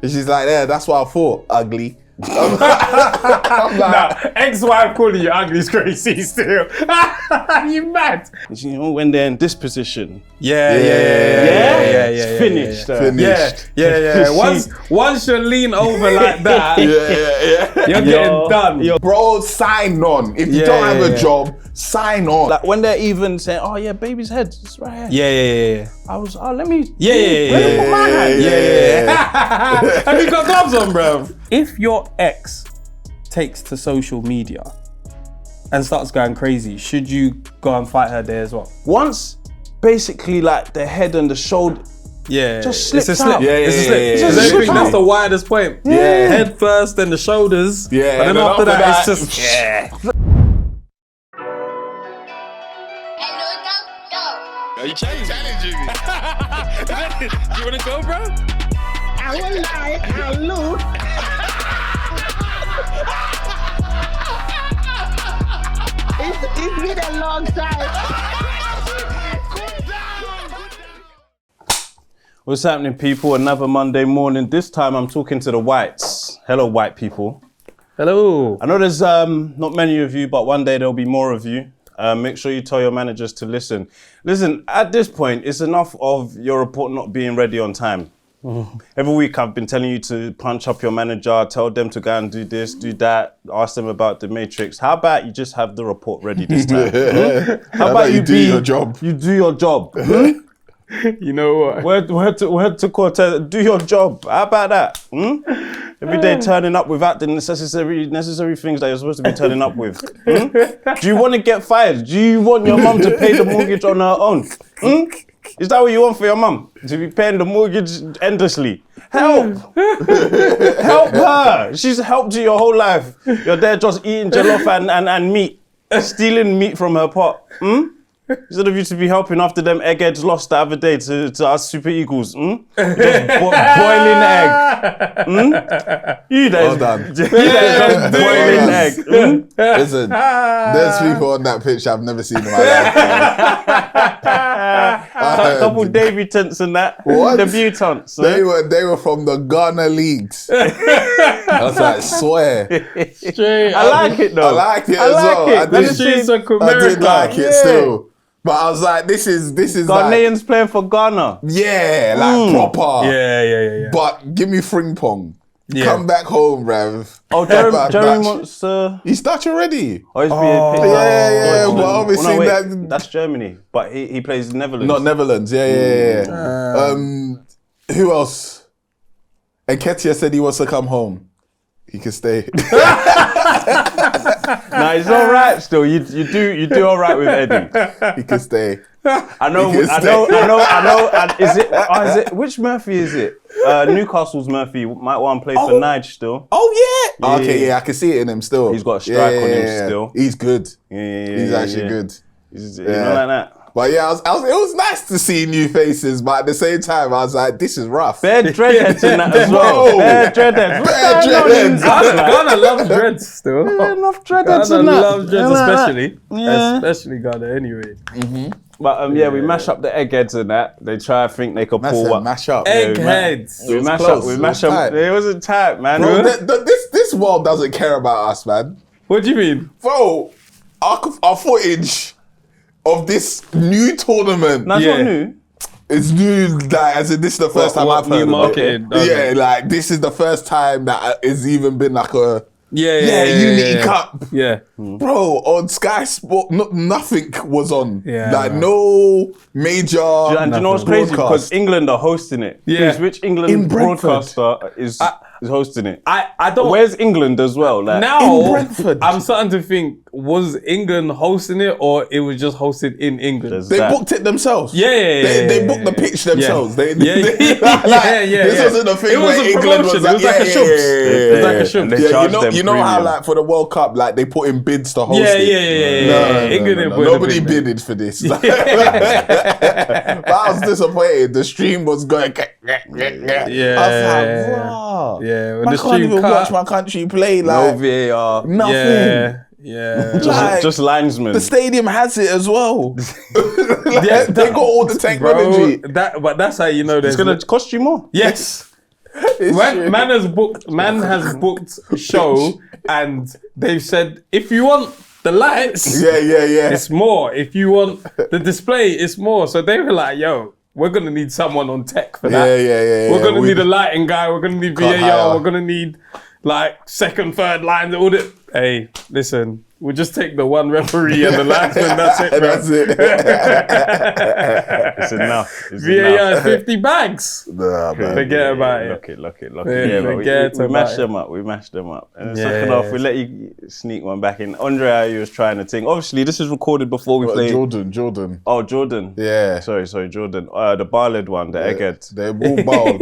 And she's like, yeah, that's what I thought, ugly. I'm like, Nah, ex-wife calling you ugly is crazy still. You mad? You know, when they're in this position. Yeah. It's finished. Yeah. Once you lean over like that, you're getting done. Bro, sign on. If you don't have a job, sign on. Like when they're even saying, oh yeah, baby's head, it's right here. Yeah. I was, let me put my hand. Yeah. Have you got gloves on, bro? If your ex takes to social media and starts going crazy, should you go and fight her there as well? Once, basically like the head and the shoulder, just slips it's a slip. out. It's a slip. Just I slip think that's out. the widest point. Yeah. Head first, then the shoulders. Yeah, But then and after then that, after it's just Are you challenging me? You wanna go, bro? I will lie, I lose. It's been a long time. What's happening, people? Another Monday morning. This time I'm talking to the whites. Hello, white people. hello. I know there's not many of you, but one day there'll be more of you. Make sure you tell your managers to listen. Listen, at this point, it's enough of your report not being ready on time. Every week I've been telling you to punch up your manager, tell them to go and do this, do that, ask them about the matrix. How about you just have the report ready this time? How about you do your job? You do your job. You know what? Word to Cortez, do your job. How about that? Every day turning up without the necessary things that you're supposed to be turning up with. Do you want to get fired? Do you want your mum to pay the mortgage on her own? Is that what you want for your mum? To be paying the mortgage endlessly? Help! Help her! She's helped you your whole life. You're there just eating jollof and meat. Stealing meat from her pot. Instead of you to be helping after them eggheads lost the other day to us Super Eagles. Just boiling egg. You Well done. just boiling egg. Listen, there's people on that pitch I've never seen in my life. A couple debutants and that. What? Debutants. They were from the Ghana leagues. I was like, swear. I like it though. I liked it I as like well. it. I Let did, me see some I did America. like it still. But I was like, this is like, Ghanaians playing for Ghana. yeah, like proper. Yeah. But give me Fring Pong. Yeah. Come back home, Rev. Oh, Dutch. Jeremy wants He's Dutch already. Oh, he's yeah, but obviously that's Germany. But he plays Netherlands. Not Netherlands. Yeah. Who else? And Ketia said he wants to come home. He can stay. Nah, it's all right still. You do all right with Eddie. He can stay. I know. He can stay. And is it? Which Murphy is it? Newcastle's Murphy might want to play for Nige still. Oh yeah. Okay, yeah, I can see it in him still. He's got a strike on him still. He's good. Yeah, He's actually good. He's you know, like that. But yeah, it was nice to see new faces, but at the same time, I was like, this is rough. Bare dreadheads in that as well. Whoa. Bare dreadheads. Bare dreadheads. Ghana loves dreads still. Enough dreadheads Ghana in that. loves dreads, especially. Yeah. Especially Ghana anyway. But we mash up the eggheads and that. They try to think they could pull what. Mash up. Eggheads. It was close. We It mash was up. tight. It wasn't tight, man. Bro, this world doesn't care about us, man. What do you mean? Bro, our footage of this new tournament That's not new. is new. Like, as in, this is the first time I've heard new of marketing? it. Yeah, like this is the first time that it's even been like a Yeah. Unity Cup. Yeah. Bro, on Sky Sport, nothing was on. Yeah, like man. no major. And do you know what's crazy? Because broadcast. England are hosting it. Yeah. Please, which England In Brentford. broadcaster is hosting it? I don't. Where's England as well? Like, Now, In Brentford. I'm starting to think, was England hosting it or it was just hosted in England? They booked it themselves. Yeah. They booked the pitch themselves. Yeah. This Yeah. wasn't a thing It was where a England promotion. was like, It was like a shoops. It was like a shoops. And they Yeah, charged them you know how premium. like for the World Cup, like they put in bids to host Yeah. it. No, England no. didn't put Nobody the bid, bidded for this. But I was disappointed. The stream was going. I was like, wow. Yeah, when I the can't stream even cut. watch my country play. no Like VAR. nothing. Yeah. Like, Just linesmen. the stadium has it as well. Like, they got all the Bro, technology. but that's how you know there's It's gonna cost you more. Yes. Man has booked a show, and they've said if you want the lights, Yeah. it's more. If you want the display, it's more. So they were like, yo, we're gonna need someone on tech for that. Yeah. We're gonna need a lighting guy. We're gonna need Can't VAR. hire. We're gonna need like second, third lines. All the. Hey, listen. We'll just take the one referee and the linesman. That's it, bro. That's it. It's enough. It's VAR enough. is 50 bags. Nah, man. Forget about it. Look it. Yeah, but forget we about mashed it. them up. We mashed them up. And then Yeah, second yeah, off, we let you sneak one back in. Andre, you was trying to think. Obviously, this is recorded before we play. Jordan. Oh, Jordan. Yeah. Sorry, Jordan. The Barlid one, the egghead. They're all bald.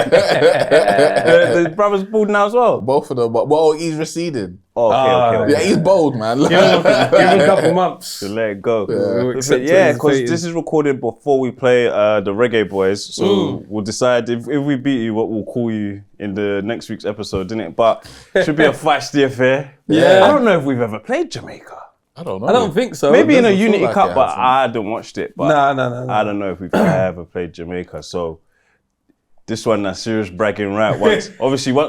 The brother's bald now as well. Both of them. But well, he's receding. Oh, okay. Yeah, he's bold, man. Give him a couple months. So let it go. We'll accept Yeah, it as because it this is. is recorded before we play the Reggae Boys. So we'll decide if we beat you, what we'll call you in the next week's episode, didn't it? But it should be a feisty affair. Yeah. I don't know if we've ever played Jamaica. I don't know. I don't think so. Maybe in a doesn't feel Unity like Cup, it but hasn't. I haven't watched it. But No. I don't know if we've ever played Jamaica. So this one, that's serious bragging right. Once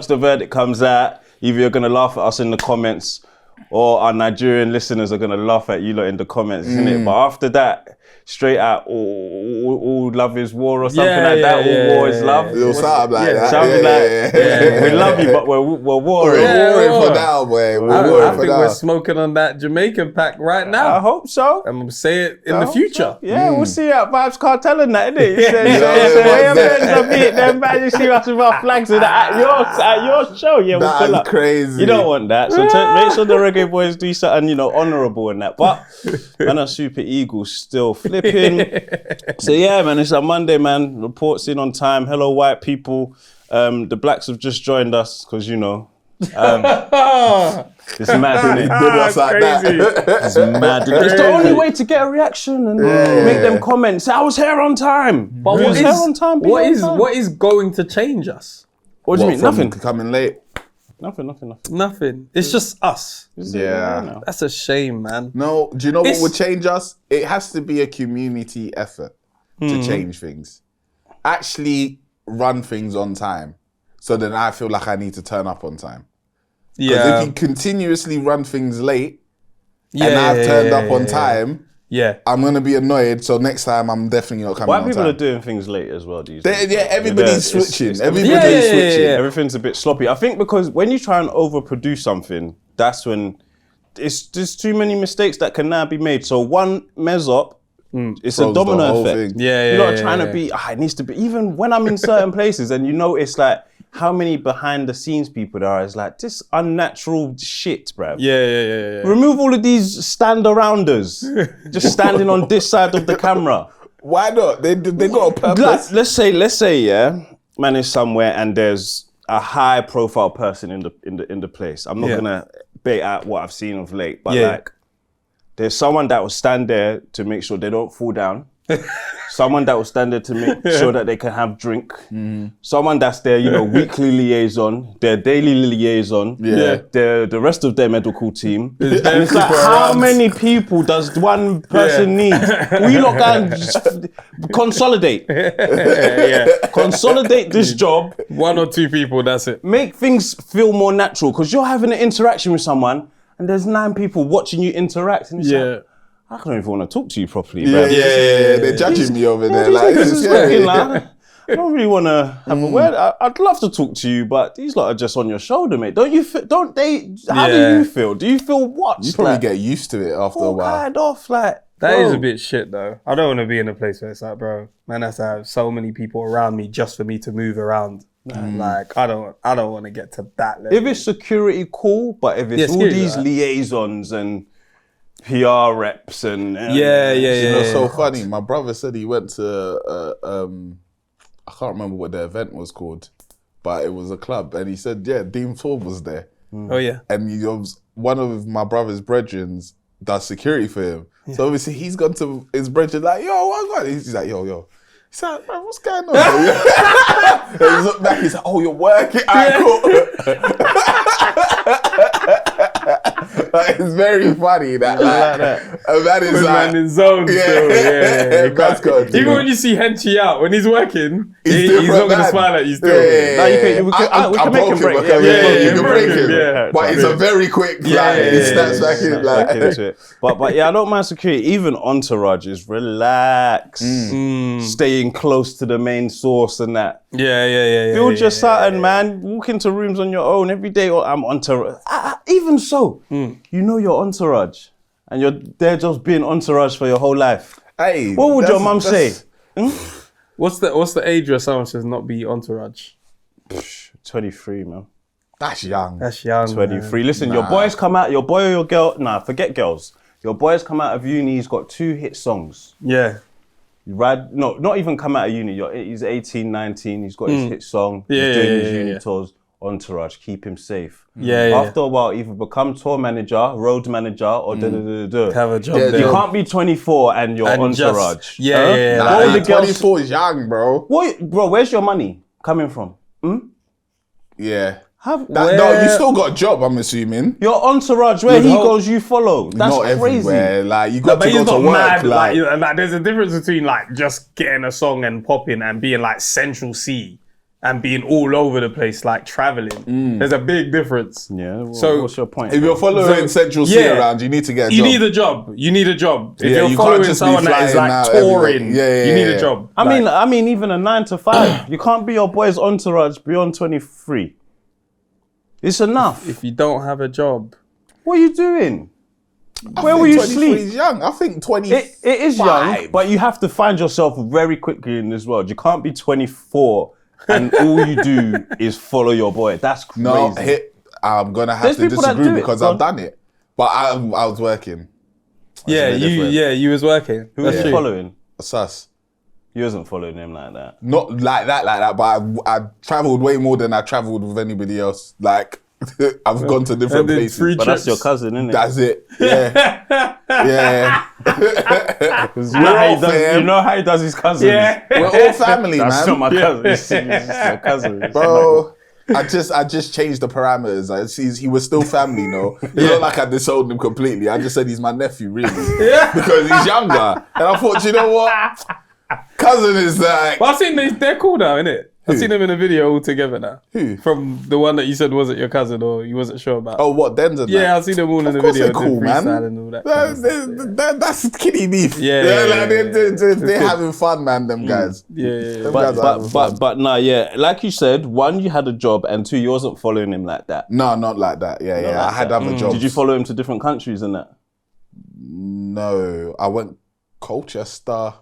the verdict comes out, either you're gonna laugh at us in the comments, or our Nigerian listeners are gonna laugh at you lot in the comments, isn't it? But after that, straight out, all love is war or something like that. All war is love. It'll sound like that. Something like, we love you, but we're warring. We're warring for now, boy. We're I warring for think now. we're smoking on that Jamaican pack right I now. hope so. I'm gonna say it in the future. Yeah, we'll see at Vibes Cartel and that, innit? Yeah, Them man, you see us with our flags and that at your show. Yeah, we'll pull That's up. crazy. You don't want that. So make sure the Reggae Boys do something, honourable in that. But man, are Super Eagles still flipping. So yeah, man, it's a Monday, man. Reports in on time. Hello, white people. The blacks have just joined us because it's mad, isn't it? Did us like that. It's mad. It's the only way to get a reaction and make them comment. Say, I was here on time. But You was here on time. Be on time. what is going to change us? What do you mean? From Nothing. coming late. Nothing. Nothing. It's just us. Yeah. That's a shame, man. No, do you know It's- what would change us? It has to be a community effort to change things. Actually run things on time. So then I feel like I need to turn up on time. Because Yeah. if you continuously run things late and I've turned up on time, I'm going to be annoyed. So next time I'm definitely not coming White on people time. are doing things late as well these days. Everybody's switching. Everybody's Yeah. switching. Everything's a bit sloppy. I think because when you try and overproduce something, that's when there's too many mistakes that can now be made. So one mess up, it's Throws a the domino whole effect. thing. You're not trying to be, it needs to be, even when I'm in certain places and you notice like how many behind the scenes people there are, it's like this unnatural shit, bruv. Yeah. Remove all of these stand-arounders, just standing on this side of the camera. Why not? They got a purpose. Let's say, yeah, man is somewhere and there's a high-profile person in the place. I'm not gonna bait out what I've seen of late, but like, there's someone that will stand there to make sure they don't fall down. Someone that will stand there to make sure that they can have drink. Someone that's their, weekly liaison, their daily liaison. The rest of their medical team. And it's like, how many people does one person need? We not going to just consolidate. Consolidate this job. 1 or 2 people, that's it. Make things feel more natural because you're having an interaction with someone and there's 9 people watching you interact. And it's like, I don't even want to talk to you properly, bro. Yeah. They're judging me over there. Like, This is yeah. fucking like, I don't really want to have a word. I'd love to talk to you, but these lot are just on your shoulder, mate. Don't you? Don't they? How do you feel? Do you feel watched? You probably get used to it after a while. kind off, like That is a bit shit though. I don't want to be in a place where it's like, bro, man, has to have so many people around me just for me to move around. Like, I don't want to get to that level. If it's security, cool. But if it's all security, these right. liaisons and PR reps and It's so funny. My brother said he went to I can't remember what the event was called, but it was a club, and he said, Dean Forbes was there. Oh yeah. And he was one of my brother's brethren does security for him. So obviously he's gone to his brethren like, yo, what's going on? He's like, yo. He's like, bro, what's going on? And he's looked back, he's like, oh, you're working? Alright, cool. it's very funny that like that is Put like man in zone still. Yeah. that's good. Even when you see Henchy out, when he's working, he's different, not gonna man. smile at you still. No, you can- we can make him break. Okay, Yeah, you can break him. yeah. But it's a very quick like he snaps back in Back like. into it. But yeah, I don't mind security. Even Entourage is relax, staying close to the main source and that. Yeah. Build your Saturn, man. Walk into rooms on your own every day. Or I'm Entourage. Even so, you know your Entourage, and they're just being Entourage for your whole life. Hey, What would your mum say? What's the age where someone should not be Entourage? 23, man. That's young. That's young. 23. Listen, your boys come out, your boy or your girl, forget girls. Your boys come out of uni, he's got 2 hit songs. Yeah. Not even come out of uni. He's 18, 19, he's got his hit song. He's doing his uni tours. Entourage, keep him safe. After a while, either become tour manager, road manager, or Have a job Yeah, there. You can't be 24 and you're And Entourage. just- yeah. What would the girls? 24 is young, bro. Bro, where's your money coming from? Yeah. Where- No, you still got a job, I'm assuming. Your Entourage, where he goes, you follow. That's Not crazy. everywhere. Like you got But to he's go not to work. mad. Like, Like, there's a difference between like just getting a song and popping and being like Central C and being all over the place, like traveling. There's a big difference. Yeah. So- what's your point? if you're following Central C yeah. around, you need to get a You job. need a job. You need a job. If Yeah, you're you can't following just be someone that is flying like out everywhere. touring, Yeah, you need yeah. a job. I mean, even a 9 to 5. You can't be your boy's Entourage beyond 23. It's enough. If you don't have a job, What are you doing? I Where think will you 23 sleep? is young. I think 20. It is young, but you have to find yourself very quickly in this world. You can't be 24 and all you do is follow your boy. That's crazy. No, I'm gonna have There's to people that disagree do it, because go I've on. done it. But I was working. yeah, a bit different. you was working. Who was you true. following? Sus. You wasn't following him like that. Not like that. But I travelled way more than I travelled with anybody else. Like I've gone to different And then places. 3 But that's your trips. cousin, isn't it? That's it. Yeah. yeah. You know how he does his cousins. Yeah. We're all family, That's man. not my cousin. It's your cousin. Bro, I just changed the parameters. He was still family, no. It's not like I disowned him completely. I just said he's my nephew, really, because he's younger. And I thought, you know what, cousin is like. But I've seen they're cool now, innit? I've seen them in a video all together now. Who? From the one that you said wasn't your cousin or you wasn't sure about. Oh, what Denzel? Yeah, I've seen them all in the Of course video. they're cool, doing man. freestyle and all that. kind of stuff. That's kiddie beef. Yeah, like, they're having fun, man. Them guys. Yeah. Them guys are having fun. But nah, yeah. Like you said, 1, you had a job, and 2, you wasn't following him like that. No, not like that. Yeah. like I had that. other jobs. Did you follow him to different countries and that? No, I went Colchester.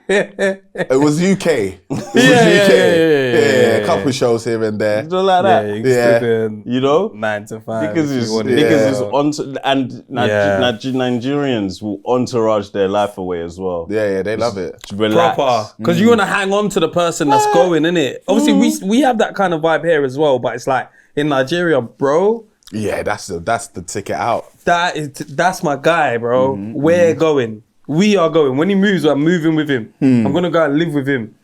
It was UK. It was UK. yeah. A couple shows here and there. Something like Yeah, that. you Yeah. still doing You know? 9 to 5. Because if it's you wanted because to. it's on and Nigerians will entourage their life away as well. Yeah, they love it. Relax. Proper. Because you want to hang on to the person that's going, innit? Obviously, we have that kind of vibe here as well, but it's like in Nigeria, bro, Yeah, that's the ticket out. that's my guy, bro. We're going. We are going. When he moves, I'm moving with him. I'm going to go and live with him.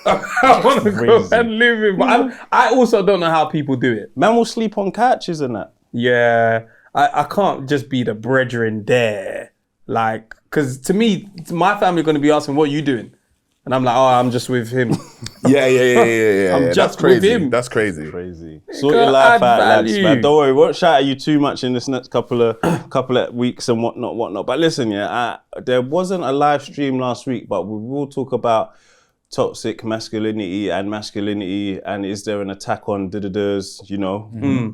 I want to go and live with him. But I also don't know how people do it. Man will sleep on couches and that. Yeah. I can't just be the brethren there. Like, because to me, my family are going to be asking, what are you doing? And I'm like, oh, I'm just with him. Yeah. I'm That's just crazy. with him. That's crazy. Crazy. Sort your life add out, lads. value. Man. Don't worry, won't shout at you too much in this next couple of weeks and whatnot. But listen, there wasn't a live stream last week, but we will talk about toxic masculinity, and is there an attack on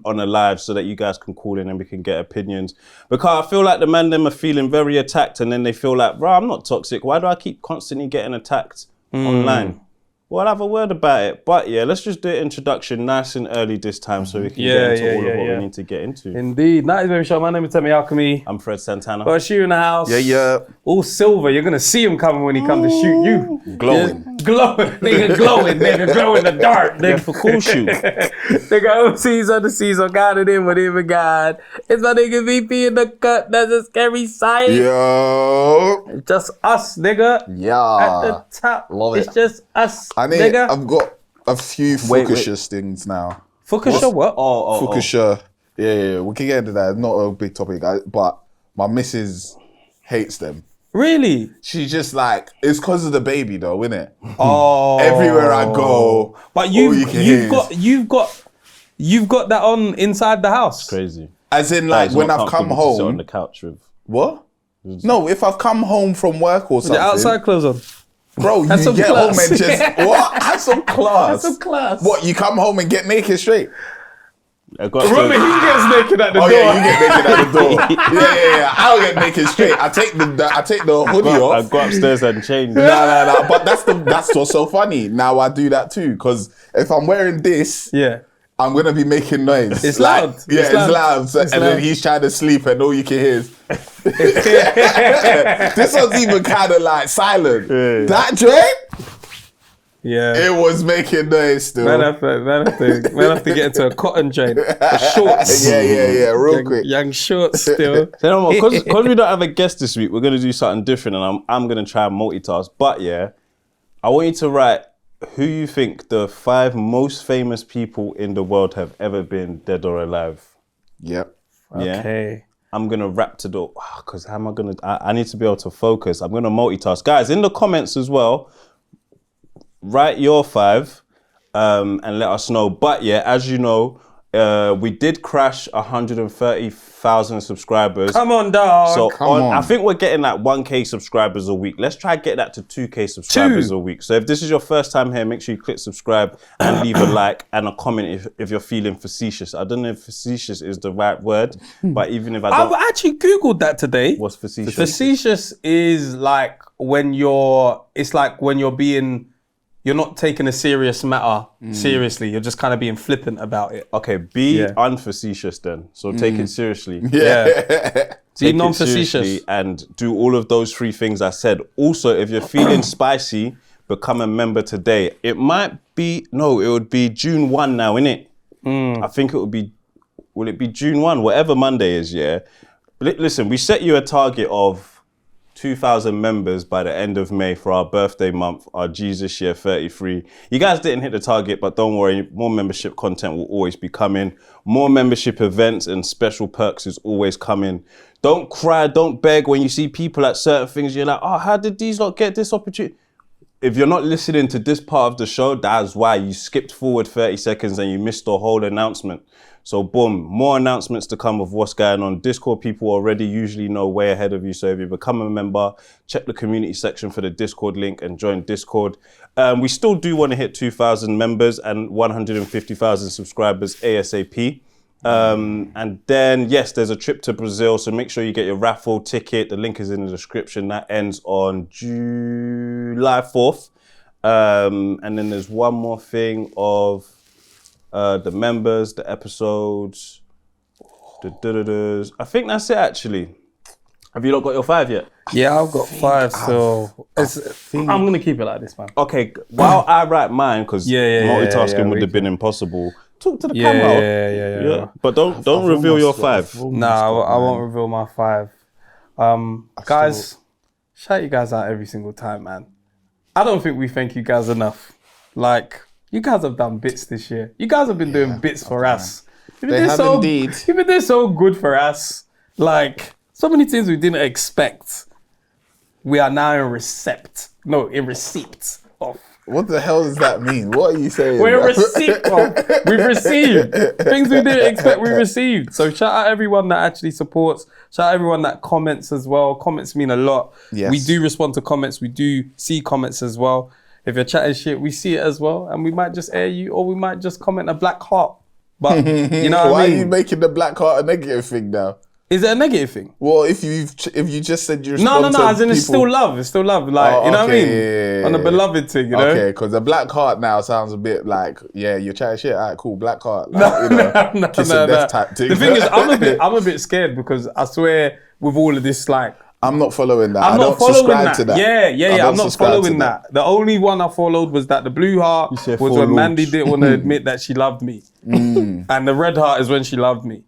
on a live, so that you guys can call in and we can get opinions. Because I feel like the man them are feeling very attacked, and then they feel like, bro, I'm not toxic. Why do I keep constantly getting attacked online? Well, I'll have a word about it. But yeah, let's just do an introduction nice and early this time so we can get into all of what we need to get into. Indeed. 90s Baby Show. My name is Temi Alchemy. I'm Fred Santana. Got a shoe in the house. Yeah. All silver. You're going to see him coming when he comes to shoot you. Glowing. Yeah. Glowing. Nigga glowing. Nigga glow in the dark. Yeah, Nigga. for cool shoot. Nigga overseas on the seas. On God it in with him and God. It's my nigga VP in the cut. That's a scary sight. Yo. It's just us, nigga. Yeah. At the top. Love it. It's just us, I need. nigga. I've got a few Wait. Fukushia things now. Fukusha what? Oh. Fukushia. Yeah, we can get into that. It's not a big topic, but my missus hates them. Really? She's just like, it's because of the baby though, isn't it? Oh. Everywhere I go, But all you can hear is- you've got that on inside the house. Crazy. as in like when I've come Sit on home. the couch with. What? No, if I've come home from work or The something. outside clothes on. Bro, you Have some get class. home and just, what? Have some class. Have some class. What, you come home and get naked straight? I got Remember, he gets naked at the door. Yeah, you get naked at the door. yeah. I don't get naked straight. I take the hoodie I off. go upstairs and change. No. But that's what's so funny. Now I do that too, because if I'm wearing this, Yeah. I'm gonna be making noise. It's loud. Yeah, It's it's loud. loud. So, It's and loud. then he's trying to sleep, and all you can hear is. This one's even kind of like silent. Yeah. That joint, Yeah. it was making noise still. Man have to get into a cotton drain. Shorts. Yeah, real Young, quick. young shorts still. Because we don't have a guest this week, we're gonna do something different, and I'm gonna try and multitask. But yeah, I want you to write who you think the 5 most famous people in the world have ever been, dead or alive. Yep. Yeah. Okay. I'm gonna wrap to the because how am I gonna? I need to be able to focus. I'm gonna multitask, guys. In the comments as well, write your 5 and let us know. But yeah, as you know, we did crash 130,000 subscribers. Come on, dog. So Come on. I think we're getting like 1K subscribers a week. Let's try and get that to 2K subscribers a week. So if this is your first time here, make sure you click subscribe and leave a like and a comment if you're feeling facetious. I don't know if facetious is the right word, but even if I I've don't, actually Googled that today. what's facetious? Facetious is like when you're not taking a serious matter seriously. You're just kind of being flippant about it. Okay, be Yeah. unfacetious then. So take it seriously. Yeah. Be Take it non-facetious. seriously and do all of those 3 things I said. Also, if you're feeling spicy, become a member today. It would be June 1 now, innit? I think will it be June 1? Whatever Monday is, yeah. Listen, we set you a target of 2,000 members by the end of May for our birthday month, our Jesus year 33. You guys didn't hit the target, but don't worry, more membership content will always be coming. More membership events and special perks is always coming. Don't cry, don't beg when you see people at certain things. You're like, oh, how did these lot get this opportunity? If you're not listening to this part of the show, that's why you skipped forward 30 seconds and you missed the whole announcement. So boom, more announcements to come of what's going on. Discord people already usually know way ahead of you. So if you become a member, check the community section for the Discord link and join Discord. We still do want to hit 2,000 members and 150,000 subscribers ASAP. And then, yes, there's a trip to Brazil. So make sure you get your raffle ticket. The link is in the description. That ends on July 4th. And then there's one more thing of the members, the episodes, I think that's it actually. Have you not got your 5 yet? Yeah, I've got 5, so I'm gonna keep it like this, man. Okay, while I write mine, because multitasking yeah, would we have been impossible. Talk to the Yeah, camera. yeah. But don't reveal your 5. Nah, I won't reveal my 5. Guys, shout you guys out every single time, man. I don't think we thank you guys enough. Like, you guys have done bits this year. You guys have been doing bits for us. They have indeed. You've been doing so good for us. Like, so many things we didn't expect. We are now in receipt of. What the hell does that mean? What are you saying? We're in bro? receipt of. We've received things we didn't expect. We received. So shout out everyone that actually supports. Shout out everyone that comments as well. Comments mean a lot. Yes. We do respond to comments. We do see comments as well. If you're chatting shit, we see it as well, and we might just air you, or we might just comment a black heart. But you know what Why I mean? are you making the black heart a negative thing now? Is it a negative thing? Well, if you just said you No. respond to As in, it's people- still love. It's still love. Like, Oh, you know what I okay, mean? yeah. On the beloved thing, you know? Okay, because a black heart now sounds a bit like, yeah, you're chatting shit. All right, cool, black heart. Like, No. kiss and death type thing. The thing is, I'm a bit scared because I swear, with all of this, like, I'm not following that. I'm I not don't following subscribe that. to that. Yeah. I don't I'm not subscribe to following that. The only one I followed was that the blue heart was said when for Mandy launch. didn't want to admit that she loved me. And the red heart is when she loved me.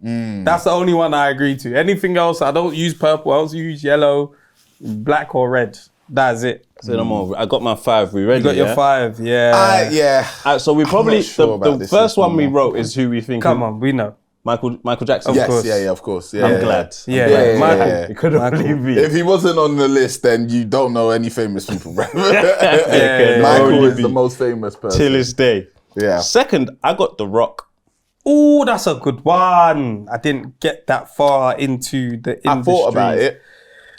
That's the only one I agree to. Anything else, I don't use purple. I don't use yellow, black or red. That's it. Say no more. I got my 5. We ready? You got your 5, yeah. Yeah. So we probably not sure the about this first one we anymore. wrote is who we think. Come on, we know. Michael Jackson. Yes, course. yeah, of course. Yeah, I'm glad. Yeah, Yeah, Michael. yeah. You couldn't believe me. If he wasn't on the list, then you don't know any famous people, bro. yeah. Michael Only is be. the most famous person. Till this day. Yeah. Second, I got The Rock. Oh, that's a good one. I didn't get that far into the industry. I thought about it.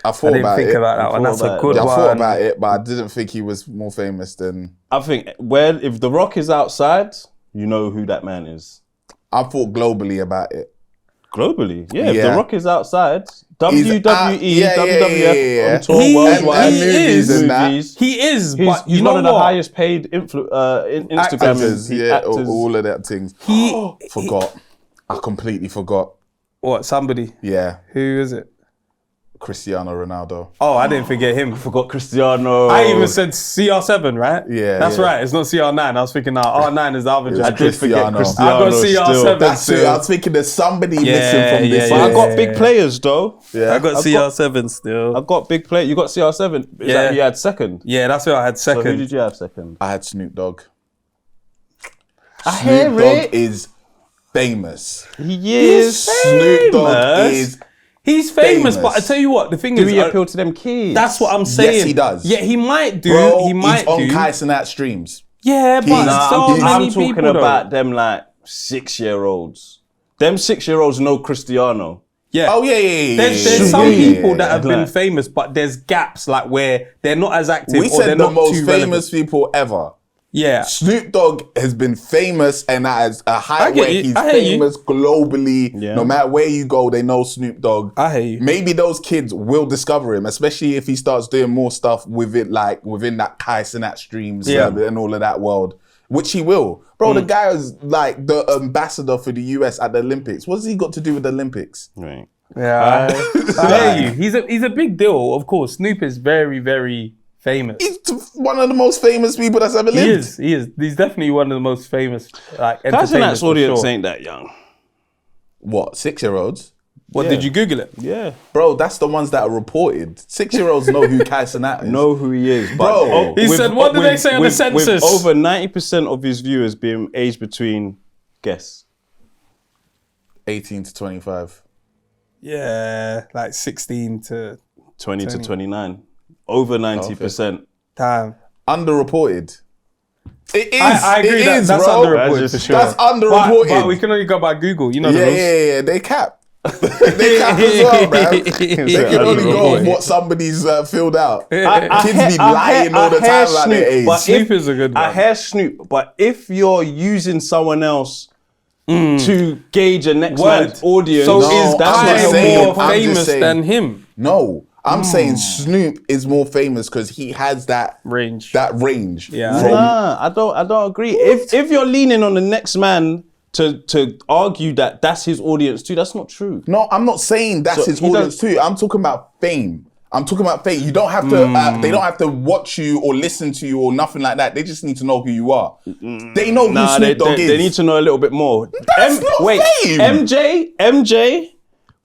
I I didn't think about that one. That's a good I one. thought about it, but I didn't think he was more famous than. I think if The Rock is outside, you know who that man is. I thought globally about it. Globally, yeah. If Yeah. The Rock is outside, He's WWE, yeah, WWF, yeah. on tour He- worldwide, he is. and that. movies. He is, He's, but he's you know one of the what? highest paid Instagram Actors, yeah, actors. all of that things. He Forgot. I completely forgot. What? Somebody? Yeah, Who is it? Cristiano Ronaldo. Oh, I didn't forget him. Forgot Cristiano. I even said CR7, right? Yeah, That's yeah. right. It's not CR9. I was thinking, R9 is the other It's joke. I did forget Cristiano. Cristiano. I got CR7 still. That's it. I was thinking there's somebody missing from this. yeah, But I list. got big players though. Yeah. I got CR7 still. I got big players. You got CR7. Is Yeah. that who you had second? Yeah, that's what I had So second. who did you have second? I had Snoop Dogg. I Snoop Dogg is famous. He is. Snoop Dogg is. He's famous, but I famous. tell you what, the thing Do is, he appeal to them kids? that's what I'm saying. Yes, he does. Yeah, he might do. Bro, he might he's on do. Kai Cenat streams. Yeah, but Nah, so I'm many talking people about though. them like 6-year-olds. Them 6-year-olds know Cristiano. Yeah. Oh yeah, yeah. There's yeah, some yeah, yeah, people yeah. that have been Like- famous, but there's gaps like where they're not as active We or they're said the not most too famous relevant. people ever. Yeah. Snoop Dogg has been famous and at a high I get where you. he's I hear you. famous globally. Yeah. No matter where you go, they know Snoop Dogg. I hear you. Maybe those kids will discover him, especially if he starts doing more stuff with it, like within that Kai Cenat streams Yeah. and all of that world, which he will. Bro, the guy is like the ambassador for the US at the Olympics. What's he got to do with the Olympics? Right. Yeah. I hear you. He's a big deal, of course. Snoop is very, very famous. He's one of the most famous people that's ever lived. He is. He's definitely one of the most famous, like, That's entertainers for audience sure. ain't that young. What, 6-year-olds? What, Yeah. did you Google it? Yeah. Bro, that's the ones that are reported. 6-year-olds know who Kai Cenat is. Know who he is. Bro. He said, what did they say on the census? With over 90% of his viewers being aged between, guess. 18 to 25. Yeah, like 16 to 20 to 29. Over 90%. time. Underreported. It is. I agree it that is, that's bro. underreported for sure. That's underreported. But we can only go by Google. You know the Yeah, rules. yeah. They cap. They cap as well, man. They can only go with what somebody's filled out. Kids be lying all the time like their age. Snoop is a good one. I hear Snoop, but if you're using someone else to gauge a next man's audience, So No, is that's Kai what I'm saying. more I'm just famous saying. than him? No, I'm saying Snoop is more famous because he has that Range. That range. Yeah. From, Nah, I don't agree. If you're leaning on the next man to argue that that's his audience too, that's not true. no, I'm not saying that's So his he audience does- too. I'm talking about fame. I'm talking about fame. You don't have to. They don't have to watch you or listen to you or nothing like that. They just need to know who you are. They know who Nah, Snoop Dogg is. they need to know a little bit more. That's not fame. MJ,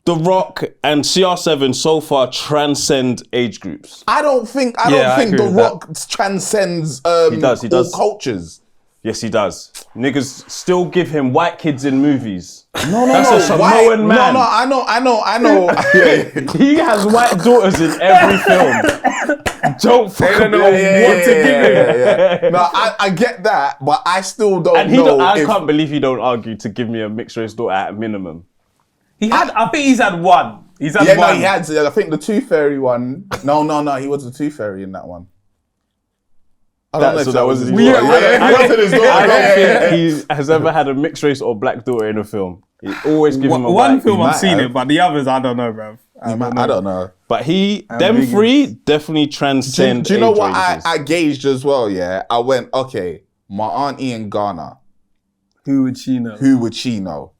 The Rock, and CR7 so far transcend age groups. I don't think I The agree with Rock transcends He does. all cultures. Yes, he does. Niggas still give him white kids in movies. No, That's a Samoan man. No, I know. Yeah. He has white daughters in every film. Don't fucking know what to give him. Yeah. No, I get that, but I still don't And know. I can't believe he don't argue to give me a mixed race daughter at a minimum. I think he's had one. He's had Yeah, one. no, he had. I think the Tooth Fairy one. No, he was the Tooth Fairy in that one. I don't know if that was his daughter. Yeah, Yeah, he wasn't his daughter. I don't Yeah. think he has ever had a mixed race or black daughter in a film. He always give him a One white. film might I've seen have. it, but the others I don't know, bruv. I don't know. But them vegan. three definitely transcend. Do you know age what ranges. I gauged as well? Yeah, I went, okay, my auntie in Ghana, Who would she know? who would she know?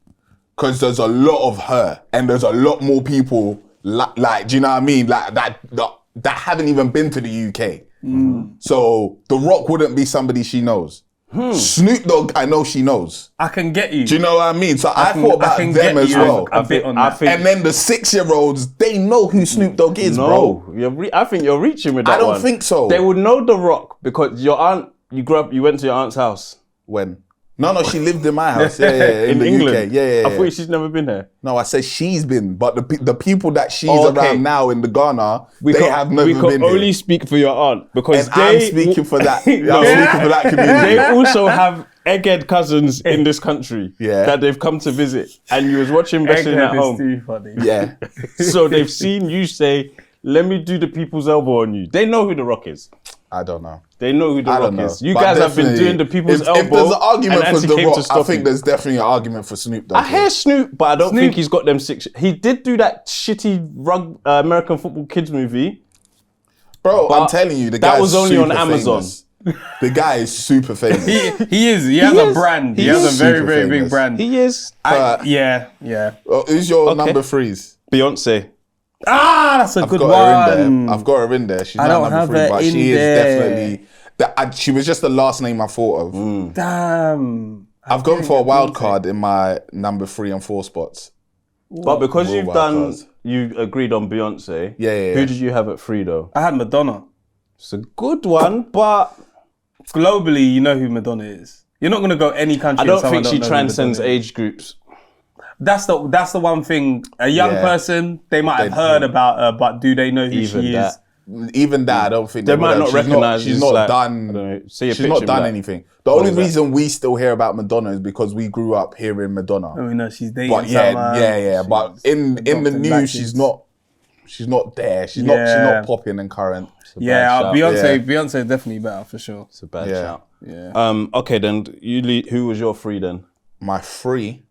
Because there's a lot of her, and there's a lot more people like, do you know what I mean? Like that haven't even been to the UK. So The Rock wouldn't be somebody she knows. Snoop Dogg, I know she knows. I can get you. Do you know what I mean? So I thought about them get as you well. a bit on I that. think And then the 6-year-olds, they know who Snoop Dogg is, bro. I think you're reaching with that I don't one. think so. They would know The Rock because your aunt, you went to your aunt's house. When? No, she lived in my house. Yeah, in the England. UK. Yeah. I thought she's never been there. No, I said she's been, but the people that she's Okay. around now in the Ghana, they have never we been can here. only speak for your aunt because And I'm speaking for that. I'm speaking for that community. They also have egghead cousins in this country that they've come to visit, and you was watching wrestling at home. Too funny. Yeah. So they've seen you say, "Let me do the people's elbow on you." They know who The Rock is. I don't know. They know who The I Rock don't know. is. You But guys have been definitely, doing the people's elbow. If there's an argument and for Auntie The came to Rock, stop I think you. there's definitely an argument for Snoop Dogg. I hear Snoop, but I don't Snoop- think he's got them six. He did do that shitty American football kids movie. Bro, I'm But telling you, the that guy was is only on super Amazon. famous. The guy is super famous. He is. He has a brand. He has a very, super very big famous. brand. He is. Yeah. Who's your Okay. number threes? Beyonce. Ah, that's a I've good got her in one. there. I've got her in there. She's I not don't number have three, her but in she is there. definitely. She was just the last name I thought of. Damn. I've gone for a wild card in my number 3 and 4 spots. But because Will you've wild done, cards. you agreed on Beyonce. Yeah. Who did you have at 3 though? I had Madonna. It's a good one, but Globally, you know who Madonna is. You're not gonna go any country. I don't and someone think she know who transcends Madonna is. age groups. That's the one thing. A young Yeah. person, they might have They- heard about her, but do they know who Even she that. is? Even that, I don't think They would might have. not recognise She's it's not like, done. I don't know, see a she's picture not and done be like, anything. The what only is that? reason we still hear about Madonna is because we grew up hearing Madonna. Oh, no, she's dating But yeah. someone. But in the adopted news, black she's kids. not. She's not there. She's Yeah. not popping and current. Yeah, shout. Beyonce is definitely better for sure. It's a bad Yeah. shout. Yeah. Okay, then who was your 3 then? My 3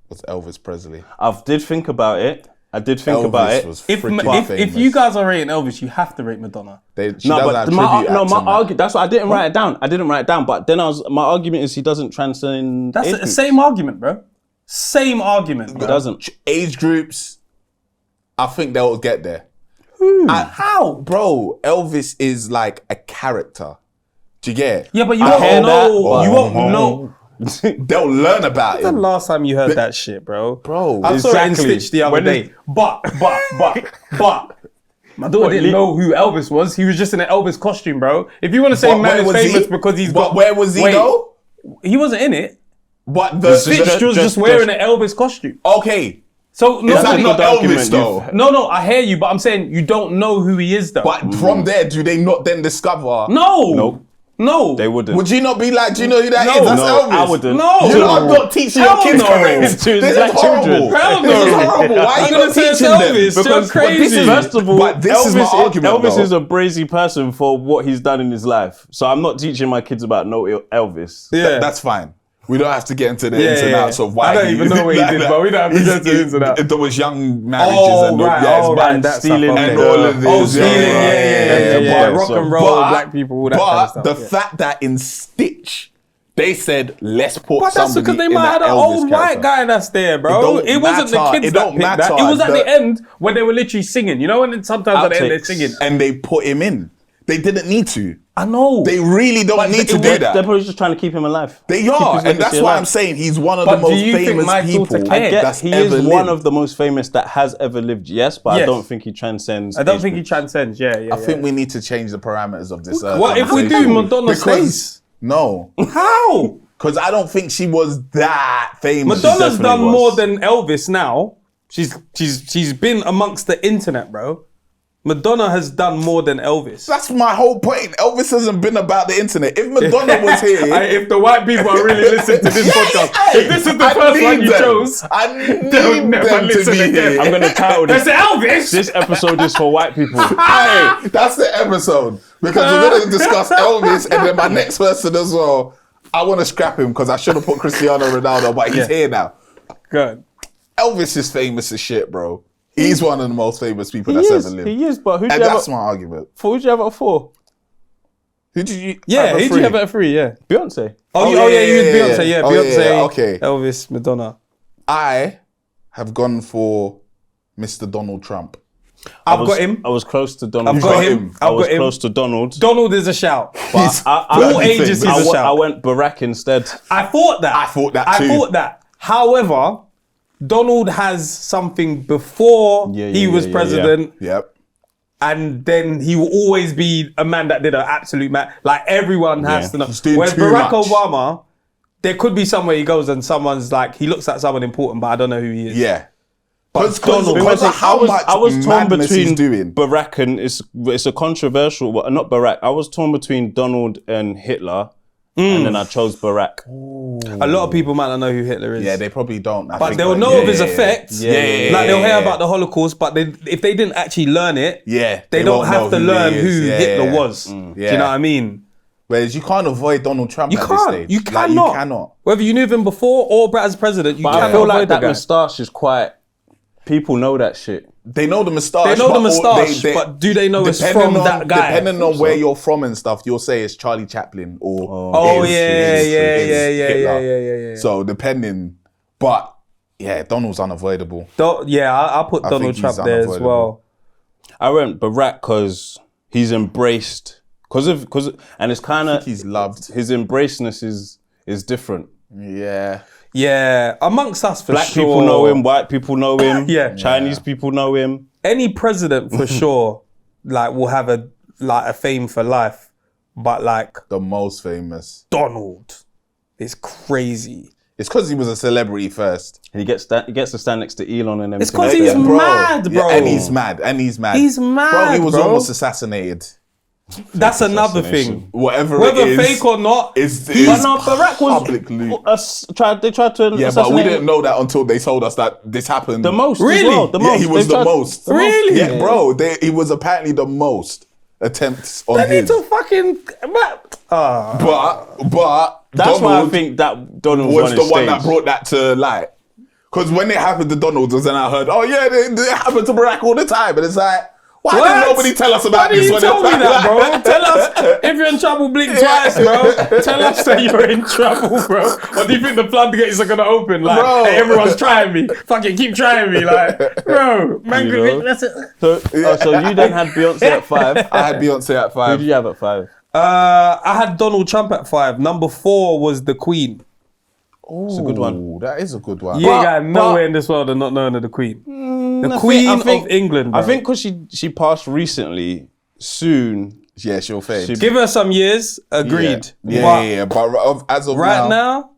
was Elvis Presley. I did think about it. I did think about Elvis it. was If freaking if famous. you guys are rating Elvis, you have to rate Madonna. She No, does but have my tribute acts on that. argument. That's why I didn't write it down. I didn't write it down. But then my argument is he doesn't transcend. That's age the groups. same argument, bro. Same argument. It Bro. doesn't. Age groups, I think they'll get there. How? Bro, Elvis is like a character. Do you get it? Yeah, but you I won't hear that, know. but- You won't know. They'll learn about The him. last time you heard that shit, bro. Bro, I saw it in exactly. Stitch the other When day. But. My daughter didn't Lee- know who Elvis was. He was just in an Elvis costume, bro. If you want to say But man where is was famous he? because he's But got... where was he Wait, though? He wasn't in it. But the Stitch was just wearing an Elvis costume. okay. So Is that nobody... not good Elvis argument. though? No, I hear you, but I'm saying you don't know who he is, though. But from there, do they not then discover? No. Nope. No. They wouldn't. Would you not be like, do you know who that No. is? That's No, Elvis. I wouldn't. No. You're not teaching your Hell kids no. correct. To This black is horrible. children. Hell This is no. horrible. Why are I'm you gonna not say it's teaching them? Elvis. You're Because crazy. First of all, But this is my argument, Elvis though. is a brazy person for what he's done in his life. So I'm not teaching my kids about no Elvis. Yeah. That's fine. We don't have to get into the Yeah, ins and yeah, outs yeah. of why I don't even know what he did, but we don't have to get into the ins and outs. There was young marriages Oh, and right. yes, Oh, but- right. That stealing stuff. and Okay. all of this. Oh, stealing. Yeah. But- Rock and roll, but- black people, all that but kind of stuff. the yeah. fact that in Stitch, they said, let's put But that's somebody because they in might that have an Elvis old white character. guy that's there, bro. don't It wasn't the matter. kids It that don't picked that. matter. It was at The- the end when they were literally singing. You know, and then sometimes at the end they're Outtakes. singing. And they put him in. They didn't need to. I know. They really don't need to do They're that. probably just trying to keep him alive. They Keep are, his and that's legacy why alive. I'm saying he's one of But the do most you think famous my daughter people cared? that's He ever is lived. one of the most famous that has ever lived, yes, but I Yes. don't think he transcends. I don't age think he groups. transcends. Yeah. I think we need to change the parameters of this. What if we do conversation. Madonna Because stays? no, How? because I don't think she was that famous. Madonna's definitely done was. more than Elvis now. She's been amongst the internet, bro. Madonna has done more than Elvis. That's my whole point. Elvis hasn't been about the internet. If Madonna was here, If the white people are really listening to this podcast, if this is the first one you chose, I need they'll never them to listen be again. here. I'm going to title that's this. Elvis. This episode is for white people. Hey, that's the episode because we're going to discuss Elvis and then my next person as well. I want to scrap him because I should have put Cristiano Ronaldo, but he's here now. Good. Elvis is famous as shit, bro. He's one of the most famous people He that's is, ever lived. he is, but who And did you have that's at, my argument. who did you have at 4? Who did you? Yeah, have a who'd three? you have at 3? Yeah. Beyonce. Oh, yeah, yeah, you yeah, had Beyonce. Yeah, oh, Beyonce. yeah, okay. Elvis, Madonna. I have gone for Mr. Donald Trump. I've got him. I was close to Donald. I've Trump. got him. I I've was got him. close to Donald. Donald is a shout. He's all ages famous. is a I shout. went Barack instead. I thought that. I thought that too. However, Donald has something before he was president, Yep. and then he will always be a man that did an absolute man. Like everyone has to know. He's doing Whereas too Barack much. Obama, there could be somewhere he goes and someone's like, he looks at someone important, but I don't know who he is. Yeah. But Because of how much I was torn madness he's between doing. Barack and it's a controversial, well, not Barack. I was torn between Donald and Hitler, and then I chose Barack. A lot of people might not know who Hitler is. Yeah, they probably don't. I but think, they'll like, know yeah, of his yeah, effects. Yeah, yeah, Like they'll hear yeah. about the Holocaust, but if they didn't actually learn it, Yeah, they don't won't have know to learn he who is. Yeah, Hitler yeah. was. Do you Yeah. know what I mean? Whereas you can't avoid Donald Trump You at can't. this stage. You Like, cannot. you cannot. Whether you knew him before or as president, you But cannot I feel avoid like the that guy. moustache is quite. People know that shit. They know the moustache. They know the but moustache, but do they know it's depending from on, that guy? Depending on where you're from and stuff, you'll say it's Charlie Chaplin or Oh, is- yeah, is yeah. Hitler. So depending, but yeah, Donald's unavoidable. I put I Donald think Trump he's there as unavoidable. well. I went Barack because he's embraced, and it's kind of He's loved. his embraceness is different. Yeah. Yeah, amongst us for Black sure. people know him, white people know him, Yeah. Chinese people know him. Any president for sure, like will have a fame for life, but like The most famous. Donald is crazy. It's because he was a celebrity first. And he gets to stand next to Elon and everything. It's 'cause like he's that. mad, bro. Yeah, and he's mad. He's Bro, mad, he was bro. almost assassinated. That's another assassination. thing. Whatever Whether it is. fake or not, It's But no, Barack public loot. they tried to Yeah, but assassinate we him. didn't know that until they told us that this happened. The most, Really? as well. The Yeah, most. he was They the tried- most. Really? Yeah, bro. He was apparently the most attempts on they need his. to fucking. But That's Donald why I think that Donald was the his one that stage. brought that to light. Because when it happened to Donald, then I heard, oh yeah, it happened to Barack all the time, and it's like, why What? did nobody tell us about Why this? didn't you when tell it me was that, bro? like- Tell us if you're in trouble, blink twice, bro. Tell us that you're in trouble, bro. Or do you think the floodgates are gonna open? Like, Bro. hey, everyone's trying me. Fucking keep trying me, like, bro. Man, You know? that's it. So you then had Beyonce at 5. I had Beyonce at Who 5. did you have at 5? I had Donald Trump at 5. Number 4 was the Queen. It's a good one. Ooh, that is a good one. You ain't got but- nowhere in this world of not knowing of the Queen. The I Queen think- of England, bro. I think because she passed recently, soon. Yeah, she'll fade. Give her some years. Agreed. Yeah, But yeah. But as of right now,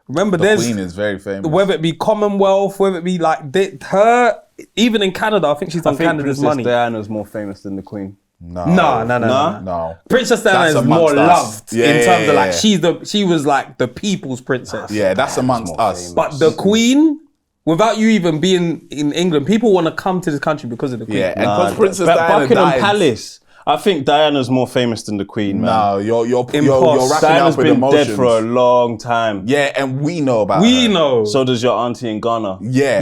remember, the there's Queen is very famous. whether it be Commonwealth, whether it be like her, even in Canada, I think she's I on think Canada's Princess money. Diana's more famous than the Queen. No. No. Princess Diana That's is more amongst us. loved Yeah, in terms of yeah, like yeah. she was like the people's princess. Yeah, that's amongst more us. famous. But the Queen, without you even being in England, people want to come to this country because of the Queen. Yeah, and because Princess But Diana Buckingham died, Palace. I think Diana's more famous than the Queen, man. No, you're wrapping Diana's up with been emotions. dead for a long time. Yeah, and we know about We her. know. So does your auntie in Ghana. Yeah,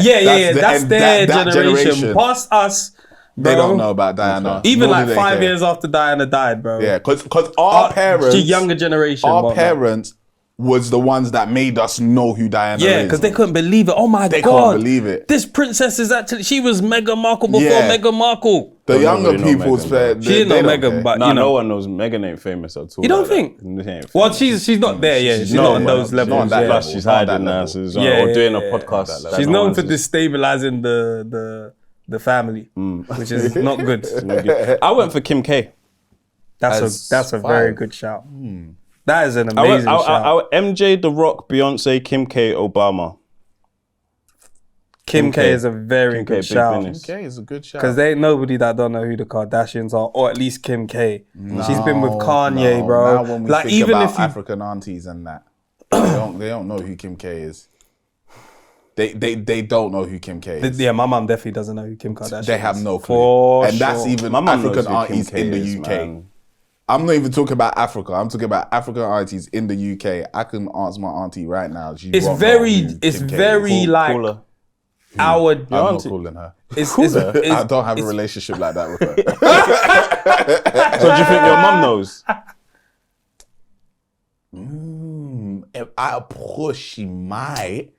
That's and their that generation. Past us, bro. They don't know about Diana. Even nor do like they 5 care. years after Diana died, bro. Yeah, because our parents, the younger generation, our whatnot. parents was the ones that made us know who Diana is. Yeah, because they couldn't believe it. Oh my They God. couldn't believe it. This princess is actually, she was Meghan Markle before Yeah. Meghan Markle. The younger really know people's Meghan, fair. She didn't know Meghan, but Nah, you know. no one knows Meghan ain't famous at all. You don't like think? that. She ain't Well, famous. she's not there, yeah. She's No, not on well, those she's not levels. on that yeah. level. Plus, she's Not hiding that now, level. so she's Yeah, or doing yeah, a podcast. yeah. that She's no known one's- for destabilizing the family, which is not good. I went for Kim K. As That's a very five. good shout. That is an I went, amazing shout. MJ, The Rock, Beyonce, Kim K, Obama. Kim K is a very Kim K, good big shout. business. Okay, it's a good shout. Because there ain't nobody that don't know who the Kardashians are, or at least Kim K. She's been with Kanye, No, bro. Now when we Like think even about if you, African aunties and that, they don't know who Kim K is. They don't know who Kim K is. yeah, my mum definitely doesn't know who Kim Kardashian is. They have no clue. For and that's sure. even My mum knows African who Kim aunties K in the is, UK. man. I'm not even talking about Africa. I'm talking about African aunties in the UK. I can ask my auntie right now. She It's won't know very, who it's Kim K very is. like Cooler. our. I'm not auntie. calling her. It's, I don't have a relationship like that with her. So do you think your mum knows? If I push, she might.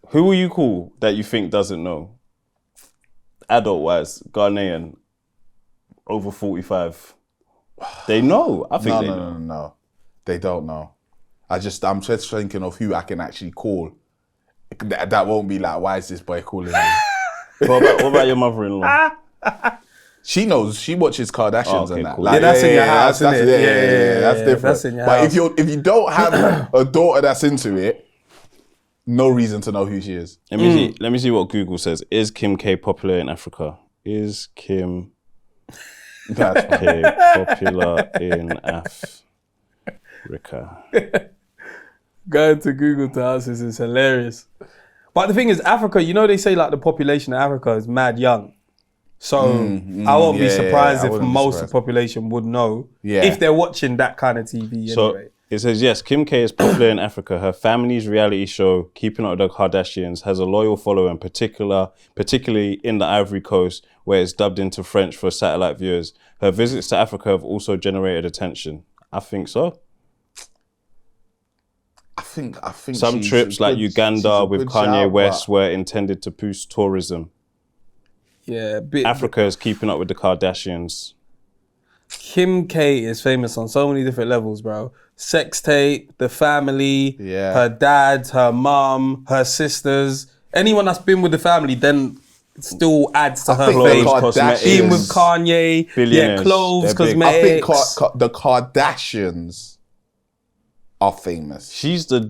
Who will you call that you think doesn't know? Adult-wise, Ghanaian, over 45. They know. I think they know. No. They don't know. I'm just thinking of who I can actually call. That won't be like, why is this boy calling me? What about your mother-in-law? She knows. She watches Kardashians Okay, and that. cool. Yeah, that's in your house, That's, innit? yeah, that's different. That's in your but house. if you don't have a daughter that's into it, no reason to know who she is. Let me see what Google says. Is Kim K popular in Africa? Is Kim That's K popular in Africa? Going to Google to ask this is hilarious. But the thing is, Africa, you know, they say like the population of Africa is mad young. So I won't be surprised I if wouldn't be most of the surprised. population would know Yeah. if they're watching that kind of TV So anyway. it says, yes, Kim K is popular in Africa. Her family's reality show, Keeping Up with the Kardashians, has a loyal following, particularly in the Ivory Coast, where it's dubbed into French for satellite viewers. Her visits to Africa have also generated attention. I think so. I think Some she's trips a like good- she's Uganda a with good Kanye shout, West but were intended to boost tourism. Yeah, bit. Africa is keeping up with the Kardashians. Kim K is famous on so many different levels, bro. Sex tape, the family, Yeah. her dad, her mum, her sisters. Anyone that's been with the family then still adds to her think the fame. Kardashians- Being with Kanye, Billionaires. clothes, They're big. I think cosmetics. the Kardashians are famous. She's the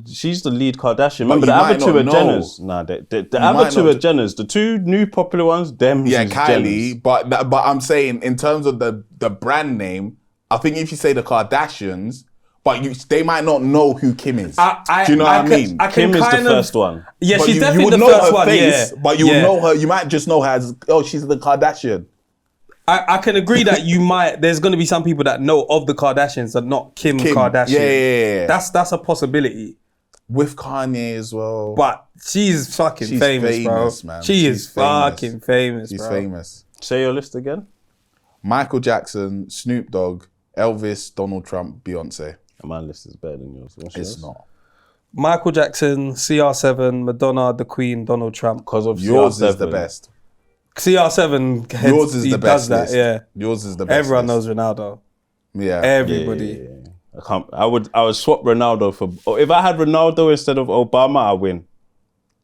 lead Kardashian. Remember you the might other two not are know. Jenners. Nah, the other might two not- are Jenners. The two new popular ones, them. Yeah, is Kylie, Jenners. but I'm saying in terms of the brand name, I think if you say the Kardashians, but they might not know who Kim is. Do you know what I mean? Kim is the first one. Yeah, But she's you definitely would the know first her one. face, Yeah, but you would yeah. know her. You might just know her as, oh, she's the Kardashian. I can agree that you might. There's going to be some people that know of the Kardashians and not Kim Kardashian. Yeah. That's a possibility. With Kanye as well. But she's fucking She's famous, famous, bro. man. She She's is fucking famous, She's bro. famous. Say your list again. Michael Jackson, Snoop Dogg, Elvis, Donald Trump, Beyonce. My list is better than yours. What's It's yours? not. Michael Jackson, CR7, Madonna, The Queen, Donald Trump. Because of Yours CR7. is the best. CR7 heads, Yours is he the does best that, list. yeah. Yours is the best Everyone list. knows Ronaldo. Yeah. Everybody. I would swap Ronaldo for. If I had Ronaldo instead of Obama, I win.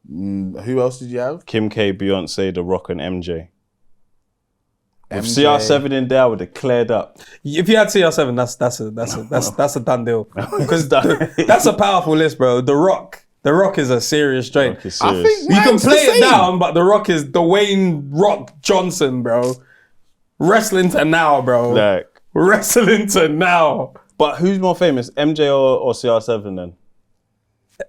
Who else did you have? Kim K, Beyonce, The Rock, and MJ. With MJ. CR7 in there, I would have cleared up. If you had CR7, that's a done deal. Because that's a powerful list, bro. The Rock is a serious joint. Okay, I serious. think You can mine's the play it same. down, but The Rock is Dwayne Rock Johnson, bro. Wrestling to now, bro. Like, Wrestling to now. but who's more famous, MJ or CR7 then?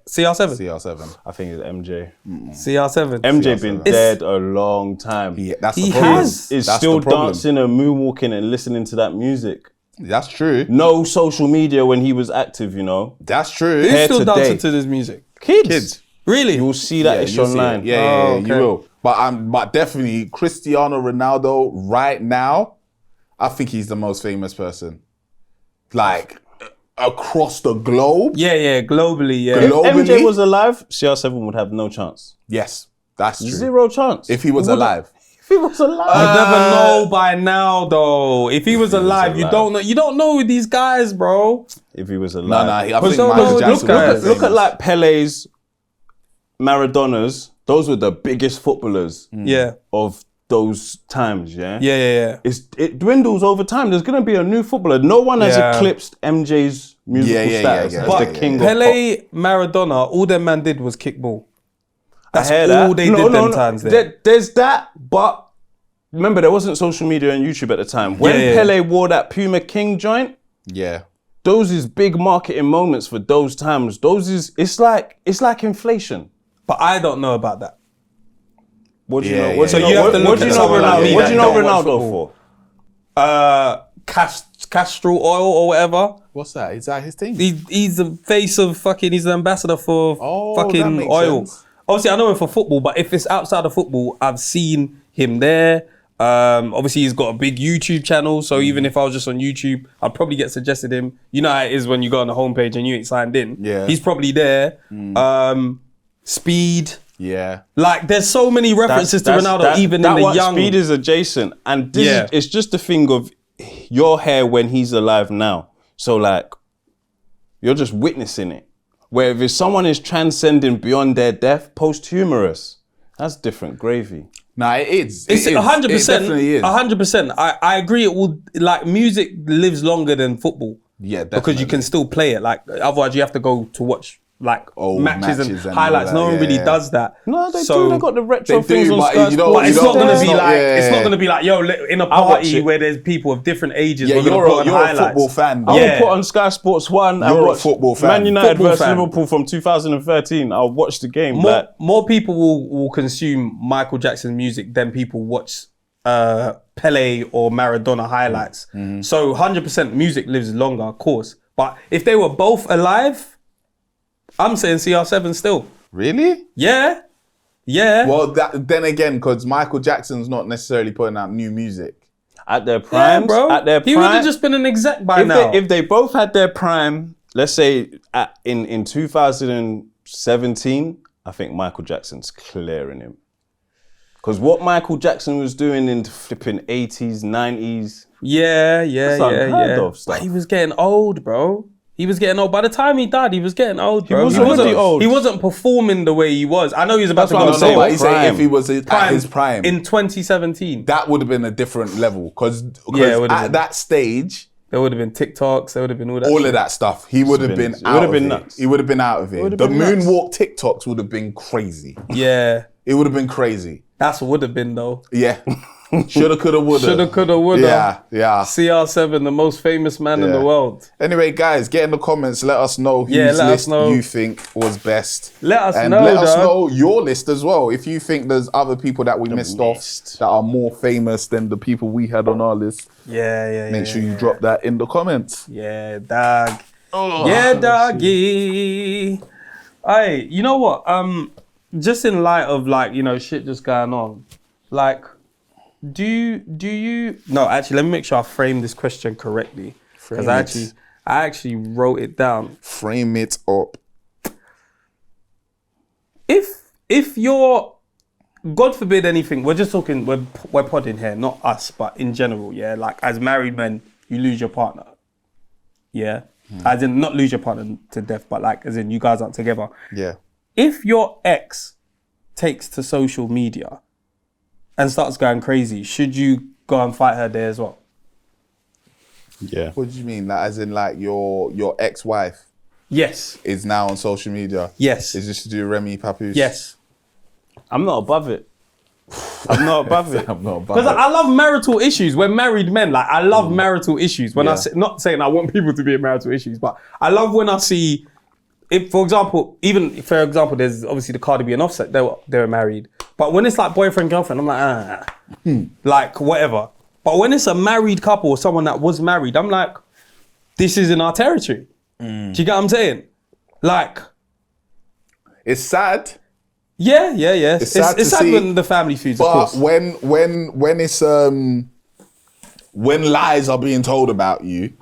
CR7. CR7. I think it's MJ. CR7. MJ been CR7. dead a long time. Yeah, that's He the problem. has. Is That's still the problem. dancing and moonwalking and listening to that music. That's true. No social media when he was active, you know. That's true. Who's Hair still today. dancing to this music? Kids. Really? You will see that ish you'll see online. it. Yeah, Oh, you okay. will. But definitely Cristiano Ronaldo right now, I think he's the most famous person. Like across the globe. Yeah, globally, yeah. If Globally? MJ was alive, CR7 would have no chance. Yes, that's true. Zero chance. If he was alive. If he was alive. You never know by now, though. If he was alive, you alive. don't know. You don't know these guys, bro. If he was No, alive. I think But Michael look Jackson at- was Look at famous. like Pele's, Maradona's. Those were the biggest footballers Yeah, of those times, yeah? yeah. It dwindles over time. There's going to be a new footballer. No one has Yeah. eclipsed MJ's musical Yeah, status yeah. as But the king of pop. Pele, Maradona, all them man did was kick ball. That's I hear all that. they did them times there. There's that, but remember there wasn't social media and YouTube at the time. When Yeah. Pele wore that Puma King joint, Yeah. those is big marketing moments for those times. It's like inflation. But I don't know about that. What do you Yeah, know? yeah. What do So you you know? have to What look do you at know someone like Ronaldo? me What that do you know don't watch Ronaldo football. for? Castro oil or whatever. What's that? Is that his thing? He's the face of fucking. He's the ambassador for Oh, that fucking makes oil. sense. Obviously, I know him for football, but if it's outside of football, I've seen him there. Obviously, he's got a big YouTube channel, so even if I was just on YouTube, I'd probably get suggested him. You know how it is when you go on the homepage and you ain't signed in. Yeah. He's probably there. Speed. Yeah. Like, there's so many references to Ronaldo, even in the one young. Speed is adjacent, and this Yeah. it's just the thing of your hair when he's alive now. So like, you're just witnessing it. Where if someone is transcending beyond their death, posthumous, that's different gravy. Nah, it is. It's It is. 100%. It definitely is. 100%. I agree. It will, like, music lives longer than football. Yeah, definitely. Because you can still play it. Like, otherwise you have to go to watch like matches and all highlights. that, No one really does that. No, they So- do. They got the retro They do, things on but Sky you know- Sports. But it's you not don't- gonna be it's not- like yeah. it's not gonna be like, yo, in a I'll watch party it. where there's people of different ages. Yeah, we're gonna put on you're a highlights. football fan. I though. Yeah. will put on Sky Sports 1 and You're a watch football fan. Man United Football versus fan. Liverpool from 2013. I'll watch the game. More people will consume Michael Jackson's music than people watch Pele or Maradona highlights. Mm-hmm. So 100% music lives longer, of course. But if they were both alive, I'm saying CR7 still. Really? Yeah. Yeah. Well, then again, because Michael Jackson's not necessarily putting out new music. At their yeah, primes, bro. at their He would have prime, just been an exec by now. if they both had their prime, let's say in 2017, I think Michael Jackson's clearing him. Because what Michael Jackson was doing in the flipping 80s, 90s, yeah. unheard of stuff. But he was getting old, bro. He was getting old. By the time he died, he was getting old, bro. was already old. He wasn't performing the way he was. I know he was about That's to what go I'm saying. But he's saying Prime. if he was at his prime, in 2017. that would have been a different level. Because Yeah, it would have at been. that stage, There would have been TikToks. There would have been all that. all shit. of that stuff, he would have been it out would have of been it. nuts. He would have been out of it. would have The been nuts. moonwalk TikToks would have been crazy. Yeah, It would have been crazy. that's what would have been though. Yeah. Shoulda, coulda, woulda. Shoulda, coulda, woulda. Yeah. CR7, the most famous man in the Yeah. world. Anyway, guys, get in the comments. Let us know whose Yeah, let us list know. you think was best. Let us and know, let us dog. know your list as well. If you think there's other people that we missed off that are more famous than the people we had on our list, Yeah. make sure you drop that in the comments. Yeah, dog. Oh. Yeah, doggy. Hey, you know what? Just in light of like, you know, shit just going on, like, do you? No, actually, let me make sure I frame this question correctly because I actually wrote it down. Frame it up. If you're, God forbid anything, we're just talking, we're podding here, not us, but in general, yeah. Like as married men, you lose your partner, yeah. As in not lose your partner to death, but like as in you guys aren't together. Yeah. If your ex takes to social media and starts going crazy, should you go and fight her there as well? Yeah. What do you mean? Like, as in, like your ex-wife Yes. is now on social media? Yes. Is this to do Remy Papoose? Yes. I'm not above it. I'm not above it. I'm not about Because it. I love marital issues. We're married men. Like I love marital issues. When I say, not saying I want people to be in marital issues, but I love when I see, if for example, there's obviously the Cardi B and Offset. They were married, but when it's like boyfriend girlfriend, I'm like like whatever. But when it's a married couple or someone that was married, I'm like, this is in our territory. Do you get what I'm saying? Like, It's sad. yeah. It's sad to sad see, when the family feuds, of But course. when it's when lies are being told about you,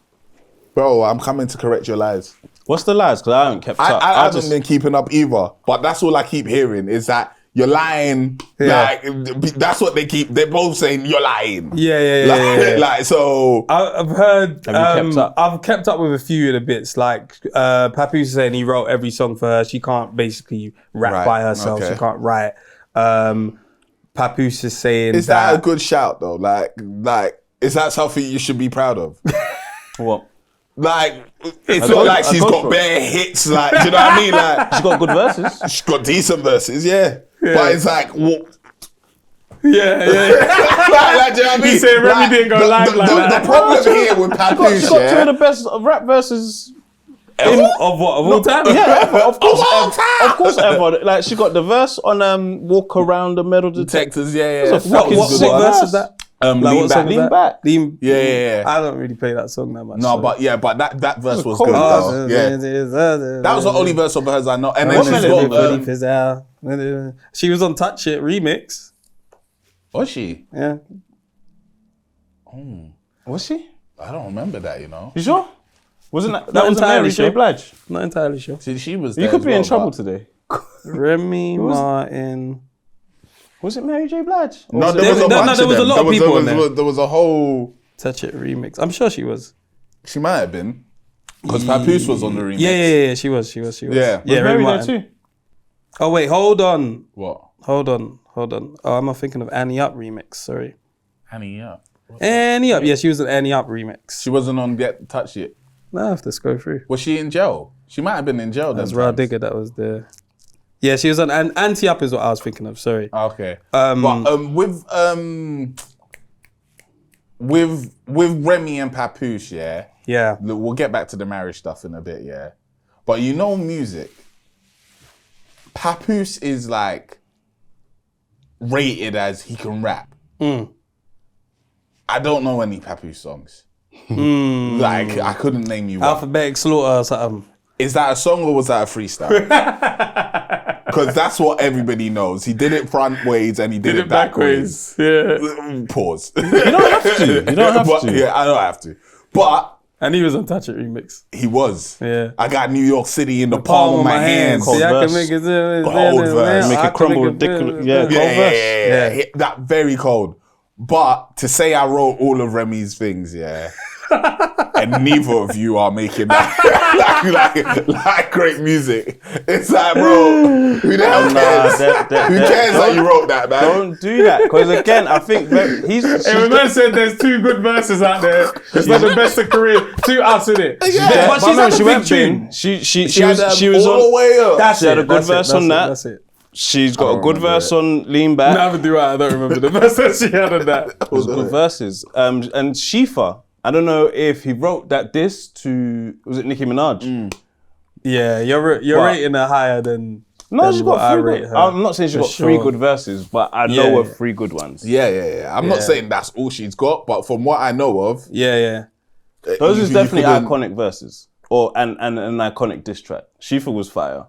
bro, I'm coming to correct your lies. What's the lies? Because I haven't kept up. I haven't been keeping up either. But that's all I keep hearing is that you're lying. Yeah. Like that's what they're both saying. You're lying. Yeah. Like so. I've heard. Have you kept up? I've kept up with a few of the bits. Like Papoose is saying he wrote every song for her. She can't basically rap Right, by herself. okay. She can't write. Papoose is saying Is that a good shout though? Like, is that something you should be proud of? What? Like, it's go- not like I she's go got for it. bare hits. Like, do you know what I mean? Like, She's got good verses. she's got decent verses, yeah. But it's like, what? Yeah. like, do you know what I mean? He said Remy didn't go live like that. The problem here with Papoose, She's got two yeah. of the best rap verses. Of what? Of all time? Yeah, ever. Of course, all time. Of course, ever. Like she got the verse on "Walk Around the Metal Detector." Detectives, yeah. That's a What fucking what good one. verse is that? Lean what back. song is Lean that? Back. Yeah. I don't really play that song that much. No, so. but that verse was cold good. verse. Though. Yeah, that was the only verse of hers I know. And then What she's melody? got. She was on Touch It remix. Was she? Yeah. Was she? I don't remember that. You know, You sure? Wasn't that? That Not wasn't entirely Mary sure. J. Blige. Not entirely sure. she was. You there could as be in well, trouble but- today. Remy Martin. Was it Mary J. Blige? Or No, was it- there was a bunch there was of a them. lot of people on there. There was a whole. Touch It remix. I'm sure she was. She might have been because Papoose was on the remix. Yeah. She was. Yeah. Yeah, Was Mary Remy there Martin. too? Oh wait, hold on. What? Hold on. Oh, am I thinking of Annie Up remix? Sorry. Annie Up. Annie Up. Yeah, she was an Annie Up remix. She wasn't on Get Touch It. No, I have to scroll through. Was she in jail? She might have been in jail. That's Raw Digger. That was the. Yeah, she was on Anti Up is what I was thinking of. Sorry. Okay. But with Remy and Papoose, yeah. Yeah. Look, we'll get back to the marriage stuff in a bit, yeah. But you know, music. Papoose is like rated as he can rap. I don't know any Papoose songs. Like I couldn't name you one. Alphabetic Slaughter or something. Is that a song or was that a freestyle? Because that's what everybody knows. He did it front ways and he did it backwards. Yeah. Pause. You don't have to. You don't have to. Yeah, I don't have to. But And he was on Touch It remix. he was. Yeah. I got New York City in the palm of my hands. Cold See, I can verse. make it. Cold verse. Make it crumble ridiculous. Yeah, cold verse. Yeah. That very cold. But to say I wrote all of Remy's things, yeah. And neither of you are making that like great music. It's like, bro, who the hell cares? Who cares that you wrote that, man? Don't do that, because again, I think Hey, when man said there's 2 good verses out there, it's not the best of career. 2 us in it. Yeah, but she's on the big tune. She had was all the on. way up. That's She had a it, good that's it, verse that's on it, that. That's it. She's got a don't good remember verse on Lean Back. Never do I don't remember the verse that she had on that. Those good verses. And Shifa, I don't know if he wrote that diss to, was it Nicki Minaj? Yeah, you're rating her higher than. No, than she's what got I 3 rate good. her. I'm not saying she's For got 3 sure. good verses, but I know of 3 good ones. Yeah. I'm not saying that's all she's got, but from what I know of, Yeah. Those is you definitely couldn't- iconic verses. Or an iconic diss track. Shifa was fire.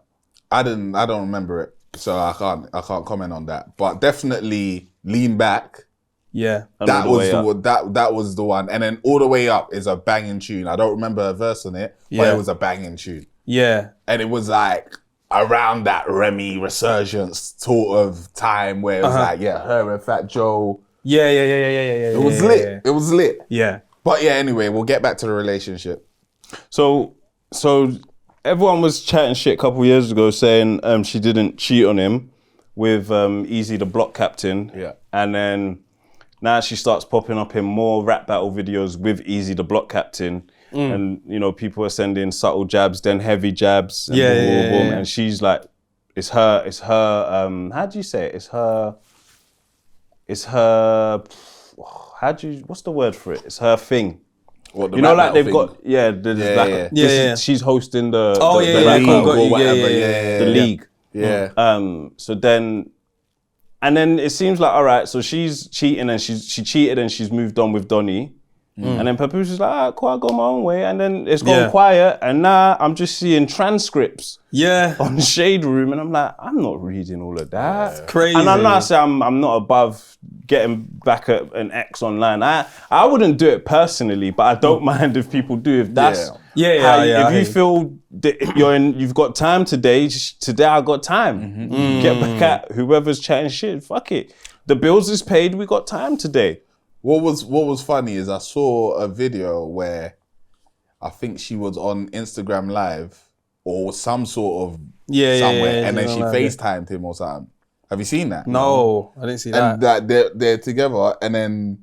I don't remember it, so I can't comment on that. But definitely Lean Back. Yeah. And That All the was Way the Up. one, that was the one, and then All the Way Up is a banging tune. I don't remember a verse on it, but Yeah. it was a banging tune, Yeah. and it was like around that Remy resurgence sort of time where it was like her and Fat Joe. Yeah. It was lit. It was lit. Yeah. But yeah, anyway, we'll get back to the relationship. So everyone was chatting shit a couple years ago saying she didn't cheat on him with Easy the Block Captain. Yeah. And then now she starts popping up in more rap battle videos with Easy the Block Captain. And, you know, people are sending subtle jabs, then heavy jabs. And Yeah, boom, boom, yeah, boom. yeah. And she's like, it's her, how do you say it? What's the word for it? It's her thing. What, the You know, rap like battle they've thing? got, there's Yeah, like, yeah. this Yeah. is, she's hosting the Oh, the yeah, league cool, got or you. whatever. Yeah. the league. Yeah. So then it seems like, all right, so she's cheating and she cheated and she's moved on with Donnie. And then Papoose is like, all right, cool, I go my own way. And then it's gone Yeah. quiet. And now I'm just seeing transcripts Yeah. on Shade Room. And I'm like, I'm not reading all of that. Crazy. And I'm not saying I'm not above getting back at an ex online. I wouldn't do it personally, but I don't mind if people do. If that's Yeah, how I if hear you you. feel that you've got time today I got time. Get back at whoever's chatting shit. Fuck it. The bills is paid. We got time today. What was funny is I saw a video where I think she was on Instagram Live or some sort of somewhere, and then she FaceTimed him or something. Have you seen that? No, I didn't see that. And that they're together, and then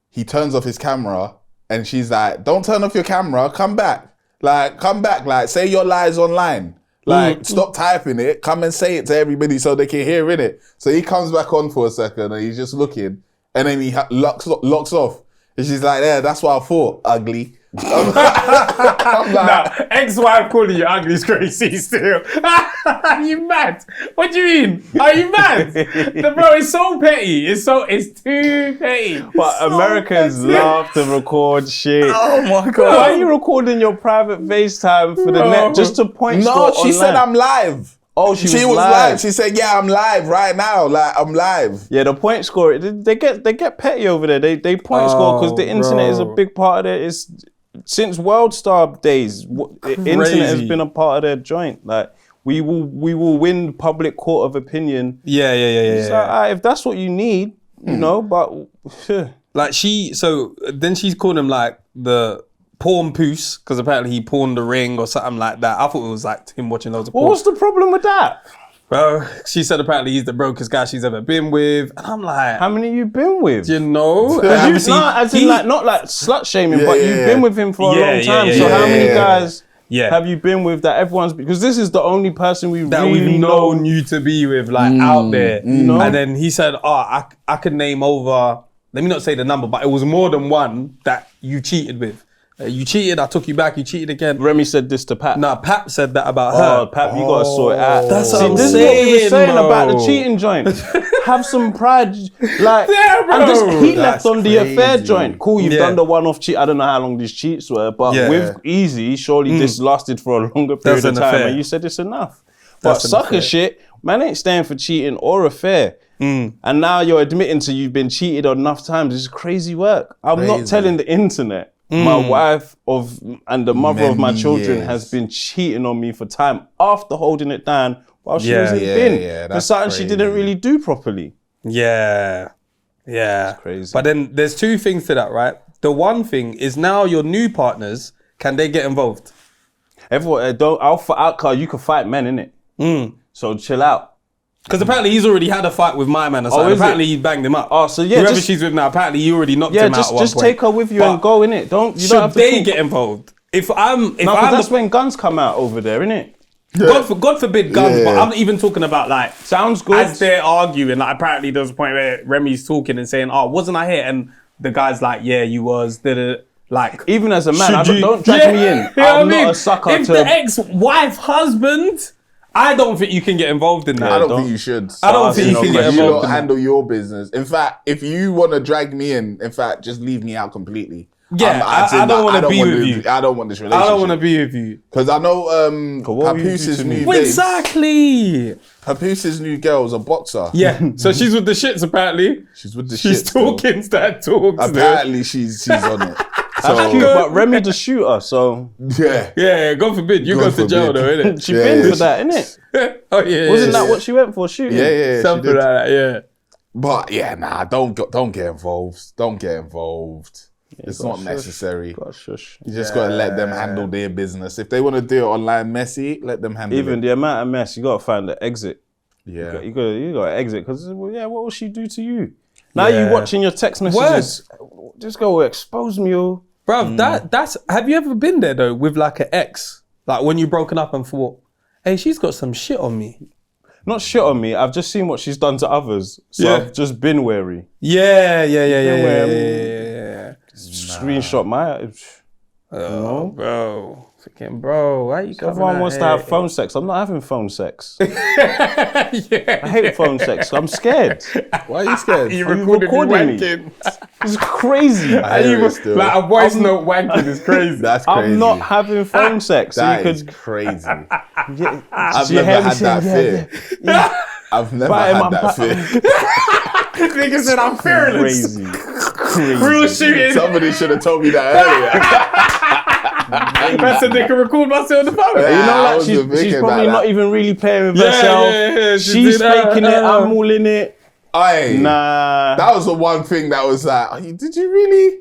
he turns off his camera, and she's like, "Don't turn off your camera. Come back. Like, say your lies online. Like, stop typing it. Come and say it to everybody so they can hear it." So he comes back on for a second, and he's just looking. And then he locks off. And she's like, yeah, that's what I thought, ugly. I'm like, Ex-wife calling you ugly is crazy still. Are you mad? What do you mean? Are you mad? Bro, it's so petty. It's too petty. But Americans love to record shit. oh my God. Why are you recording your private FaceTime for the net just to point No, score she said online? I'm live. Oh, she was live. live. She said, yeah, I'm live right now. Like, I'm live. Yeah, the point score, they get petty over there. They point score because the internet is a bro. big part of it. It's since World Star days, the internet has been a part of their joint. Like we will win public court of opinion. Yeah. It's like, alright, if that's what you need, you know. But Like then she's called him like the porn poos because apparently he pawned the ring or something like that. I thought it was like him watching loads of porn. what's the problem with that? Bro, she said apparently he's the brokest guy she's ever been with. And I'm like, How many you been with? you know? As in like not like slut shaming, but you've been with him for a long time. So how many guys have you been with that everyone's, because this is the only person we've known you to be with, like out there. You know? And then he said, I could name over, let me not say the number, but it was more than one that you cheated with. You cheated, I took you back, you cheated again. Remy said this to Pat. Nah, Pap said that about her. Oh, Pap, you gotta sort it out. That's what I'm this saying, is what we were saying bro. about the cheating joint. Have some pride. Like, Yeah, bro. and just, he That's left on the affair crazy. joint. Cool, you've Yeah. done the one-off cheat. I don't know how long these cheats were, but Yeah. with Easy, surely this lasted for a longer period That's of an time. affair. And you said it's enough. But That's an sucker affair. shit, man ain't staying for cheating or affair. And now you're admitting to you've been cheated enough times. It's crazy work. I'm not Crazy. telling the internet. My wife and the mother of my Many children years. has been cheating on me for time after holding it down while she Yeah. was in Yeah, bin. yeah, For that's something she didn't crazy. really do properly. Yeah. crazy. But then there's two things to that, right? The one thing is now your new partners, can they get involved? Everyone, you can fight men, innit? So chill out. Because apparently he's already had a fight with my man or something. is Apparently it? he banged him up. Oh, so yeah, Whoever just- she's with now, apparently he already knocked Yeah, him out at one just point. take her with you But and go, innit? You should don't have to they talk. get involved? If I'm That's when guns come out over there, innit? God forbid guns, Yeah. but I'm not even talking about like Sounds good. as they're arguing. Like apparently there was a point where Remy's talking and saying, "Oh, wasn't I here?" And the guy's like, "Yeah, you was." Like Even as a man, should you- don't drag me in. You know what I I'm mean? not a sucker If to... the ex-wife, husband, I don't think you can get involved in that. I don't think you should. I don't think you can get You involved don't in that. handle your business. In fact, if you want to drag me in fact, just leave me out completely. Yeah, I don't wanna be with you. I don't want this relationship. I don't want to be with you. Because I know what will you do Papoose' to me? new babe, Exactly. Papoose' new girl is a boxer. Yeah. So she's with the shits apparently. She's with the She's shit still. talking that talks. Apparently she's on it. That's cute, So but Remy the shooter, so... yeah. Yeah, God forbid you God go to jail forbid. though, innit? She Yeah, been yeah. for that, innit? Oh yeah. Wasn't yeah, that what she went for, shooting? Yeah, she something did. like that? Yeah. But yeah, nah, don't get involved. Don't get involved. It's not necessary. Gosh, shush. You just gotta let them handle their business. If they want to do it online messy, let them handle Even it. the amount of mess, you gotta find the exit. Yeah. You gotta exit, because, well, yeah, what will she do to you? Now you watching your text messages. Just go expose me, oh. Bro, that's have you ever been there though with like an ex? Like when you broken up and thought, hey, she's got some shit on me. Not shit on me. I've just seen what she's done to others, so Yeah. I've just been wary. Yeah. Screenshot my. Oh, bro. Freaking bro. Why you covering Everyone that wants to hair? have phone sex. I'm not having phone sex. Yeah. I hate phone sex. I'm scared. Why are you scared? You Are you recording me recording me? wanking. It's crazy. I hear it still. Like a voice note wanking is crazy. That's crazy. I'm not having phone sex. So That you is could. crazy. Yeah, I've you never hear me had that saying, fear. yeah. I've never But had I'm- that fear. Nigga said I'm fearless. Crazy. Crazy. Real shooting. Somebody should have told me that I said they can record myself on the phone. Yeah. You know, I like wasn't she's thinking probably about not that. even really playing with Yeah, herself. yeah, she She's did that. faking it. I'm all in it. earlier. Aye. Nah. That was the one thing that was like, "Oh, did you really?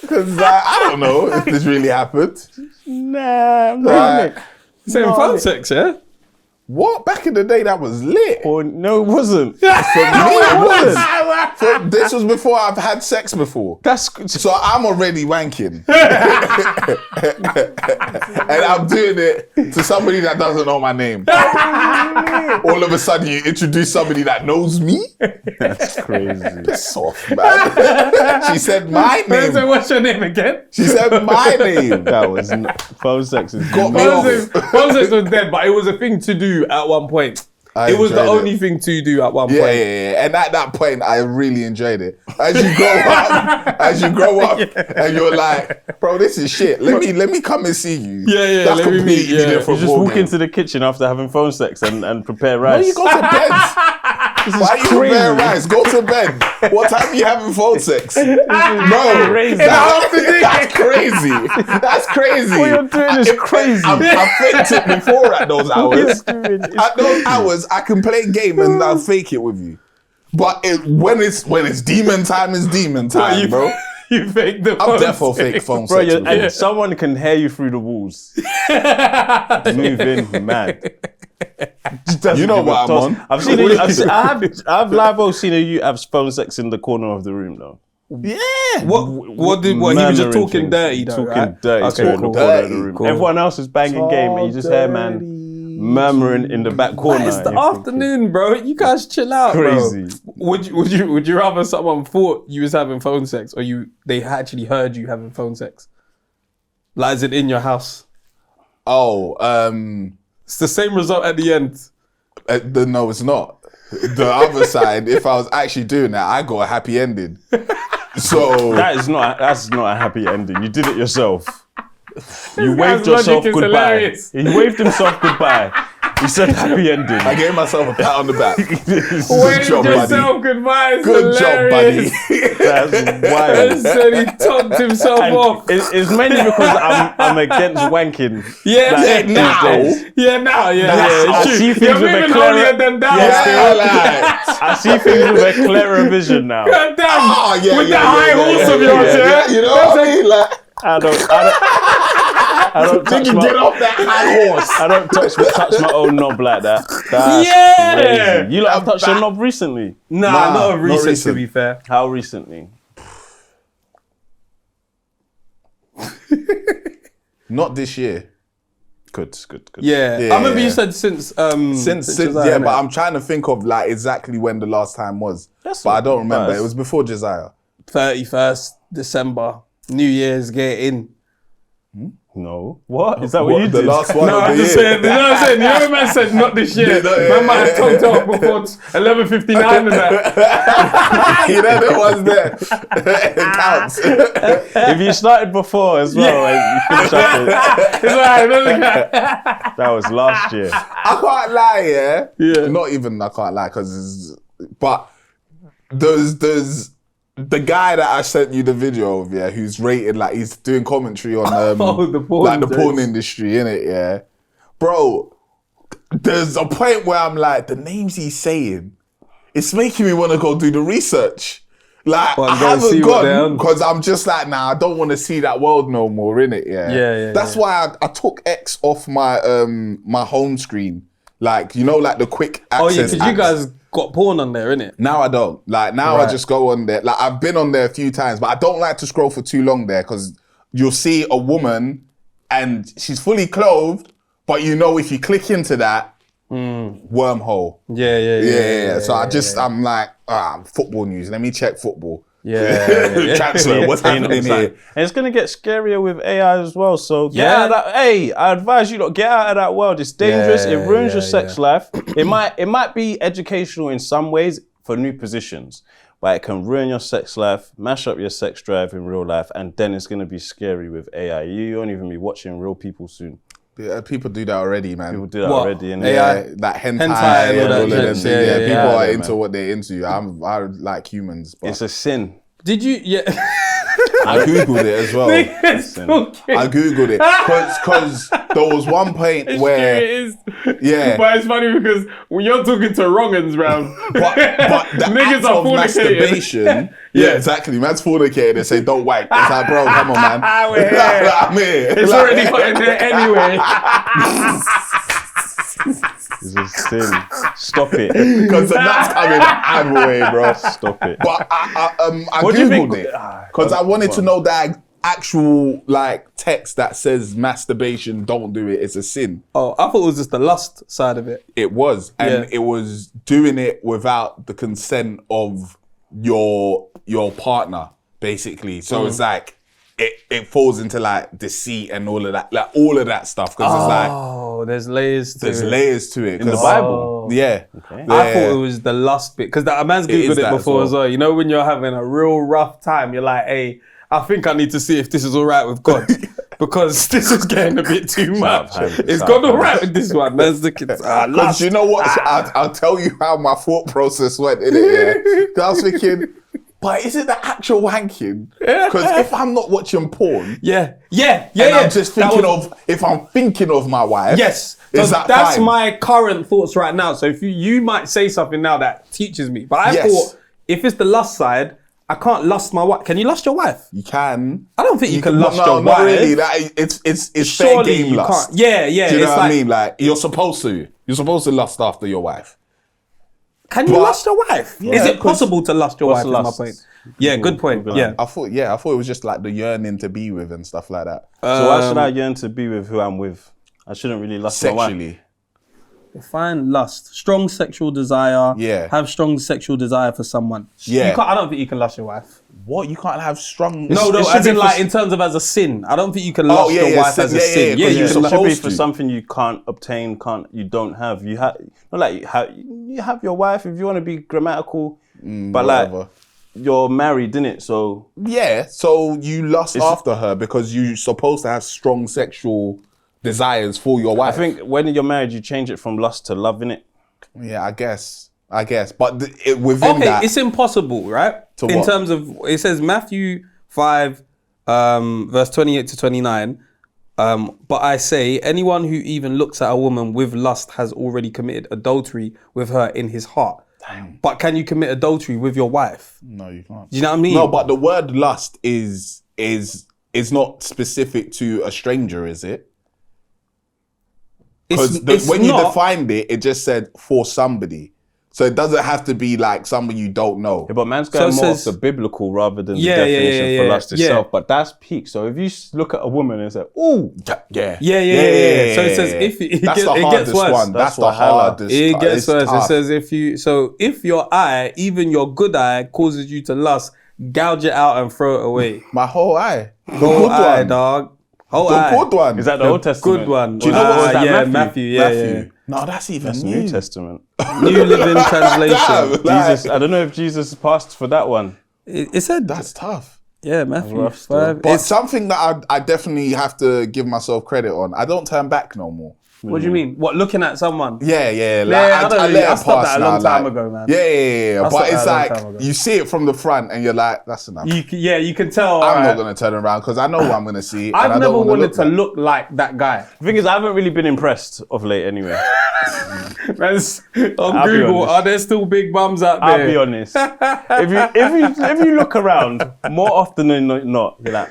Because I don't know if this really happened. Nah. I'm not Right. in it. Saying phone sex, yeah? What? Back in the day, that was lit. Or, no, it wasn't. For me, it was. This was before I've had sex before. That's So I'm already wanking. And I'm doing it to somebody that doesn't know my name. All of a sudden, you introduce somebody that knows me? crazy. Piss off, man. She said my So name. what's your name again? She said my name. That was phone sex is Got me Phone off. sex, phone sex was dead, but it was a thing to do at one point. I It was the enjoyed only it. thing to do at one Yeah, point. yeah. And at that point, I really enjoyed it. As you grow up, and you're like, bro, this is shit. Let me come and see you. Yeah, That's let me meet, completely yeah. different. You just walk ballgame. into the kitchen after having phone sex and prepare No, rice. you go to bed. Why are you crazy. preparing rice? Go to bed. What time are you having phone sex? No, crazy. that's crazy. That's crazy. What you're doing is crazy. I faked it before at those hours. doing is At those hours, I can play game and I'll fake it with you. But when it's demon time, it's demon time, bro. You fake the I'm phone defo sex. fake phone Bro, sex. with you. and someone can hear you through the walls. Moving mad. You know what I'm on. I've seen. I've live seen you have phone sex in the corner of the room though. Yeah. What he was just talking dirty though, Talking right? dirty Okay, to in the cool. corner of the room. Cool. Everyone else is banging game, and you just hear man murmuring in the back corner. It's the You're thinking, afternoon, bro. You guys chill out, Crazy. bro. Would you rather someone thought you was having phone sex or they actually heard you having phone sex? Like, is it in your house? Oh, It's the same result at the end. no, it's not. The other side, if I was actually doing that, I got a happy ending. So that's not a happy ending. You did it yourself. You guy's waved yourself logic is goodbye. hilarious. He waved himself goodbye. He said happy ending. I gave myself a pat on the back. Waved job, buddy. yourself goodbye. It's Good job, buddy. hilarious. That's And wild. said he topped himself And off. it's mainly because I'm against wanking. Yeah, Like, now. these days. Yeah, now, yeah. I It's see true. things You're with a moving clearer- holier than down. Yeah, still. like, I see things with a clearer vision now. God damn. oh, yeah, With yeah, the high yeah, horse yeah, of yeah, yours, yeah? You know what I mean? Like, I don't touch you my, get off that high horse. I don't touch my own knob like that. That's Yeah. crazy. You lot have touched your knob recently. Nah, Nah, not not recent, recent. to be fair. How recently? Not this year. Good. Yeah. Yeah, I remember yeah. you said since Since Josiah, yeah, innit? but I'm trying to think of like exactly when the last time was. That's But I not don't remember. bad. It was before Josiah. 31st December, New Year's, get in. No. What? Is that what you the did? last one No, of I'm the just year? saying, you know what I'm saying? You know when man said not this year? Man might have talked up before 11:59 and that. You know the ones there. It counts. If you started before as well, and you finished up It's alright, look at that was last year. I can't lie, yeah. Yeah. Not even I can't lie, but there's the guy that I sent you the video of, yeah, who's rated like he's doing commentary on the porn like the porn jokes. industry, innit, yeah. Bro, there's a point where I'm like, the names he's saying, it's making me want to go do the research. Like, Well, I go and see haven't what they're gone on. because I'm just like, nah, I don't want to see that world no more, innit, yeah. Yeah, That's why I took X off my my home screen. Like, you know, like the quick access. Oh yeah, because you apps. guys got porn on there, innit? Now I don't. Like, now Right. I just go on there. Like, I've been on there a few times, but I don't like to scroll for too long there because you'll see a woman and she's fully clothed, but you know if you click into that, wormhole. Yeah. So I'm like, football news. Let me check football. Yeah. Transfer. What's happening here? And it's gonna get scarier with AI as well. So get Yeah. out of that. Hey, I advise you to get out of that world. It's dangerous. Yeah, it ruins your yeah, sex life. It might be educational in some ways for new positions, but it can ruin your sex life, mash up your sex drive in real life, and then it's gonna be scary with AI. You won't even be watching real people soon. Yeah, people do that already, man. People do that What? already. And Yeah, like hentai, and all and that all of them. shit. things. Yeah, Yeah, yeah, people yeah. are Yeah, into man. what they're into. I like humans, but it's a sin. Did you? Yeah. I googled it as well. It's okay. I googled it because there was one point where It is. yeah. But it's funny because when you're talking to wrong-uns, round, But the niggas act are of fornicating. masturbation, yeah, exactly. Man's fornicating and say, "Don't wank." It's like, bro, come on, man. We're here. I'm here. It's already put in there anyway. It's a sin. Stop it. because the nuts coming either way, bro. Stop it. But I What do you googled think- it because I wanted to know that actual like text that says masturbation, don't do it. It's a sin. Oh, I thought it was just the lust side of it. It was, and Yeah. it was doing it without the consent of your partner, basically. So it's like it falls into like deceit and all of that, like all of that stuff. Because it's like Oh, there's layers to there's it. layers to it. In the 'cause- Bible. Yeah. I thought it was the lust bit because a man's is googled it that as before well. as well. You know when you're having a real rough time, you're like, "Hey, I think I need to see if this is all right with God because this is getting a bit too much. Is God all right with this one?" That's the kids. Because you know what? I'll tell you how my thought process went in it. Yeah. 'Cause I was thinking, but is it the actual wanking? Because if I'm not watching porn, Yeah. and I'm just That thinking was- of if I'm thinking of my wife. Yes, Is 'cause that that's fine? my current thoughts right now. So if you might say something now that teaches me, but I Yes. thought if it's the lust side, I can't lust my wife. Can you lust your wife? You can. I don't think you can lust no, your not wife. really. Like, it's fair Surely game you lust. can't. Yeah, yeah. Do you know it's what like, I mean? Like, you're supposed to. You're supposed to lust after your wife. can you But- lust your wife? Is it 'cause possible to lust your what's wife? lust? Is my point. Yeah, good point. Yeah. I thought it was just like the yearning to be with and stuff like that. So why should I yearn to be with who I'm with? I shouldn't really lust my wife. Sexually. Define lust. Strong sexual desire. Yeah. Have strong sexual desire for someone. Yeah. You can't, I don't think you can lust your wife. What? You can't have strong. No, it should as be in for like in terms of as a sin. I don't think you can lust your wife as a sin. Yeah, yeah, you yeah. can It should be supposed for to. something you can't obtain, you don't have. You have, not like you have your wife if you want to be grammatical, but whatever. like you're married, innit? So Yeah, so you lust after her because you're supposed to have strong sexual desires for your I wife. think when you're married, you change it from lust to love, innit? Yeah, I guess. But within Okay, that, it's impossible, right? To in what? terms of, it says Matthew 5, verse 28 to 29. But I say, anyone who even looks at a woman with lust has already committed adultery with her in his heart. But can you commit adultery with your wife? no, you can't. Do you know what I mean? No, but the word lust is not specific to a stranger, is it? Because when you defined it, it just said for somebody. So it doesn't have to be like someone you don't know. Yeah, but man's going So it more says- off the biblical rather than Yeah, the definition for lust yeah. itself. But that's peak. So if you look at a woman and say, "Ooh," Yeah. Yeah. So it says if it That's gets, the it hardest gets worse. one. That's the Wahala. hardest. It gets It's worse. It tough. says if your eye, even your good eye, causes you to lust, gouge it out and throw it away. My whole eye. The Whole good eye, one. dog. Whole The eye. good one. is that the Old Testament? Good one. Do you know what? Ah, Yeah, Matthew. Yeah. No, that's even That's new. New Testament. New Living Translation. Damn, like, Jesus, I don't know if Jesus passed for that one. It said that's tough. yeah, Matthew rough still. 5. But something that I definitely have to give myself credit on. I don't turn back no more. What do you mean? What, looking at someone? Yeah. Like, I don't really- I let it stopped pass that a long now, time like- ago, man. Yeah. I But stopped it's that a long like time ago. you see it from the front and you're like, that's enough. You can tell. I'm alright. not gonna turn around because I know what I'm gonna see. and I I've don't never wanna wanted to like- look like that guy. The thing is, I haven't really been impressed of late anyway. Man's on I'll be Google, honest. are there still big bums out there? I'll be honest. If you look around, more often than not, you're like,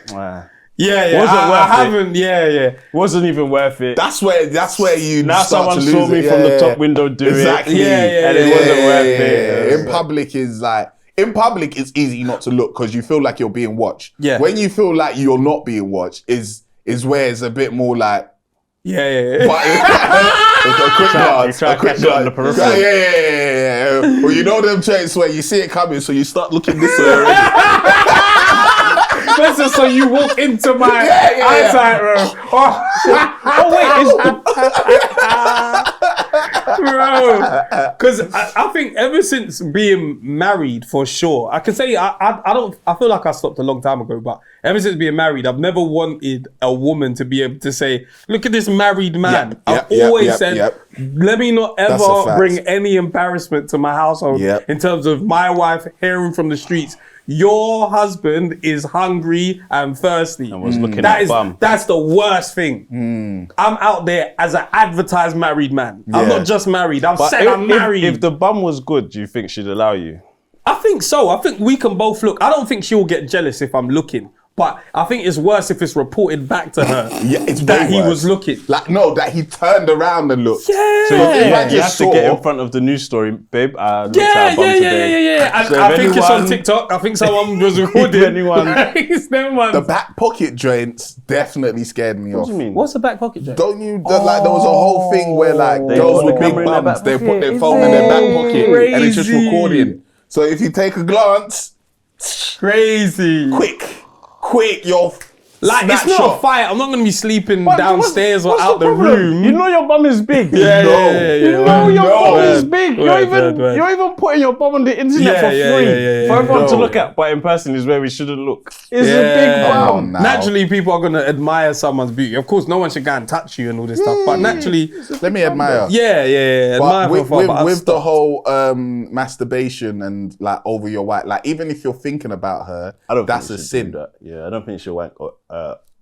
Yeah. Wasn't I worth it. haven't. Yeah. wasn't even worth it. That's where you Now start someone to saw lose me it. from the Yeah. top window do Exactly. it. Yeah. And it wasn't worth it. In public is like. In public, it's easy not to look because you feel like you're being watched. Yeah. When you feel like you're not being watched, is where it's a bit more like. Yeah. But it's a quick glance. try A to quick catch it on the glance. peripheral. Yeah. Well, you know them traits where you see it coming, so you start looking this way already. That's just so you walk into my yeah. eyesight, bro. Bro, because I think ever since being married, for sure, I can say I don't. I feel like I stopped a long time ago, but ever since being married, I've never wanted a woman to be able to say, "Look at this married man." I've always said, "Let me not That's a ever fact. bring any embarrassment to my household Yep. in terms of my wife hearing from the streets." Your husband is hungry and thirsty. And was looking That at is- bum. That's the worst thing. I'm out there as an advertised married man. I'm Yeah. not just married. I've But said I'm married. If the bum was good, do you think she'd allow you? I think so. I think we can both look. I don't think she'll get jealous if I'm looking. But I think it's worse if it's reported back to her Yeah, it's that way he worse. was looking. Like no, that he turned around and looked. Yeah. So if I You have just to get saw, in front of the news story, babe. I looked at Yeah. a bum today. And So I if think it's on anyone- TikTok. I think someone was recording. anyone- It's them ones. the back pocket joints definitely scared me What off. do you mean? What's the back pocket joke? Don't you? Like there was a whole thing where like They girls put with the big camera in their bums, back they put pocket. their phone in their back pocket and it's just Crazy. recording. So if you take a glance, Crazy. quick, you're Like, it's not a fight. I'm not going to be sleeping But downstairs what's or out the problem? room. You know your bum is big. Yeah, No. yeah, yeah, You yeah. know your No. bum is big. Word. You're even putting your bum on the internet Yeah, for free yeah, for everyone to No. look at. But in person is where we shouldn't look. It's Yeah. a big Come bum. on now. Naturally, people are going to admire someone's beauty. Of course, no one should go and touch you and all this stuff. But naturally, Let me admire. yeah. Admire But with, from afar, with, but I'd with the stop. whole masturbation and like over your wife, like even if you're thinking about her, I don't that's think a you should do sin. that. Yeah, I don't think you should wank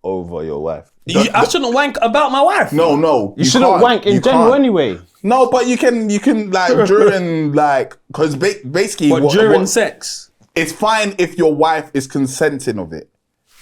over your wife. I shouldn't wank about my wife. No, You shouldn't can't. wank in You general can't. anyway. No, but you can like during like because basically But what, during what- sex. It's fine if your wife is consenting of it.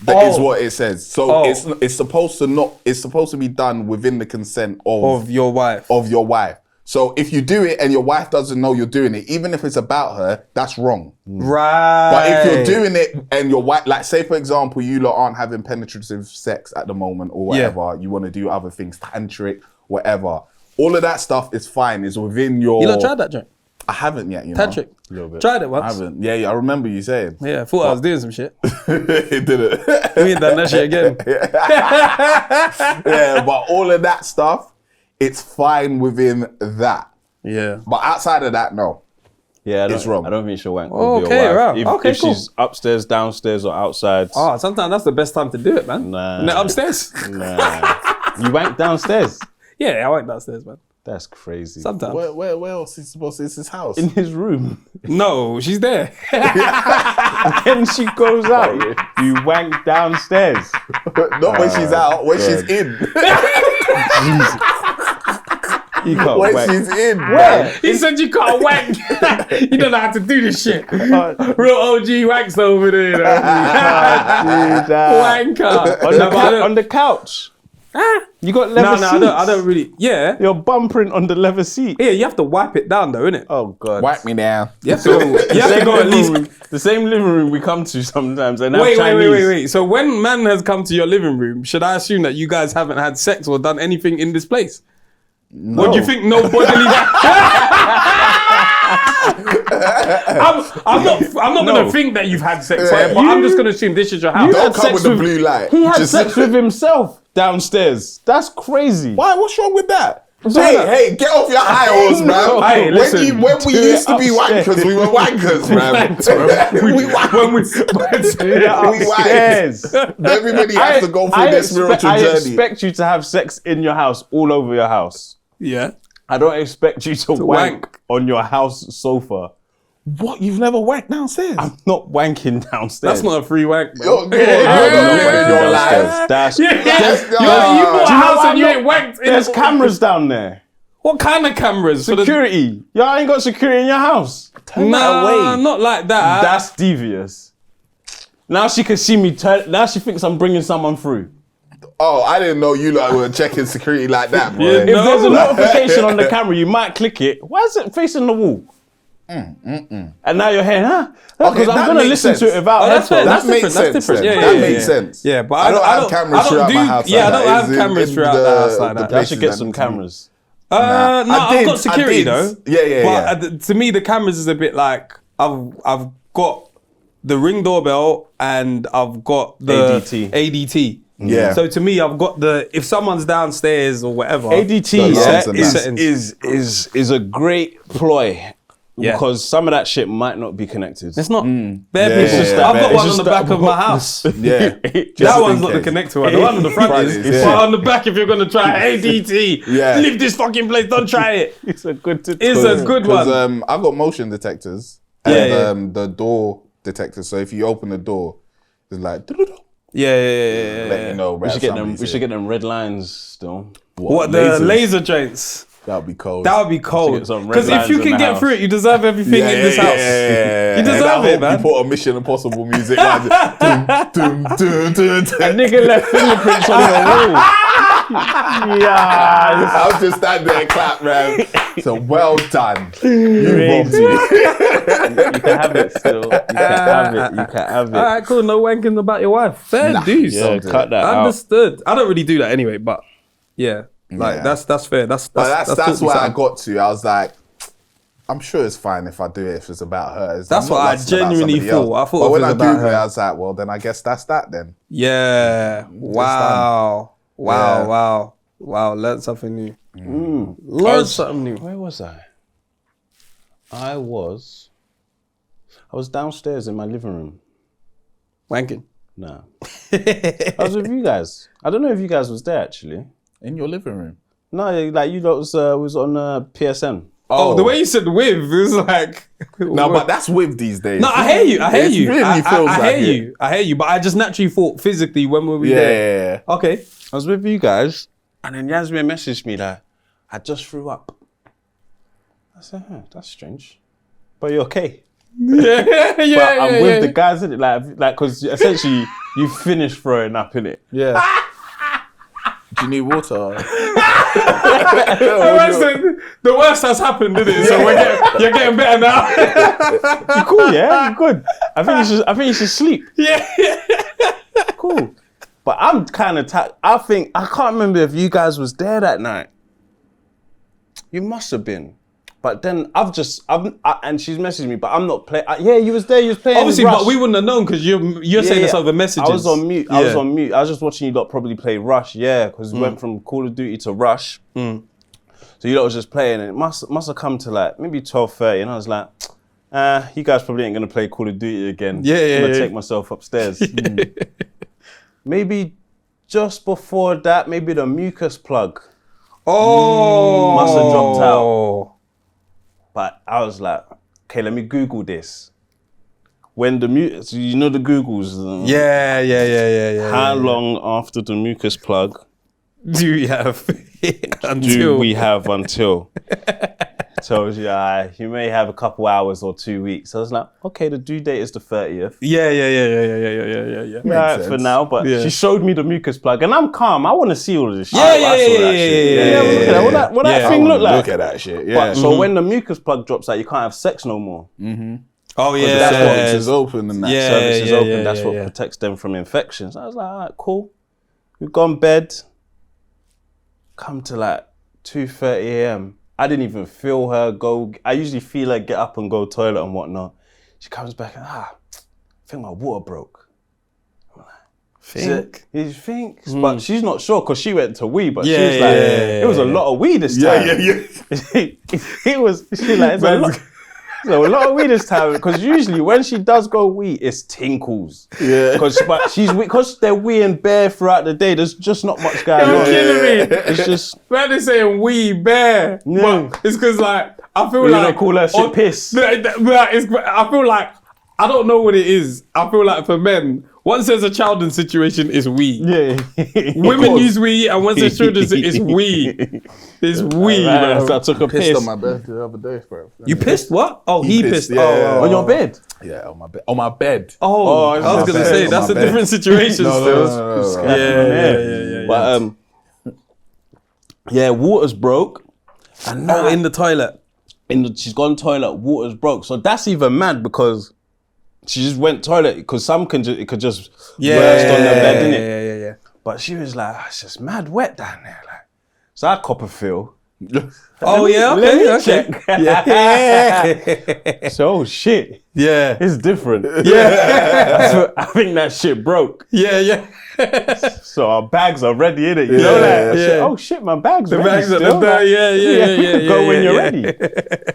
That is what it says. So it's supposed to be done within the consent Of your wife. Of your wife. So if you do it and your wife doesn't know you're doing it, even if it's about her, that's wrong. Right. But if you're doing it and your wife, like say for example, you lot aren't having penetrative sex at the moment or whatever, you want to do other things, tantric, whatever. All of that stuff is fine. It's within your. You lot tried that joint? I haven't yet, you know. Tantric. A little bit. Tried it I once. haven't. Yeah, I remember you saying. Yeah, I thought I was doing some shit. It didn't. We ain't done that shit again. Yeah, but all of that stuff, it's fine within that. Yeah. But outside of that, no. Yeah, It's wrong. I don't think she'll wank Oh, with okay, your wife. right. If, Okay, if cool. she's upstairs, downstairs, or outside. Oh, sometimes that's the best time to do it, man. Nah. And then upstairs. Nah. You wank downstairs. Yeah, I went downstairs, man. That's crazy. Sometimes. Where else is supposed to? It's his house. In his room. No, she's there. When she goes out, you wank downstairs. Not when she's out, when she's in. You can't When wank. she's in. Where? He said you can't wank. You don't know how to do this shit. Real OG wanks over there. You know? Wanker. On the couch. You got leather seats. I don't really. Yeah. Your bum print on the leather seat. Yeah, you have to wipe it down though, innit? Oh God. Wipe me down. You have to go at least. The same living room we come to sometimes. And have Wait. Chinese. So when man has come to your living room, should I assume that you guys haven't had sex or done anything in this place? No. Or do you think no bodily? I'm not gonna think that you've had sex here, but I'm just gonna assume this is your house. Don't come with the blue light. He had sex with himself downstairs. That's crazy. Why? What's wrong with that? Hey, get off your high horse, man. Hey, listen, when we used to be upstairs. wankers, we were wankers, man. we Upstairs. Everybody has to go through their spiritual I journey. expect you to have sex in your house, all over your house. Yeah. I don't expect you to wank on your house sofa. What? You've never wanked downstairs? I'm not wanking downstairs. That's not a free wank, bro. You're your life. That's You bought a house and you ain't wanked. There's cameras down there. What kind of cameras? Security. Y'all ain't got security in your house. Nah, not like that. That's devious. Now she can see me turn. Now she thinks I'm bringing someone through. Oh, I didn't know you like were checking security like that, bro. If there's a notification on the camera, you might click it. Why is it facing the wall? And now you're hearing, because I'm going to listen to it without headphones. That's makes different. sense. Yeah, That makes sense. Yeah, but I don't have cameras throughout my house. Yeah, I don't have cameras throughout the house like that. I should get some cameras. No, I've got security though. Yeah. But to me, the cameras is a bit like I've got the Ring doorbell and I've got the ADT. Yeah. So to me, I've got if someone's downstairs or whatever. ADT is a great ploy. Yeah. Because some of that shit might not be connected. It's not. It's I've got one on the back of my house. Yeah. That one's not the connector one. The one on the front is. But on the back, if you're going to try ADT, leave this fucking place. Don't try it. It's a good one. Because I've got motion detectors and the door detectors. So if you open the door, it's like... Yeah. Let you know. We should get them red lines still. What the laser joints? That would be cold. That would be cold. get some red Because if lines you in can the get house. through it, you deserve everything in this house. Yeah. You deserve it, man. You put a Mission Impossible music. Like, dum. A nigga left fingerprints on the wall. Yeah. I'll just stand there and clap, man. So well done. You robbed me. You can have it still. You can have it. All right, cool. No wanking about your wife. Fair dues. Yeah, cut that out. Understood. I don't really do that anyway, but yeah. That's fair. That's where I got to. I was like, I'm sure it's fine if I do it if it's about her. That's what I genuinely thought. I thought but it when was I about Googled her. it, I was like, well, then I guess that's that then. Yeah. Wow. Learned something new. Learned something new. Where was I? I was downstairs in my living room. Wanking. No. I was with you guys. I don't know if you guys was there actually. In your living room? No, like you lot was on PSN. Oh, the way you said with, it was like... No, but that's with these days. No, I hear you. It really feels I like hear you. I hear you. But I just naturally thought physically when were we there? Yeah. Okay. I was with you guys, and then Yasmin messaged me that I just threw up. I said, that's strange. But you're okay. But I'm with the guys in it, like, because essentially you finish throwing up in it. Yeah. Do you need water? The worst has happened, didn't it? So you're getting better now. You cool, yeah? You good? I think you should sleep. Yeah. Cool. But I'm kind of I can't remember if you guys was there that night. You must have been. But then and she's messaged me, but I'm not playing. Yeah, you was there. You was playing. Obviously, Rush. but we wouldn't have known because you're saying this over messages. I was on mute. I was just watching you lot probably play Rush. Yeah, because we went from Call of Duty to Rush. So you lot was just playing, and it must have come to like maybe 12:30, and I was like, you guys probably ain't gonna play Call of Duty again. Yeah. I'm gonna take myself upstairs. Maybe just before that, maybe the mucus plug. Oh, must have dropped out. But I was like, okay, let me Google this. When the so you know the Googles. Yeah. How long after the mucus plug do we have until? Tells you, you may have a couple hours or 2 weeks. So I was like, okay, the due date is the 30th. Yeah. Right, for now, but she showed me the mucus plug, and I'm calm. I want to see all of this shit. Yeah. What that thing look like? Look at that shit. Yeah. But, so when the mucus plug drops out, you can't have sex no more. Oh yeah. That's what is open and that. Service is open. That's what protects them from infections. I was like, all right, cool. We've gone bed. Come to like 2:30 a.m. I didn't even feel her go. I usually feel her get up and go toilet and whatnot. She comes back and I think my water broke. I'm like, you think? But she's not sure because she went to wee, but she was like, it was a lot of wee this time. It was, she's like, it's a lot. So a lot of wee this time because usually when she does go wee, it's tinkles. Yeah. Because they're weeing bare throughout the day. There's just not much going on. You're killing me. It's just. Man, they saying wee bare. Yeah. But it's because like I feel You like don't call that shit piss. I feel like I don't know what it is. I feel like for men, once there's a child in situation, it's wee. Yeah. Women use wee, and once there's children, it's wee. It's wee, bro. So I took a Pissed piss on my bed the other day, bro. You pissed? What? Oh, he pissed. yeah. on your bed. Yeah, on my bed. On my bed. Oh, I was gonna say that's a different situation. No. Yeah. But water's broke. And in the toilet. She's gone toilet. Water's broke. So that's even mad because she just went toilet because it could just burst on the bed, innit? Yeah. But she was like, it's just mad wet down there. Like, so I cop a feel. Okay. Yeah. So shit. Yeah. It's different. Yeah. I think that shit broke. Yeah. So our bags are ready, innit? You know that? Yeah. Oh shit, my bag's The ready. bags are still. there. Yeah. Go when you're ready.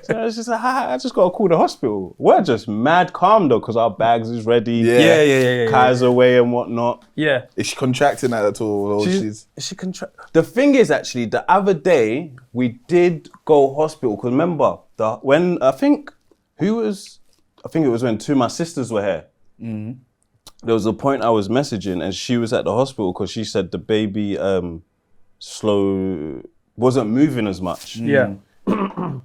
So it's just like, I just gotta call the hospital. We're just mad calm though, because our bags is ready. Yeah. Kai's away and whatnot. Yeah. Is she contracting that at all? Or The thing is, actually, the other day we did go hospital because remember I think it was when two of my sisters were here. Mm-hmm. There was a point I was messaging and she was at the hospital because she said the baby wasn't moving as much. Yeah.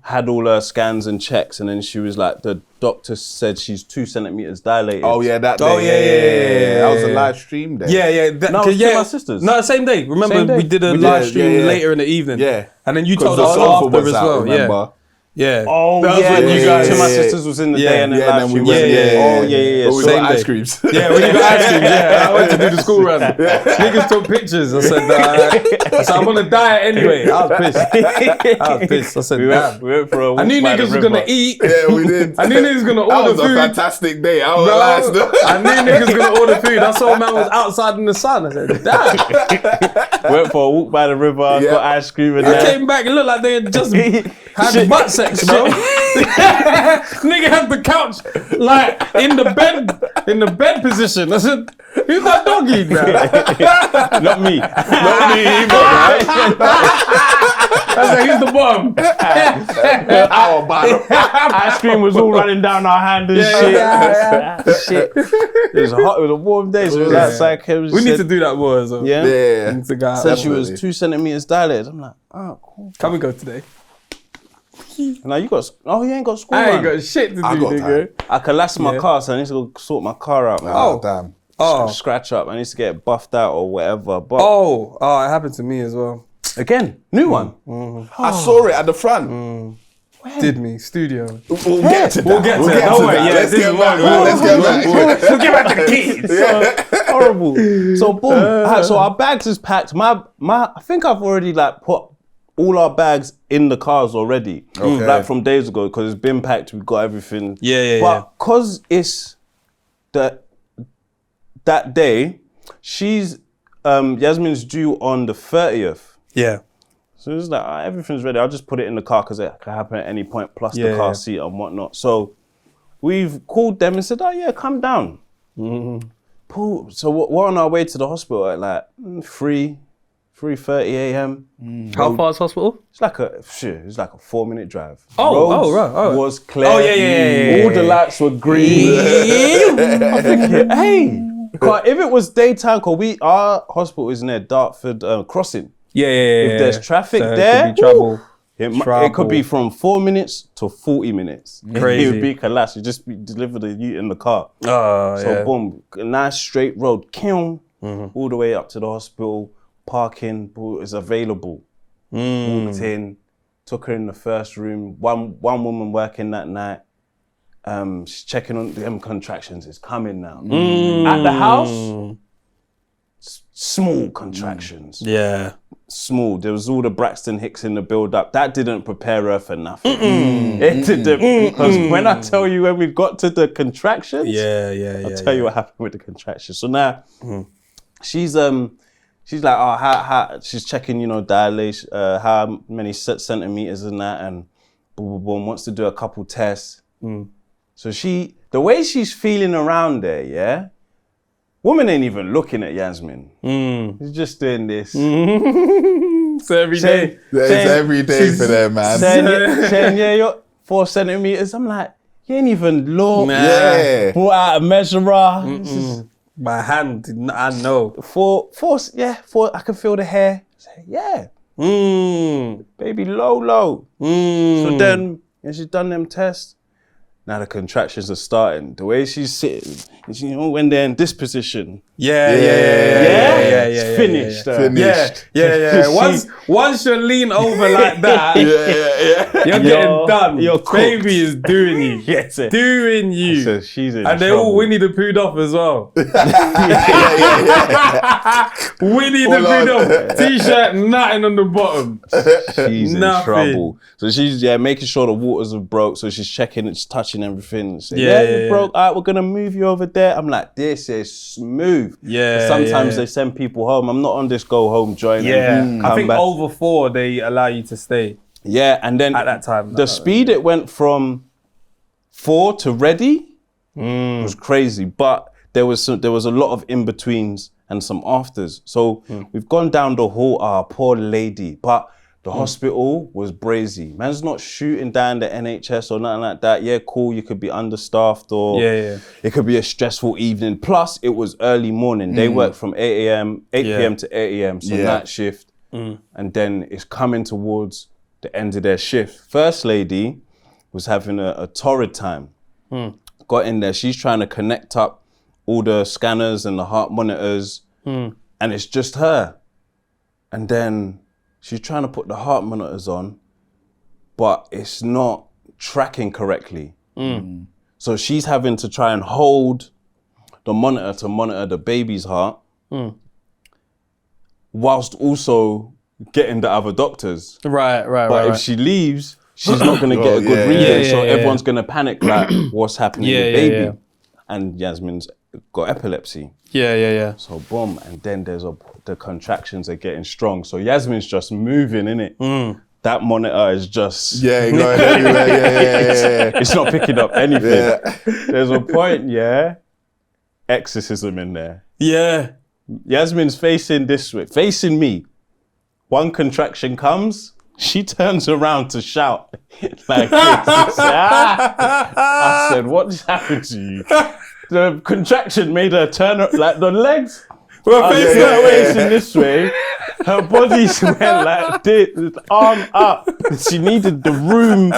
Had all her scans and checks, and then she was like, the doctor said she's 2 centimeters dilated. Oh yeah, that day. That was a live stream day. Yeah. No, it was my sisters. No, same day. Remember, Same day. we did a live stream later in the evening. Yeah. And then you 'Cause told the us sofa after was as out, well. remember? Yeah. Oh, That was when you guys. Two of my sisters was in the day and then live stream. went. Oh, yeah. But we Same got day. ice creams. Yeah, when you got ice cream, I went to do the school run. Niggas took pictures. I said, I'm on a diet anyway. I was pissed. I said, We went for a walk. I knew by the niggas was river. gonna eat. Yeah, we did. I knew niggas was gonna That order was a food. fantastic day. I was Bro, last. I knew niggas was gonna order food. I saw a man was outside in the sun. I said, damn. Went for a walk by the river, got ice cream and I that. came back, it looked like they had just had butt sex, bro. Nigga had the couch like in the bed position. I said, who's that doggy, man? Not me. I said, who's the bottom? Our bottom. Ice cream was all running down our hand and shit. It was hot. It was a warm day, so it was outside. We need to do that more. So. Yeah. Yeah. We need to go out. Said she was 2 centimeters dilated. I'm like, oh, cool. Can we go today? Now you got. Oh, you ain't got school. I ain't man. got shit to do, I got nigga. I collapsed my car, so I need to go sort my car out, man. Oh, damn. Scratch up. I need to get it buffed out or whatever. But Oh, it happened to me as well. again, new one. I saw it at the front. Did me, studio. We'll get to that. We'll get to that. Don't worry, yeah, Let's this get is back. one. Let's get back. We'll get back to the kids. Horrible. So boom. So our bags is packed. My. I think I've already like put all our bags in the cars already. Okay. Like from days ago, because it's been packed. We've got everything. Yeah. But because it's that day, she's Yasmin's due on the 30th. Yeah. So it's like, everything's ready. I'll just put it in the car because it can happen at any point, plus Yeah, the car yeah. seat and whatnot. So we've called them and said, oh yeah, come down. So we're on our way to the hospital at like 3:30 a.m. How far is hospital? It's like a 4-minute drive. Oh, Roads right. Oh. was clear. Oh, yeah. All the lights were green. I'm thinking, hey, if it was daytime, cause our hospital is near Dartford Crossing. Yeah. If there's traffic So there, it could be trouble. it could be from 4 minutes to 40 minutes. Crazy. It would be collapsed. You just be delivered to you in the car. Oh, So yeah. boom, a nice straight road, all the way up to the hospital. Parking is available. Walked in, took her in the first room. One woman working that night. She's checking on them contractions. It's coming now. At the house, small contractions. Yeah. Small. There was all the Braxton Hicks in the build-up. That didn't prepare her for nothing. It didn't. Because when I tell you when we got to the contractions, I'll tell you what happened with the contractions. So now, she's like, oh, how she's checking, dilation, how many centimeters and that, and boom, wants to do a couple tests. So the way she's feeling around there, yeah, woman ain't even looking at Yasmin. She's just doing this. So every day. It's every day for them, man. Saying, yeah, you're 4 centimeters. I'm like, you ain't even look. Yeah. Brought out a measurer. This is My hand, I know. four, I can feel the hair. I say, yeah. Baby, low. So then, when she's done them tests, now the contractions are starting. The way she's sitting, when they're in this position. Yeah. It's finished. Finished. Yeah. Once you lean over like that, you're getting done. You're cooked. Baby is doing you. Yes, sir. Doing you. So she's in And they trouble. all Winnie the Poohed off as well. Winnie the Full Poohed off. T-shirt, nothing on the bottom. She's in Nothing. trouble. So she's making sure the waters are broke. So she's checking, it's touching everything. Saying, Yeah. broke. All right, we're gonna move you over there. I'm like, this is smooth. Yeah, Sometimes yeah. they send people home. I'm not on this go home joint. and I come think back. over 4 they allow you to stay. Yeah, and then At that time, the speed it went from 4 to ready was crazy. But there was a lot of in betweens and some afters. So we've gone down the hall. Poor lady, but the hospital was brazy. Man's not shooting down the NHS or nothing like that. Yeah, cool. You could be understaffed or it could be a stressful evening. Plus, it was early morning. They work from 8 p.m. to 8 a.m. So night shift. And then it's coming towards the end of their shift. First lady was having a torrid time. Got in there. She's trying to connect up all the scanners and the heart monitors. And it's just her. And then she's trying to put the heart monitors on, but it's not tracking correctly. So she's having to try and hold the monitor to monitor the baby's heart, whilst also getting the other doctors. Right. But if she leaves, she's not going to get a good reading. So everyone's going to panic, like, what's happening with baby? Yeah. And Yasmin's got epilepsy. Yeah. So boom, and then the contractions are getting strong. So Yasmin's just moving, innit? That monitor is just Go everywhere. Yeah. it's not picking up anything. There's a point, exorcism in there. Yeah. Yasmin's facing this way, facing me. One contraction comes, she turns around to shout like this. I said, what just happened to you? The contraction made her turn like the legs. Well, Facing this way. Her body went like this, arm up. She needed the room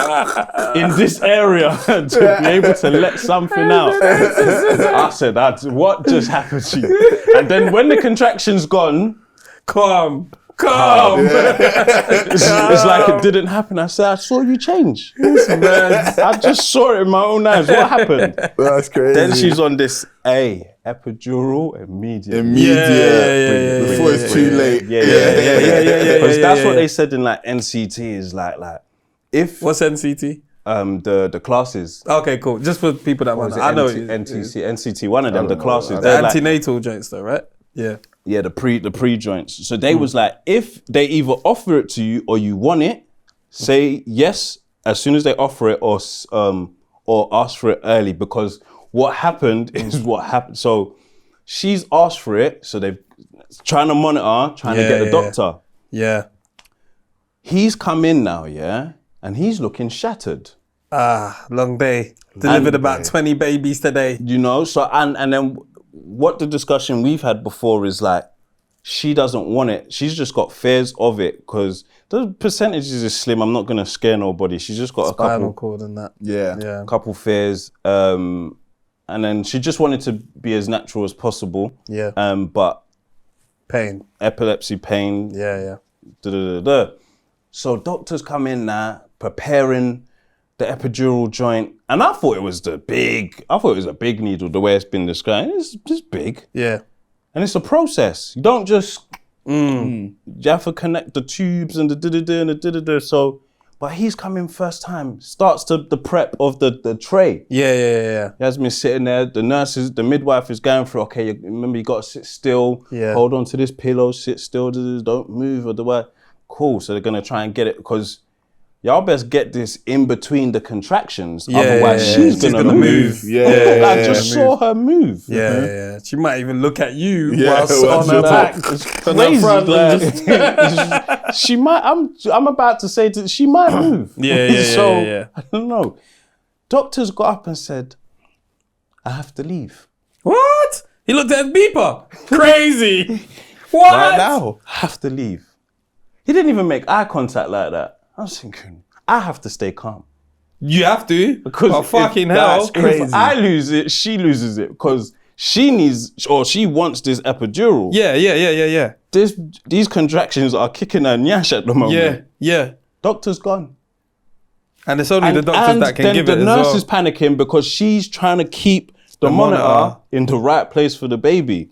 in this area to be able to let something out. I said, what just happened to you? And then when the contraction's gone, Calm. it's like it didn't happen. I said, I saw you change. I just saw it in my own eyes. What happened? That's crazy. Then she's on this epidural immediate. Immediate. Before it's too late. Yeah. Because that's what they said in like NCT is like if What's NCT? the classes. Okay, cool. Just for people that want to. I know it. NCT, one of them, the classes. The they're like, antenatal joints, though, right? Yeah. yeah, the pre joints. So they was like, if they either offer it to you or you want it, say yes as soon as they offer it, or ask for it early, because what happened is what happened. So she's asked for it, so they're trying to monitor, trying to get the doctor. Yeah. He's come in now, yeah, and he's looking shattered. Long day. Delivered about 20 babies today. You know, so and then what the discussion we've had before is like, she doesn't want it. She's just got fears of it because the percentages is slim. I'm not gonna scare nobody. She's just got Spinal a couple cord and that. Yeah. couple fears. And then she just wanted to be as natural as possible. Yeah. But Pain. epilepsy, pain. Yeah. So doctors come in now preparing the epidural joint, and I thought it was a big needle the way it's been described. It's just big. Yeah. And it's a process. You don't just, you have to connect the tubes and the da-da-da and the da-da-da. So, but he's coming first time, starts the prep of the tray. Yeah. Yasmin's sitting there, the midwife is going through, okay, remember you got to sit still, hold on to this pillow, sit still, don't move, otherwise, cool. So they're going to try and get it, because y'all best get this in between the contractions, otherwise she's gonna move. I just saw her move. Yeah. She might even look at you Yeah, whilst whilst on her you're back. It's crazy. Like, she might. I'm about to say she might move. Yeah. I don't know. Doctors got up and said, "I have to leave." What? He looked at his beeper. Crazy. What? Right now. I have to leave. He didn't even make eye contact like that. I was thinking, I have to stay calm. You have to. Because fucking hell. that's crazy. If I lose it, she loses it, because she needs, or she wants this epidural. Yeah. These contractions are kicking her nyash at the moment. Yeah. Doctor's gone. And it's only the doctors that can give it And as then the nurse well. is panicking because she's trying to keep the monitor in the right place for the baby.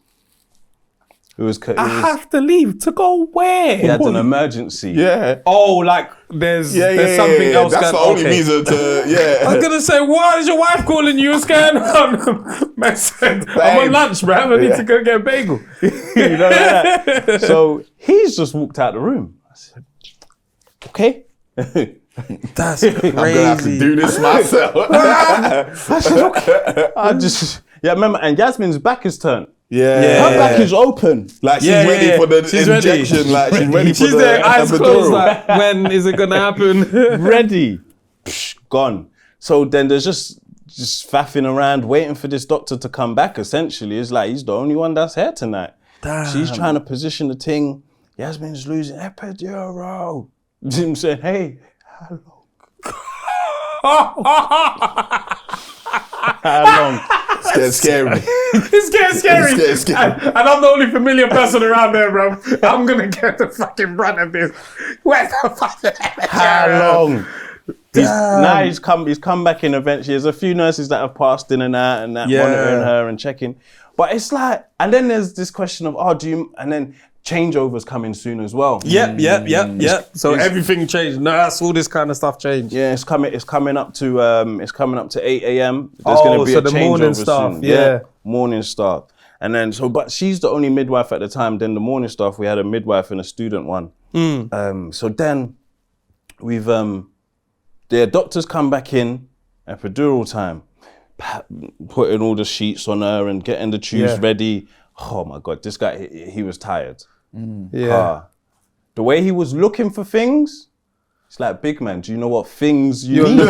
I have to leave to go where? He had an emergency. Yeah. Oh, like there's something else. That's the only reason to, I was gonna say, why is your wife calling you? What's going on? Man said, I'm on lunch, bruv. I need to go get a bagel. You know that? So he's just walked out the room. I said, okay. That's crazy. I'm gonna have to do this myself. I said, okay. Remember, and Yasmin's back is turned. Yeah. Her back is open. Like she's ready for the injection. Ready. Like she's ready for She's the there, eyes epidural. closed. Like, when is it gonna happen? Ready. Gone. So then there's just faffing around, waiting for this doctor to come back, essentially. It's like, he's the only one that's here tonight. Damn. She's trying to position the thing. Yasmin's losing epidural. Jim said, hey, hello. How long? It's scary. It's getting scary. It's scary. And I'm the only familiar person around there, bro. I'm gonna get the fucking brunt of this. Where's the fucking How long? Now he's come back in eventually. There's a few nurses that have passed in and out and that monitoring her and checking. But it's like, and then there's this question of, and then changeovers coming soon as well. Yep. So everything changed. Nurse, all this kind of stuff changed. Yeah, it's coming up to 8 a.m. There's gonna be so a the changeover morning staff. soon. Yeah. Morning staff. And then but she's the only midwife at the time. Then the morning staff, we had a midwife and a student one. So then we've the doctors come back in, epidural time, putting all the sheets on her and getting the tubes ready. Oh my God, this guy, he was tired. The way he was looking for things, it's like, big man, do you know what things you need?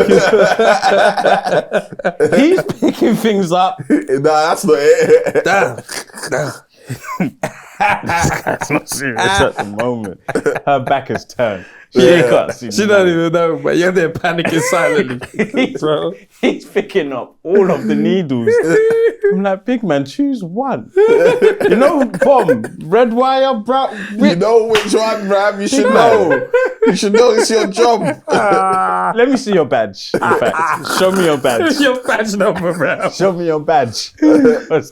He's picking things up. Nah, that's not it. Damn. It's not serious at the moment. Her back is turned. She can't see. She don't even know, but you're there panicking silently. Bro. He's picking up all of the needles. I'm like, big man, choose one. You know, bomb, red wire, brown. You know which one, bruv. You should know. You should know it's your job. Let me see your badge. In fact, show me your badge. Your badge number, bro. Show me your badge. This is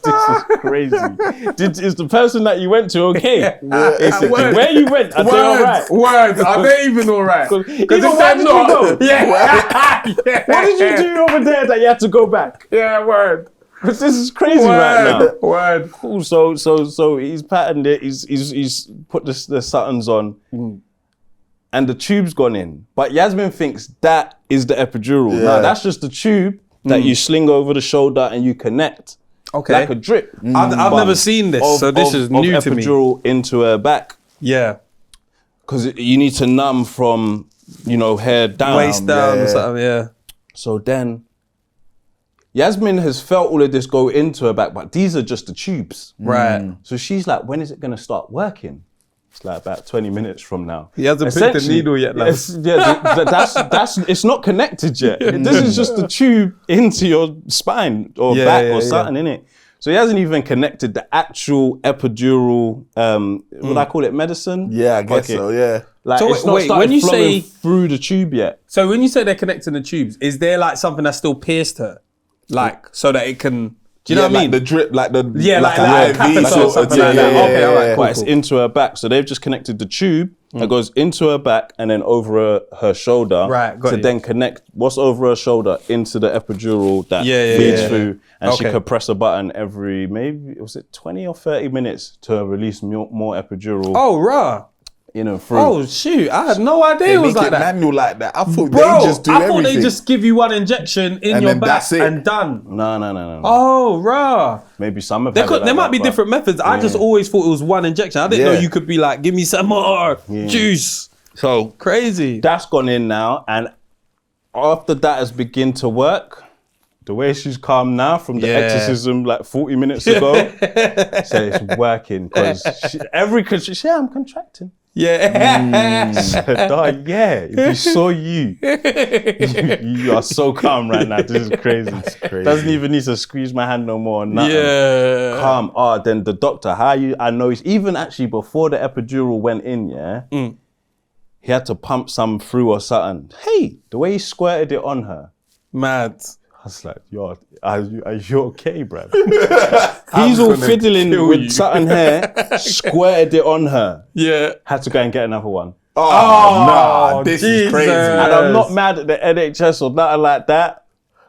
crazy. Is the person that you went to okay? Basically. Where you went, are they all right? Words. Are they even all right? Because if why they're did not, you go? yeah. What did you do over there that you had to go back? Yeah, word. Because this is crazy right now. Word. Cool. So he's patterned it. He's put the Suttons on, and the tube's gone in. But Yasmin thinks that is the epidural. Yeah. Now that's just the tube that you sling over the shoulder and you connect. Okay. Like a drip. I've never seen this, so this is new to me. Epidural into her back. Yeah. Because you need to numb from, hair down. Waist down or something, yeah. So then, Yasmin has felt all of this go into her back, but these are just the tubes. Right. So she's like, when is it going to start working? It's like about 20 minutes from now. He hasn't picked the Essentially, needle yet, love. That's it's not connected yet. This is just the tube into your spine or back or something, innit? So he hasn't even connected the actual epidural, would I call it medicine? Yeah, I guess so, yeah. Like, So it's not wait, started when you flowing say- through the tube yet. So when you say they're connecting the tubes, is there like something that's still pierced her? Like, so that it can... Do you know what I mean? Like the drip, like the like an a catheter sort or of something thing. like that. Okay, all right, cool. But it's into her back. So they've just connected the tube that goes into her back and then over her shoulder. Right, got to you. then connect what's over her shoulder into the epidural that Yeah, feeds yeah. through. And she Okay. could press a button every, maybe, was it 20 or 30 minutes to release more epidural Oh, rah. in and through. Oh, shoot. I had no idea They it was make like it that. manual like that. I thought Bro, they just do I thought everything. they just give you one injection in And your then back that's it. and done. No. Oh, rah. Maybe some have There, had it like there might that, be but- different methods. I just always thought it was one injection. I didn't know Yeah. you could be like, give me some more juice. So crazy. That's gone in now, and after that has begun to work, the way she's calm now from the Yeah. exorcism like 40 minutes ago, so it's working because I'm contracting. Yeah. Dog, yeah, if you saw you are so calm right now. This is crazy. Doesn't even need to squeeze my hand no more. Nothing. Yeah. Calm. Then the doctor, I know he's even actually before the epidural went in, he had to pump some through or something. Hey, the way he squirted it on her, Mad. I was like, yo, are you okay, bruv? He's all fiddling kill with you. something here, squirted it on her. Yeah. Had to go and get another one. Nah, this is Jesus. crazy. And I'm not mad at the NHS or nothing like that.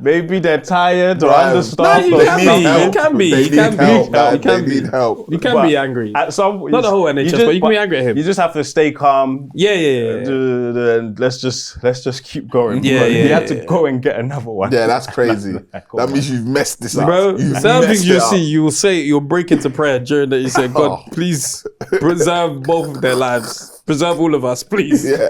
Maybe they're tired or Right. understaffed. No, or you can be. something. You can be. They You can need be. help, man. You can They be. need help. You can But be angry. At some, Not the whole NHS, but you can be angry at him. You just have to stay calm. Yeah. And let's just keep going. Yeah, But yeah, you had to yeah. go and get another one. Yeah, that's crazy. That means you've messed this up. Bro, You've certain things messed you it up. see, you will say, you'll break into prayer during that. You say, God, Oh. please preserve both of their lives. Preserve all of us, please. Yeah.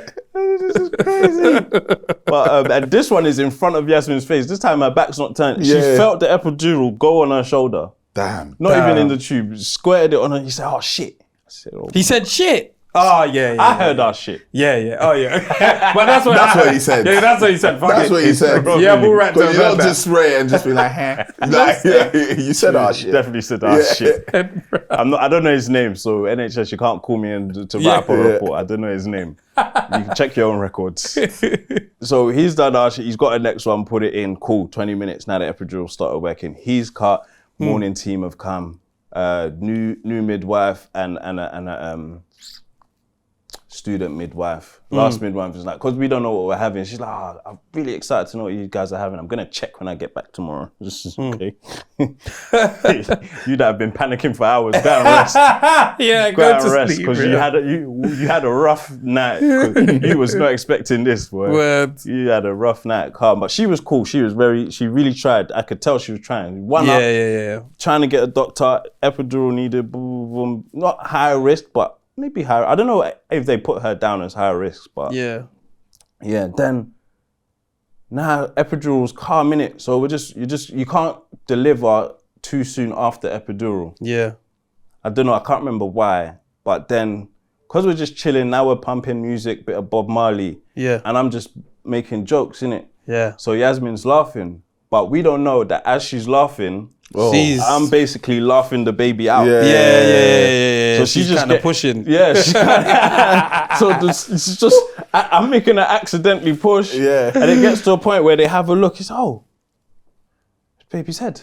But and this one is in front of Yasmin's face. This time her back's not turned. She Yeah. felt the epidural go on her shoulder. Damn. Not even in the tube. Squared it on her. He said, "Oh shit." I said, "Oh." He said shit. Oh, yeah. I heard our shit. Yeah. Oh, yeah. But that's what That's what he said. Yeah, that's what he said. Fuck That's it. what he said. Yeah, bull rat to Because you have don't heard just spray it and just be like, like, you said our shit. Definitely said our Yeah. shit. I don't know his name, so NHS, you can't call me and to write up a report. I don't know his name. You can check your own records. So he's done our shit. He's got a next one, put it in. Cool, 20 minutes. Now the epidural started working. He's cut. Morning team have come. New midwife and a student midwife. Last midwife was like, because we don't know what we're having. She's like, I'm really excited to know what you guys are having. I'm going to check when I get back tomorrow. This is okay. You'd have been panicking for hours. Go and rest. Yeah, Go go and to rest sleep. because you had a rough night. 'Cause you was not expecting this, boy. Word. You had a rough night, calm. But she was cool. She really tried. I could tell she was trying. One up, Yeah. trying to get a doctor, epidural needed, boom, boom, boom. Not high risk, but maybe high. I don't know if they put her down as high risk, but Yeah. then now epidural's calm in it. So you can't deliver too soon after epidural. Yeah. I don't know, I can't remember why, but then, because we're just chilling, now we're pumping music, bit of Bob Marley. Yeah. And I'm just making jokes, innit? Yeah. So Yasmin's laughing, but we don't know that as she's laughing, I'm basically laughing the baby out. Yeah. So she's just kind of pushing. Yeah. So it's just, I'm making her accidentally push. Yeah. And it gets to a point where they have a look, it's, it's baby's head.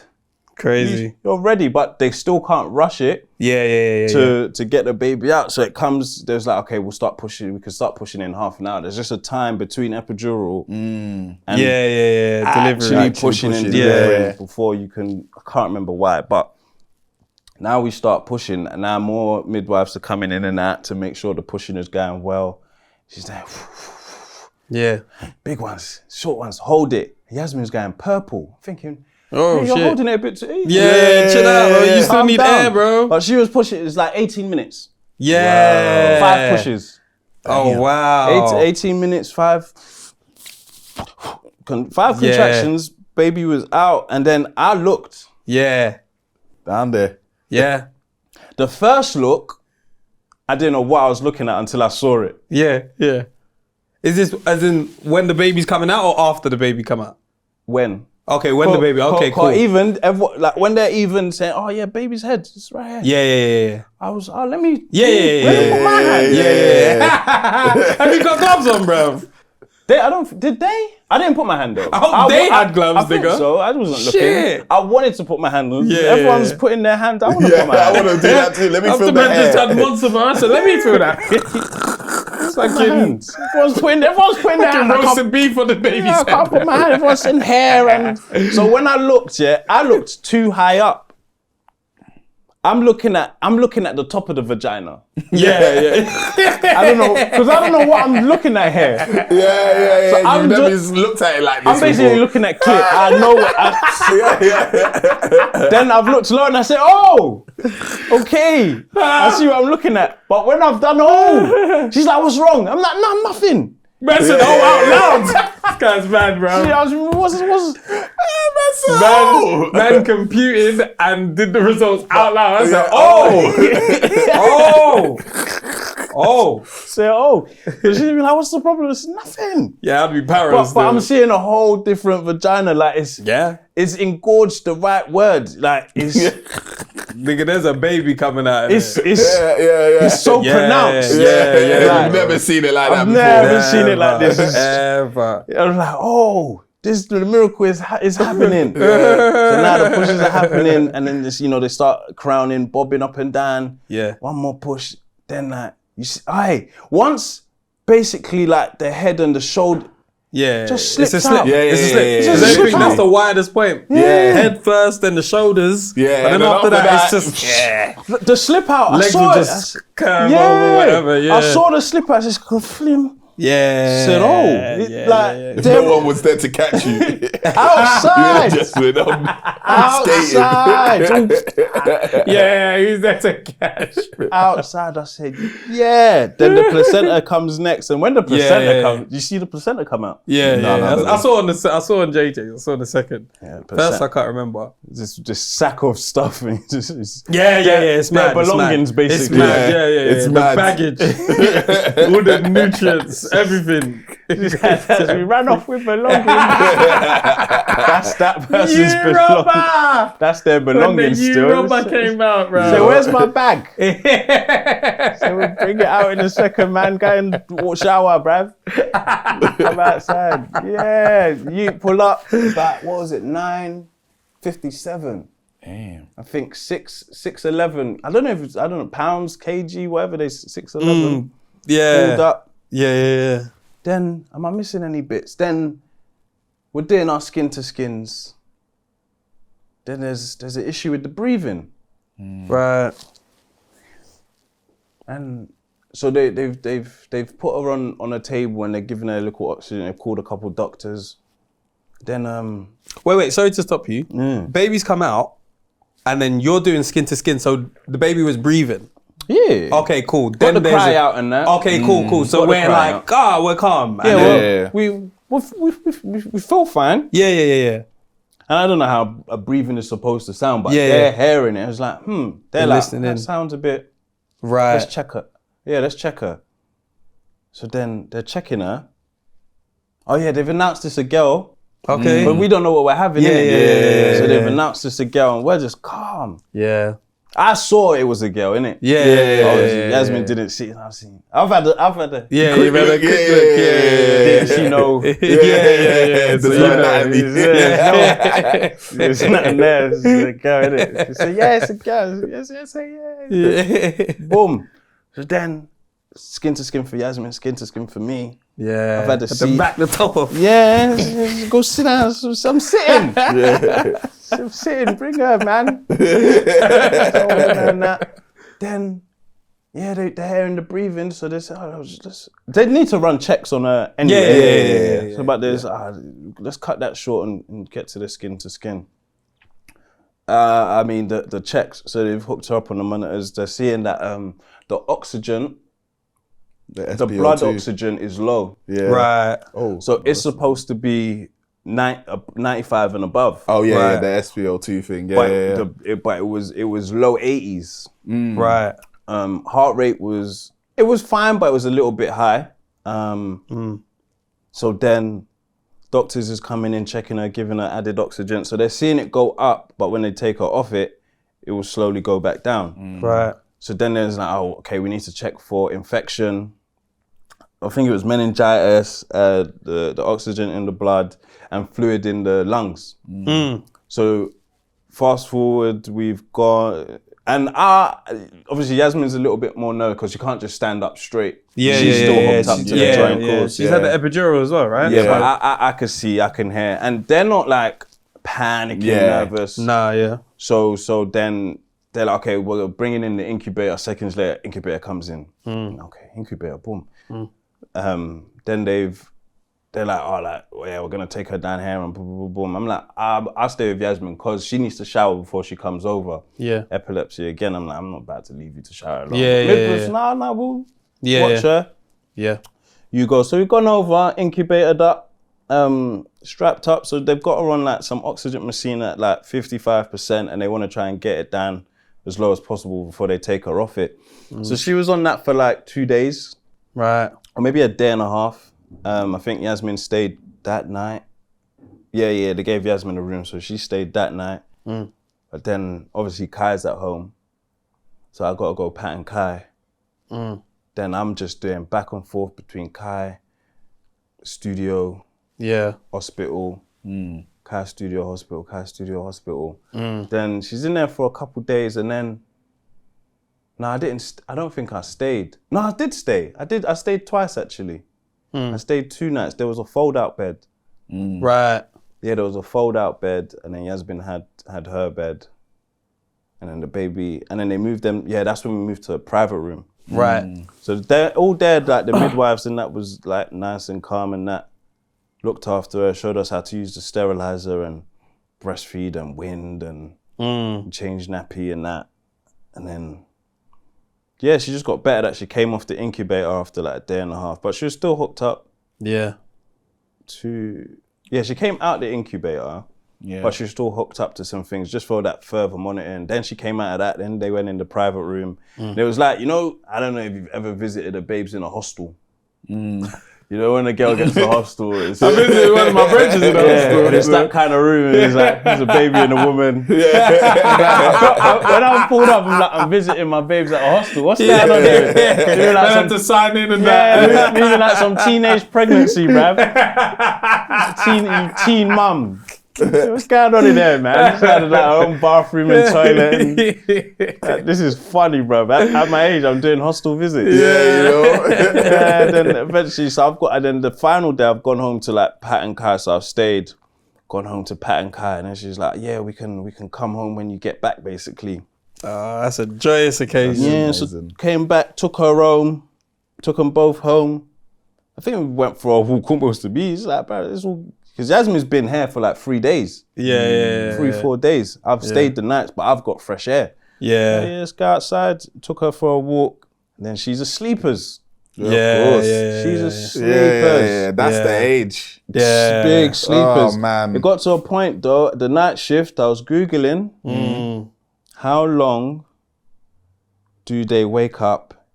Crazy. You're ready, but they still can't rush it. Yeah. To get the baby out. So it comes, there's like, okay, we can start pushing in half an hour. There's just a time between epidural and Delivery. actually pushing and delivering Yeah. before you can, I can't remember why, but now we start pushing and now more midwives are coming in and out to make sure the pushing is going well. She's like, Yeah. big ones, short ones, hold it. Yasmin's going purple. I'm thinking, Oh, hey, you're shit. holding it a bit too easy. Yeah, chill out, bro. You still Calm need down. air, bro. But she was pushing, it's like 18 minutes. Yeah. 5 pushes. Oh, wow. 18 minutes, 5 contractions, baby was out, and then I looked. Yeah. Down there. Yeah. The first look, I didn't know what I was looking at until I saw it. Yeah. Is this as in when the baby's coming out or after the baby come out? When? Okay, when the baby. Okay, cool. Even everyone, like when they're even saying, "Oh yeah, baby's head, it's right here." Yeah. I was, let me. Yeah. Let me put my hand. Yeah. Have you got gloves on, bro? Did they? I didn't put my hand though. Oh, they had gloves, I think nigga. so. I wasn't Shit. looking. I wanted to put my hand on. Yeah. Everyone's putting their hand. I want to put my I hand. want to do that too. Let me After feel the man just had hair. monster man, so let me feel that. It's like getting Everyone's putting their hand. I can't- roasted beef for the baby's I can't put my hand. Everyone's in hair, and so when I looked, I looked too high up. I'm looking at the top of the vagina. Yeah. I don't know, because I don't know what I'm looking at here. Yeah. So I'm You've never just- looked at it like this I'm basically before. looking at clit. I know what. Then I've looked low and I say, "Oh, okay, I see what I'm looking at." But when I've done, she's like, "What's wrong?" I'm like, "No, nothing." Man said, out loud. This guy's mad, bro. I was, Man computed and did the results out loud. I said, say, "Oh," she's be like, "What's the problem?" It's nothing. Yeah, I'd be paranoid. But I'm seeing a whole different vagina. Like it's engorged the right word. Like it's Nigga, there's a baby coming out. it's so pronounced. Yeah. You've never seen it like that I've before. never seen it like this. Ever. I was like, "Oh, the miracle is happening." So now the pushes are happening, and then this, they start crowning, bobbing up and down. Yeah. One more push, then like you see, once basically like the head and the shoulder. Yeah. Just it's a slips slip. out. It's a slip. Yeah. Because Just I slip think that's out. the widest point. Yeah. Head first, then the shoulders. Yeah, But then and then after after that, that, it's just The slip out. legs I saw will it. just curve over whatever. Yeah. I saw the slip out. Just go flim. Yeah. Said, "Oh, No one was there to catch you. outside, You just went on outside, Yeah, he's there to catch. outside." I said, "Yeah." Then the placenta comes next, and when the placenta Yeah. comes, you see the placenta come out. Yeah. I saw on JJ. I saw on the second. Yeah, First, I can't remember. this sack of stuff. And Yeah. It's their mad. belongings, it's mad. basically. It's mad. Yeah. It's the mad. baggage, all the nutrients, everything. we ran off with belongings. That's that person's belongings. That's their When belongings the still. Europa came out, bro. So where's my bag? So we bring it out in a second, man. Go and shower, bruv. Come outside. Yeah, you pull up. About, what was it, 9:57. Damn. I think 6'11". I don't know pounds, kg, whatever they 6'11". Pulled up. Yeah. Then, am I missing any bits? Then we're doing our skin to skins. Then there's an issue with the breathing. Right. And so they've put her on a table and they're giving her a little oxygen. They've called a couple doctors. Then Wait. Sorry to stop you. Babies come out, and then you're doing skin to skin. So the baby was breathing. yeah. Okay, cool. Got Then the there's cry out and that. Okay, cool. So Got the we're cry like, out. we're calm. Yeah, And then- well, we feel fine. yeah. And I don't know how a breathing is supposed to sound, but Yeah, they're yeah. hearing it. It was like, they're like, listening in. that sounds a bit, Right. let's check her. Yeah, let's check her. So then they're checking her. Oh yeah, they've announced this a girl. Okay. But we don't know what we're having, Yeah, innit? yeah. So they've announced this a girl and we're just calm. Yeah. I saw it was a girl, innit? Yeah. Obviously, Yasmin didn't see it. I've seen it. I've had the Yeah, you better quick look. Didn't she know? Yeah. There's So, like that. There's nothing there. It's a girl, innit? She said, yeah, it's a girl. Yes, yeah. Boom. So then, skin to skin for Yasmin, skin to skin for me. Yeah. I've had to Had see. to back the top off. Yeah, go sit down. I'm sitting. I'm sitting. Bring her, man. Then, yeah, they're hearing the breathing, so they say, they need to run checks on her anyway. Yeah. So, but there's, let's cut that short and get to the skin to skin. I mean, the checks. So they've hooked her up on the monitors. They're seeing that the oxygen, the blood oxygen is low. Yeah. Right. Oh. So it's supposed to be 95 and above. Oh yeah, Right. yeah, the SpO2 thing. Yeah, But, yeah. but it was low 80s. Right. Heart rate was fine, but it was a little bit high. So then doctors is coming in, checking her, giving her added oxygen. So they're seeing it go up, but when they take her off it, it will slowly go back down. Right. So then there's like, oh, okay, we need to check for infection. I think it was meningitis, the oxygen in the blood, and fluid in the lungs. So fast forward, we've got, and obviously Yasmin's a little bit more nervous because she can't just stand up straight. She's still hooked up to the joint cords. She's had the epidural as well, right? Yeah, but I can see, I can hear, and they're not like panicking, nervous. Nah, yeah. So then they're like, okay, we're bringing in the incubator. Seconds later, incubator comes in. Okay, incubator, boom. Then they're like, oh, yeah, we're gonna take her down here and boom, boom, boom, boom. I'm like, I'll stay with Yasmin because she needs to shower before she comes over. Yeah. Epilepsy again. I'm like, I'm not about to leave you to shower alone. Yeah. No, we'll Yeah. watch her. Yeah. You go. So we've gone over, incubated up, strapped up. So they've got her on like some oxygen machine at like 55%, and they want to try and get it down as low as possible before they take her off it. So she was on that for like 2 days. Right. Or maybe a day and a half. I think Yasmin stayed that night. Yeah, they gave Yasmin a room, so she stayed that night. But then obviously Kai's at home, so I got to go pat and Kai. Then I'm just doing back and forth between Kai, studio, hospital, Kai studio, hospital, Kai studio, hospital. Then she's in there for a couple days, and then I don't think I stayed. No, I did stay. I stayed twice actually. I stayed 2 nights. There was a fold-out bed. Right. Yeah, there was a fold-out bed, and then Yasmin had her bed, and then the baby, and then they moved them. Yeah, that's when we moved to a private room. Right. So they're all there, like the midwives, and that was like nice and calm, and that looked after her, showed us how to use the sterilizer and breastfeed and wind and change nappy and that, and then. Yeah, she just got better that she came off the incubator after like a day and a half, but she was still hooked up Yeah. she came out the incubator, but she was still hooked up to some things just for that further monitoring. Then she came out of that, then they went in the private room. And it was like, I don't know if you've ever visited a babes in a hostel. You know, when a girl gets to a hostel, I visited one of my brethren in a hostel. It's that kind of room. It's like, there's a baby and a woman. When I'm pulled up, I'm like, I'm visiting my babes at a hostel. What's going on here? Doing like I some, had to sign in and that. doing like some teenage pregnancy, bruv. Teen mum. What's going on in there, man? Just had like our own bathroom and toilet. And, this is funny, bro. At my age, I'm doing hostel visits. Then eventually, and then the final day, I've gone home to like Pat and Kai. So I've gone home to Pat and Kai, and then she's like, "Yeah, we can come home when you get back, basically." That's a joyous occasion. Yeah, so came back, took her home, took them both home. I think we went for a walk almost to be. It's like, bro, it's all. Because Yasmin's been here for like 3 days. 4 days. I've stayed the nights, but I've got fresh air. Yeah. Let's go outside. Took her for a walk. And then she's a sleepers. She's a sleeper. That's the age. Yeah. Big sleepers. Oh, man. It got to a point though, the night shift, I was Googling how long do they wake up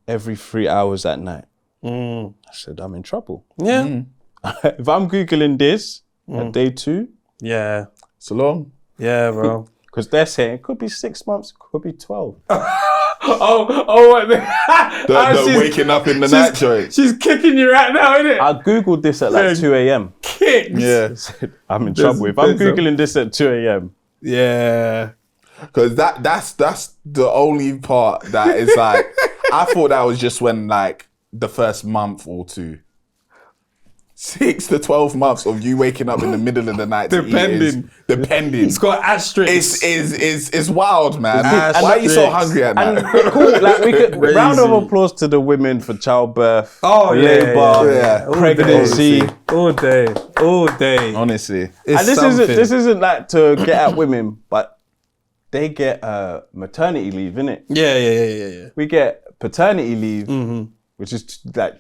every 3 hours at night? I said, I'm in trouble. Yeah. If I'm Googling this at day 2, Yeah. So long. Yeah, bro. because they're saying it could be 6 months, it could be 12. What? The waking up in the night joint. She's kicking you right now, isn't it? I Googled this at like 2 a.m. Kicks. Yeah. I'm in trouble. If I'm Googling this at 2 a.m. Yeah. Because that's the only part that is like, I thought that was just when like the first month or two. 6 to 12 months of you waking up in the middle of the night to eat is depending. It's got asterisks. It's wild, man. Asterisks. Why are you so hungry at night? And cool, like we could round of applause to the women for childbirth, labour, yeah. pregnancy. All day. Honestly. It's And something. this isn't like to get at women, but they get maternity leave, innit? Yeah. We get paternity leave, which is like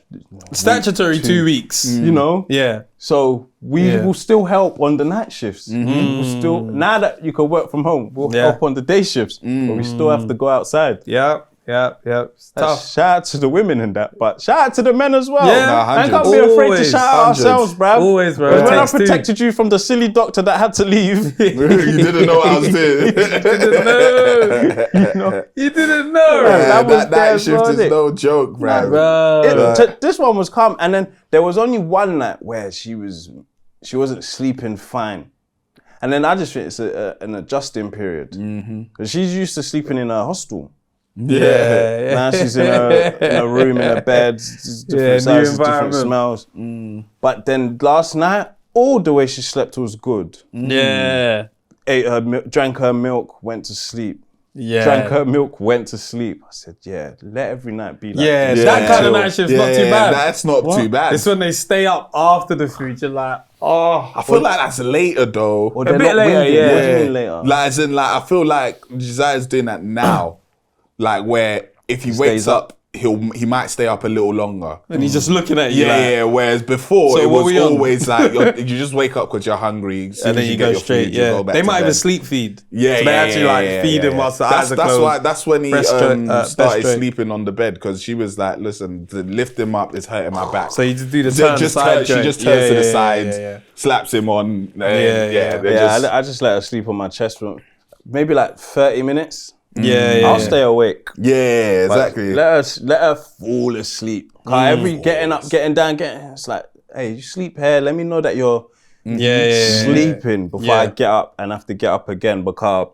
Statutory 2 weeks. you know. Yeah. So we will still help on the night shifts. We'll still, now that you can work from home, we'll help on the day shifts, but we still have to go outside. Yeah. It's tough. Shout out to the women in that, but shout out to the men as well. Yeah. I 100. can't be afraid to Always. shout out 100. ourselves, bruv. Always, bro. Because when I Takes two. protected you from the silly doctor that had to leave, You didn't know what I was doing. You didn't know. that was there that as shift well, is innit? no joke, bro. this one was calm, and then there was only one night where she wasn't sleeping fine, and then I just think it's an adjusting period because she's used to sleeping in a hostel. Yeah. Now she's in a room in a bed, different new sizes, different environment. smells. But then last night, all the way she slept was good. Yeah. Ate her, drank her milk, went to sleep. Yeah. Drank her milk, went to sleep. I said, yeah, let every night be like Yeah, this. that kind of night shift's not too bad. That's not too bad. It's when they stay up after the food. You're like, I feel like that's later though. Or they're a bit not later, windy. yeah. What do you mean later? Like as in, like I feel like Josiah's doing that now. Like where if he wakes stays up, he might stay up a little longer. and he's just looking at you. Yeah. Whereas before So it what was we on? always like you just wake up because you're hungry, as soon And as then you get go your straight. food, you Yeah. go back They to might even bed. sleep feed. Yeah, So they actually feed him whilst the eyes are that's closed. why. That's when he Breaststroke, started breaststroke. sleeping on the bed because she was like, "Listen, to lift him up is hurting my back." So you just do the She turn just side she joint. just turns to the side, Yeah. slaps him on. And Yeah. they're Yeah, just- I just let her sleep on my chest for maybe like 30 minutes. Yeah. I'll stay awake. yeah, exactly. Let her fall asleep. Every getting up, getting down, it's like, hey, you sleep here. Let me know that you're sleeping before I get up and have to get up again. Because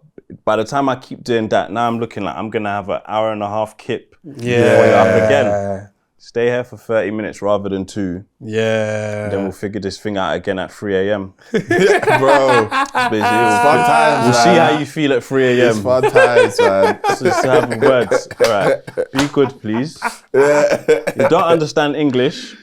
by the time I keep doing that, now I'm looking like I'm gonna have an hour and a half kip. Before you're up again. Stay here for 30 minutes rather than 2. Yeah. Then we'll figure this thing out again at 3 a.m. Bro, Basically, fun times, we'll see man. how you feel at 3 a.m. It's fun times, man. Just have words. All right. Be good, please. You don't understand English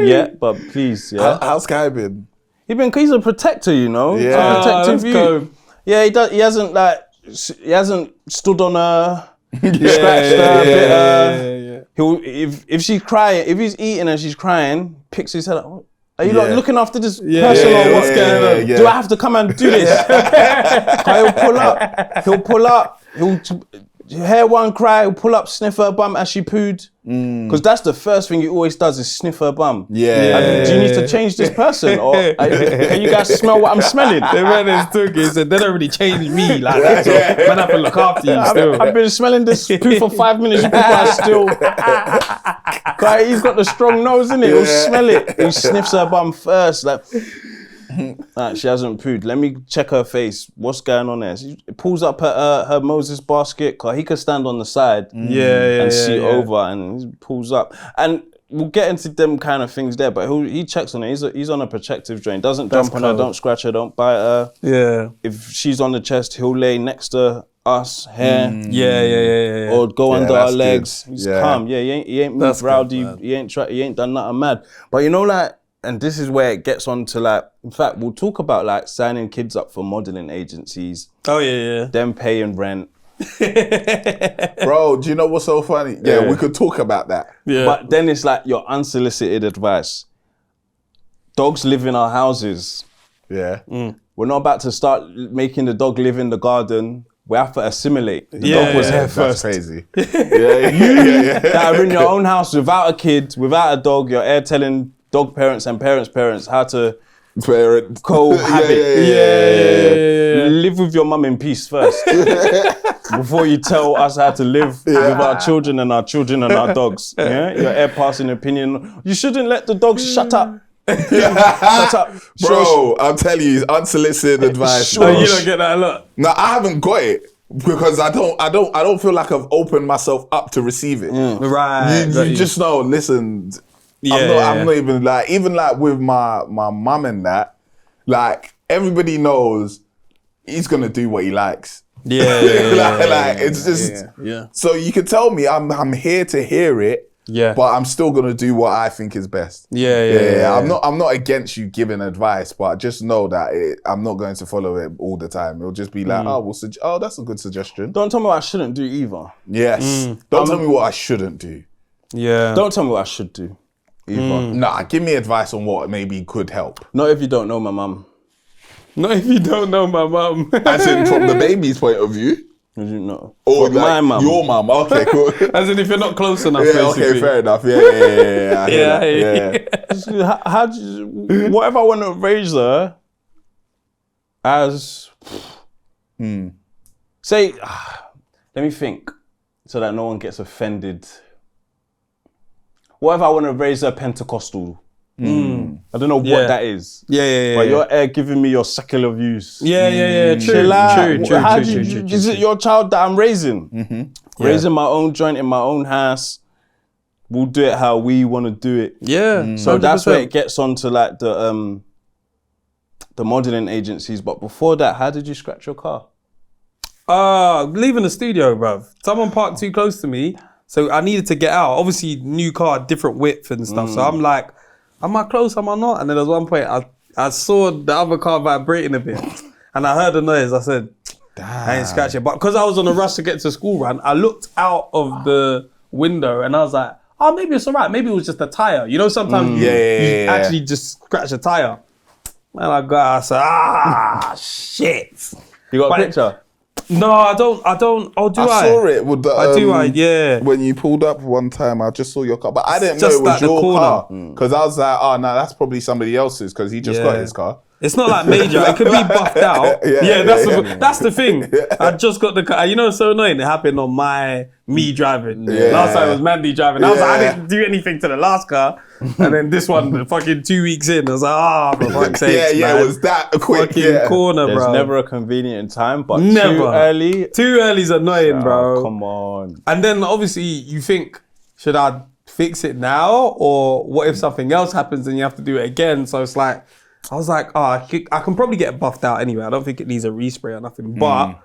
yet, but please, yeah. How's Kai been? He's a protector, you know. He's Yeah. a protective let's go. view. Yeah, he does. He hasn't stood on her, scratched her a bit. He'll if she's crying, if he's eating and she's crying, picks his head up. Are you like looking after this person or what's going on? yeah. Do I have to come and do this? He'll pull up. He'll hear one cry. He'll pull up, sniff her bum as she pooed. Because that's the first thing he always does is sniff her bum. Yeah. Do you need to change this person, or can you guys smell what I'm smelling? They went and took it. Said they don't really change me like that. So man, I have to look after you still. I've been smelling this poo for 5 minutes. You people are still. Guy, he's got the strong nose, innit? He'll smell it. He sniffs her bum first, like. She hasn't pooed. Let me check her face. What's going on there? She pulls up her Moses basket. Cause he could stand on the side, and see over, and he pulls up. And we'll get into them kind of things there. But he checks on her. He's on a protective joint. Doesn't jump on her. Don't scratch her. Don't bite her. Yeah. If she's on the chest, he'll lay next to us here. Yeah. Or go under our that's legs. good. He's Yeah. calm. Yeah, he ain't moved That's good, rowdy. man. He ain't done nothing mad. But you know, like, and this is where it gets on to like. In fact, we'll talk about like signing kids up for modeling agencies, Oh yeah. them paying rent, Bro, do you know what's so funny? Yeah, we could talk about that. Yeah. But then it's like your unsolicited advice. Dogs live in our houses. Yeah. We're not about to start making the dog live in the garden. We have to assimilate. The Yeah, dog was yeah, here That's first. crazy. yeah. That are in your own house without a kid, without a dog, you're there telling dog parents and parents how to Parent. cohabit. Yeah. Live with your mum in peace first. Before you tell us how to live with our children and our dogs. Yeah? You're air passing opinion. You shouldn't let the dogs shut up. Shut up. Bro, I'm telling you, it's unsolicited advice. Sure. Oh, bro. you don't get that a lot. No, I haven't got it because I don't feel like I've opened myself up to receive it. Right. You just know, listen, Yeah, I'm not even like with my mum and that, like everybody knows he's gonna do what he likes. Yeah. Like it's just so you can tell me I'm here to hear it. Yeah. But I'm still gonna do what I think is best. Yeah. I'm not against you giving advice, but just know that I'm not going to follow it all the time. It'll just be like, that's a good suggestion. Don't tell me what I shouldn't do either. Yes. Don't tell me what I shouldn't do. Yeah. Don't tell me what I should do either. Nah, give me advice on what maybe could help. Not if you don't know my mum. Not if you don't know my mum. As in from the baby's point of view. You didn't know. Or But my mum. Your mum. Okay, cool. As in if you're not close enough, Yeah, basically. okay, fair enough. Yeah. I hear that. Yeah. How do you, what if I want to raise her as say let me think so that no one gets offended. What if I want to raise her Pentecostal? I don't know what that is. Yeah. But you're giving me your secular views. Yeah. Chill out. True. How do you, is it your child that I'm raising? Raising my own joint in my own house. We'll do it how we want to do it. Yeah. So that's where it gets onto like the modelling agencies. But before that, how did you scratch your car? Leaving the studio, bruv. Someone parked too close to me, so I needed to get out. Obviously, new car, different width and stuff. So I'm like, am I close? Am I not? And then there was one point I saw the other car vibrating a bit, and I heard the noise. I said, I ain't scratching. But because I was on a rush to get to school run, I looked out of the window and I was like, oh, maybe it's all right. Maybe it was just a tire. You know, sometimes you actually just scratch a tire. And I said, shit. You got a picture? No, I don't. Oh, do I? I saw it with the. Yeah. When you pulled up one time, I just saw your car, but I didn't know Just it was at the your corner. car because I was like, oh no, that's probably somebody else's because he just got his car. It's not like major. It could be buffed out. That's the thing. I just got the car. You know, it's so annoying. It happened on me driving. Last time it was Mandy driving. I was like, I didn't do anything to the last car. And then this one, fucking 2 weeks in, I was like, for fuck's sake. It was that quick. Fucking corner, There's bro. never a convenient time, but Never. too early. Too early's annoying, bro. Come on. And then obviously you think, should I fix it now? Or what if something else happens and you have to do it again? So it's like, I was like, I can probably get it buffed out anyway. I don't think it needs a respray or nothing. But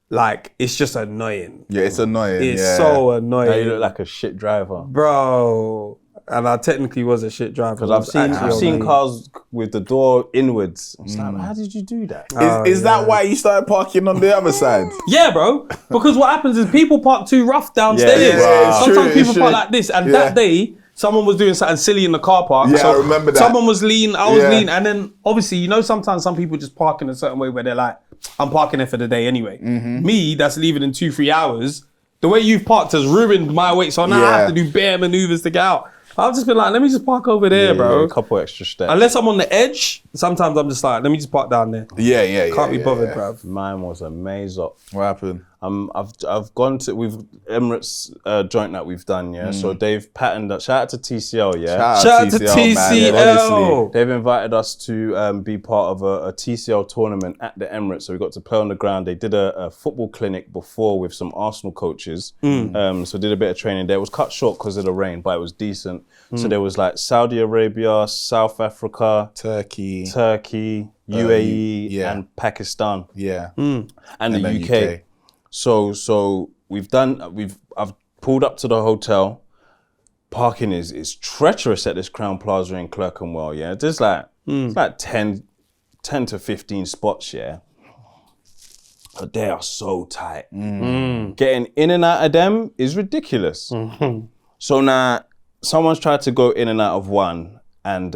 like, it's just annoying. Yeah, it's annoying. It's so Now annoying. you look like a shit driver. Bro. And I technically was a shit driver. Because I've seen cars with the door inwards. It's like, how did you do that? Is that why you started parking on the other side? Yeah, bro. Because what happens is people park too rough downstairs. Yeah, it's Sometimes true, people it's park true. like this. And that day, someone was doing something silly in the car park. Yeah, I remember that. Someone was lean, I was Yeah. lean. And then obviously, you know, sometimes some people just park in a certain way where they're like, I'm parking there for the day anyway. Me, that's leaving in 2-3 hours. The way you've parked has ruined my weight. So now I have to do bare maneuvers to get out. I've just been like, let me just park over there, bro. A couple extra steps. Unless I'm on the edge, sometimes I'm just like, let me just park down there. Yeah. Can't be bothered, bruv. Mine was amazing. What happened? I've gone to Emirates joint that we've done, yeah. So they've patterned us. Shout out to TCL, yeah. Shout out to man. TCL. Honestly. They've invited us to be part of a TCL tournament at the Emirates. So we got to play on the ground. They did a football clinic before with some Arsenal coaches. So did a bit of training there. It was cut short because of the rain, but it was decent. So there was like Saudi Arabia, South Africa, Turkey, UAE, and Pakistan. Yeah. And the then UK. So I've pulled up to the hotel. Parking is treacherous at this Crown Plaza in Clerkenwell, yeah. There's like it's like 10 to 15 spots, yeah. But they are so tight. Getting in and out of them is ridiculous. So now someone's tried to go in and out of one, and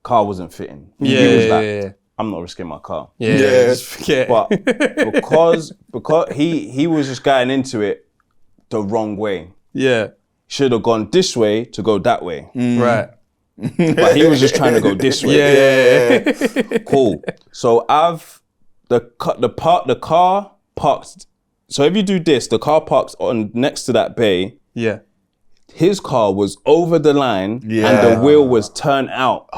car wasn't fitting. He was like, I'm not risking my car. Just forget. But because he was just going into it the wrong way. Should have gone this way to go that way. Right. But he was just trying to go this way. Cool. So the car parked. So if you do this, the car parks on next to that bay. His car was over the line and the wheel was turned out.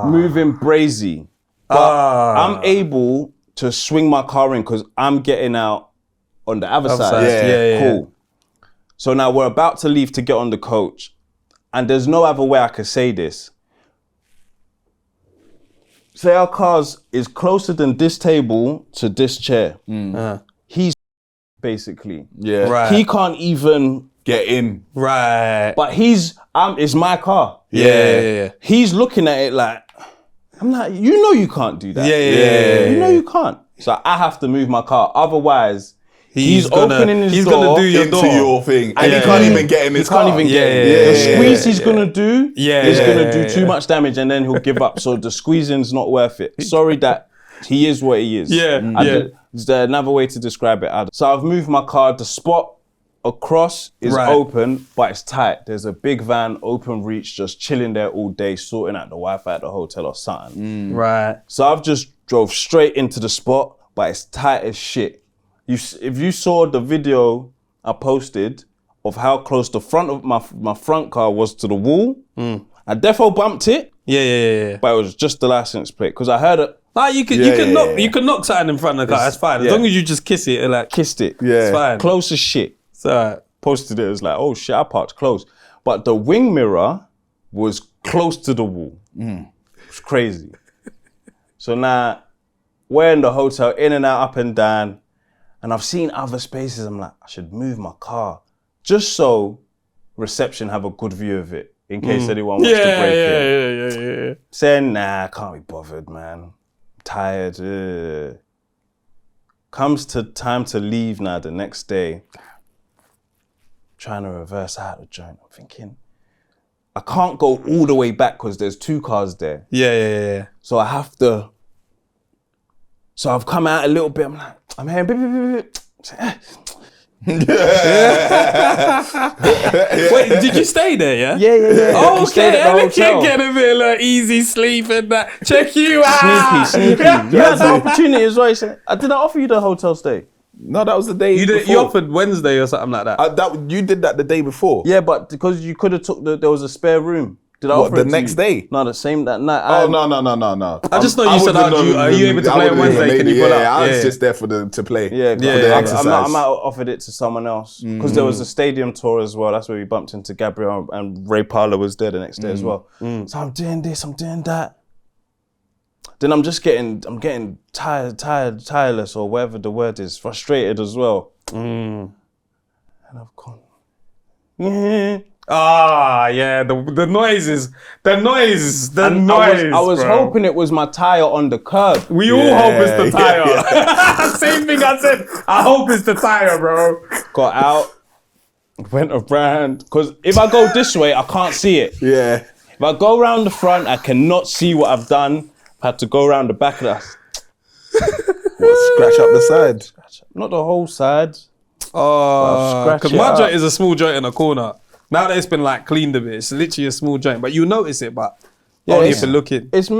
Moving brazy. But I'm able to swing my car in because I'm getting out on the other side. Cool. So now we're about to leave to get on the coach. And there's no other way I could say this. Say our cars is closer than this table to this chair. He's basically. Right. He can't even get in. Right. But it's my car. He's looking at it like, I'm like, you know you can't do that. You know you can't. So I have to move my car. Otherwise, he's opening his door gonna do your into door. your thing. And he can't even get in his car. He can't even get in. The squeeze he's gonna do is gonna do too much damage and then he'll give up. So the squeezing's not worth it. Sorry that he is what he is. Is there another way to describe it? So I've moved my car. The spot across is open, but it's tight. There's a big van, open reach, just chilling there all day, sorting out the Wi-Fi at the hotel or something. Right. So I've just drove straight into the spot, but it's tight as shit. If you saw the video I posted of how close the front of my front car was to the wall, I defo bumped it. But it was just the license plate because I heard it. Nah, you can knock something in front of the car. That's fine as long as you just kiss it. Like kissed it. it's fine. Close as shit. So posted it. It was like, oh shit, I parked close. But the wing mirror was close to the wall. It was crazy. So now we're in the hotel, in and out, up and down. And I've seen other spaces. I'm like, I should move my car just so reception have a good view of it in case anyone wants to break in. Saying, nah, I can't be bothered, man. I'm tired. Comes to time to leave now the next day. Trying to reverse out the joint. I'm thinking, I can't go all the way back because there's two cars there. So I have to. So I've come out a little bit. I'm like, I'm here. Wait, did you stay there? Yeah. Oh, okay. And the kid get a bit like easy sleep and that. Check you out. Sneaky. You had the opportunity as well. You said, did I offer you the hotel stay? No, that was the day before. You offered Wednesday or something like that. You did that the day before. Yeah, but because you could have there was a spare room. Did I offer the it to next you? day? No, the same that night. Oh, no. I just know you said, are you able to play on Wednesday? Can you pull up? I was just there to play. Yeah, for the exercise. I might have offered it to someone else because there was a stadium tour as well. That's where we bumped into Gabriel and Ray Parler was there the next day as well. So I'm doing this, I'm doing that. Then I'm getting tireless or whatever the word is, frustrated as well. And I've gone, the noise. I was hoping it was my tire on the curb. We all hope it's the tire. Same thing I said. I hope it's the tire, bro. Got out, went around. Because if I go this way, I can't see it. Yeah. If I go around the front, I cannot see what I've done. I had to go around the back of that. Scratch up the side. Not the whole side. Because my joint is a small joint in a corner. Now that it's been like cleaned a bit, it's literally a small joint, but you notice it, but only if you're looking. It's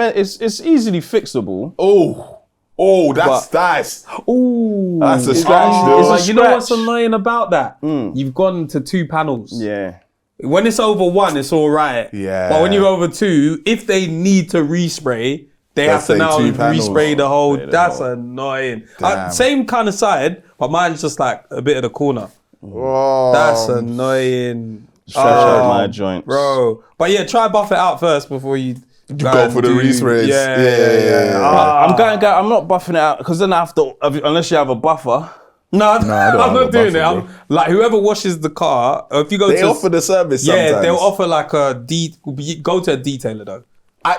easily fixable. Oh, that's nice. Ooh, that's a scratch. You know what's annoying about that? You've gone to 2 panels. Yeah. When it's over 1, it's all right. Yeah. But when you're over 2, if they need to respray, they have to now respray the whole. That's annoying. Same kind of side, but mine's just like a bit of the corner. Oh, That's annoying. Stretch out my joints, bro. But yeah, try buff it out first before you go for the resprays. Yeah. I'm not buffing it out because then I have to, unless you have a buffer. No, I'm not doing it. I'm like, whoever washes the car, or if you go they offer the service sometimes. Yeah, they'll offer like go to a detailer though.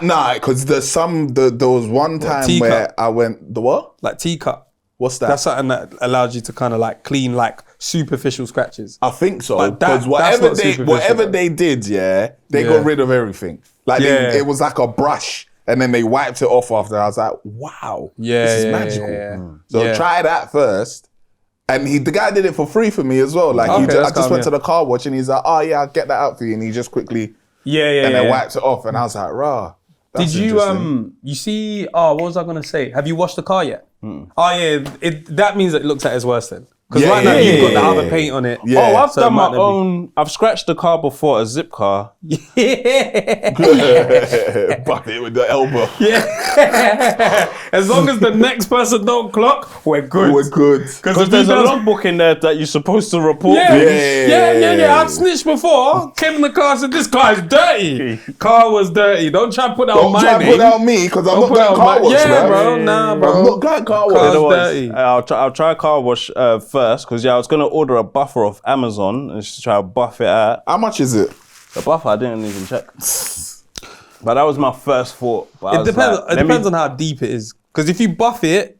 Nah, because there was one time teacup? where I went, the what? Like teacup. What's that? That's something that allows you to kind of like clean like superficial scratches. I think so. But Because that's not superficial, whatever though. they did, they Yeah. got rid of everything. Like Yeah. it was like a brush, and then they wiped it off after. I was like, wow, Yeah, this is yeah, magical. yeah. So Yeah. try that first. And the guy did it for free for me as well. Like Okay, I that's just calm, went yeah. to the car wash, and he's like, oh yeah, I'll get that out for you. And he just quickly Yeah. and then wiped it off, and I was like, rah. Did that's you interesting. you see? Oh, what was I gonna say? Have you washed the car yet? Oh yeah, that means it looks like it's worse then. Because Yeah, right now yeah, you've got yeah, the other yeah. paint on it. Yeah. Oh, I've So done it my might not be- own. I've scratched the car before, a zip car. Buff it with the elbow. Yeah. As long as the next person don't clock, we're good. We're good. Because there's a logbook in there that you're supposed to report. Yeah, things. yeah. I've snitched before. Came in the car, said this car is dirty. Car was dirty. Don't try and put that on Don't my try and name. put that on me because I'm Don't not put that going on car my- wash, Yeah, man. bro. Nah, bro. I'm not going car Car's wash. You know what? dirty. I'll try car wash first because I was gonna order a buffer off Amazon and just try to buff it out. How much is it? The buffer I didn't even check, but that was my first thought. But I It was depends. like, It let me- depends on how deep it is. Because if you buff it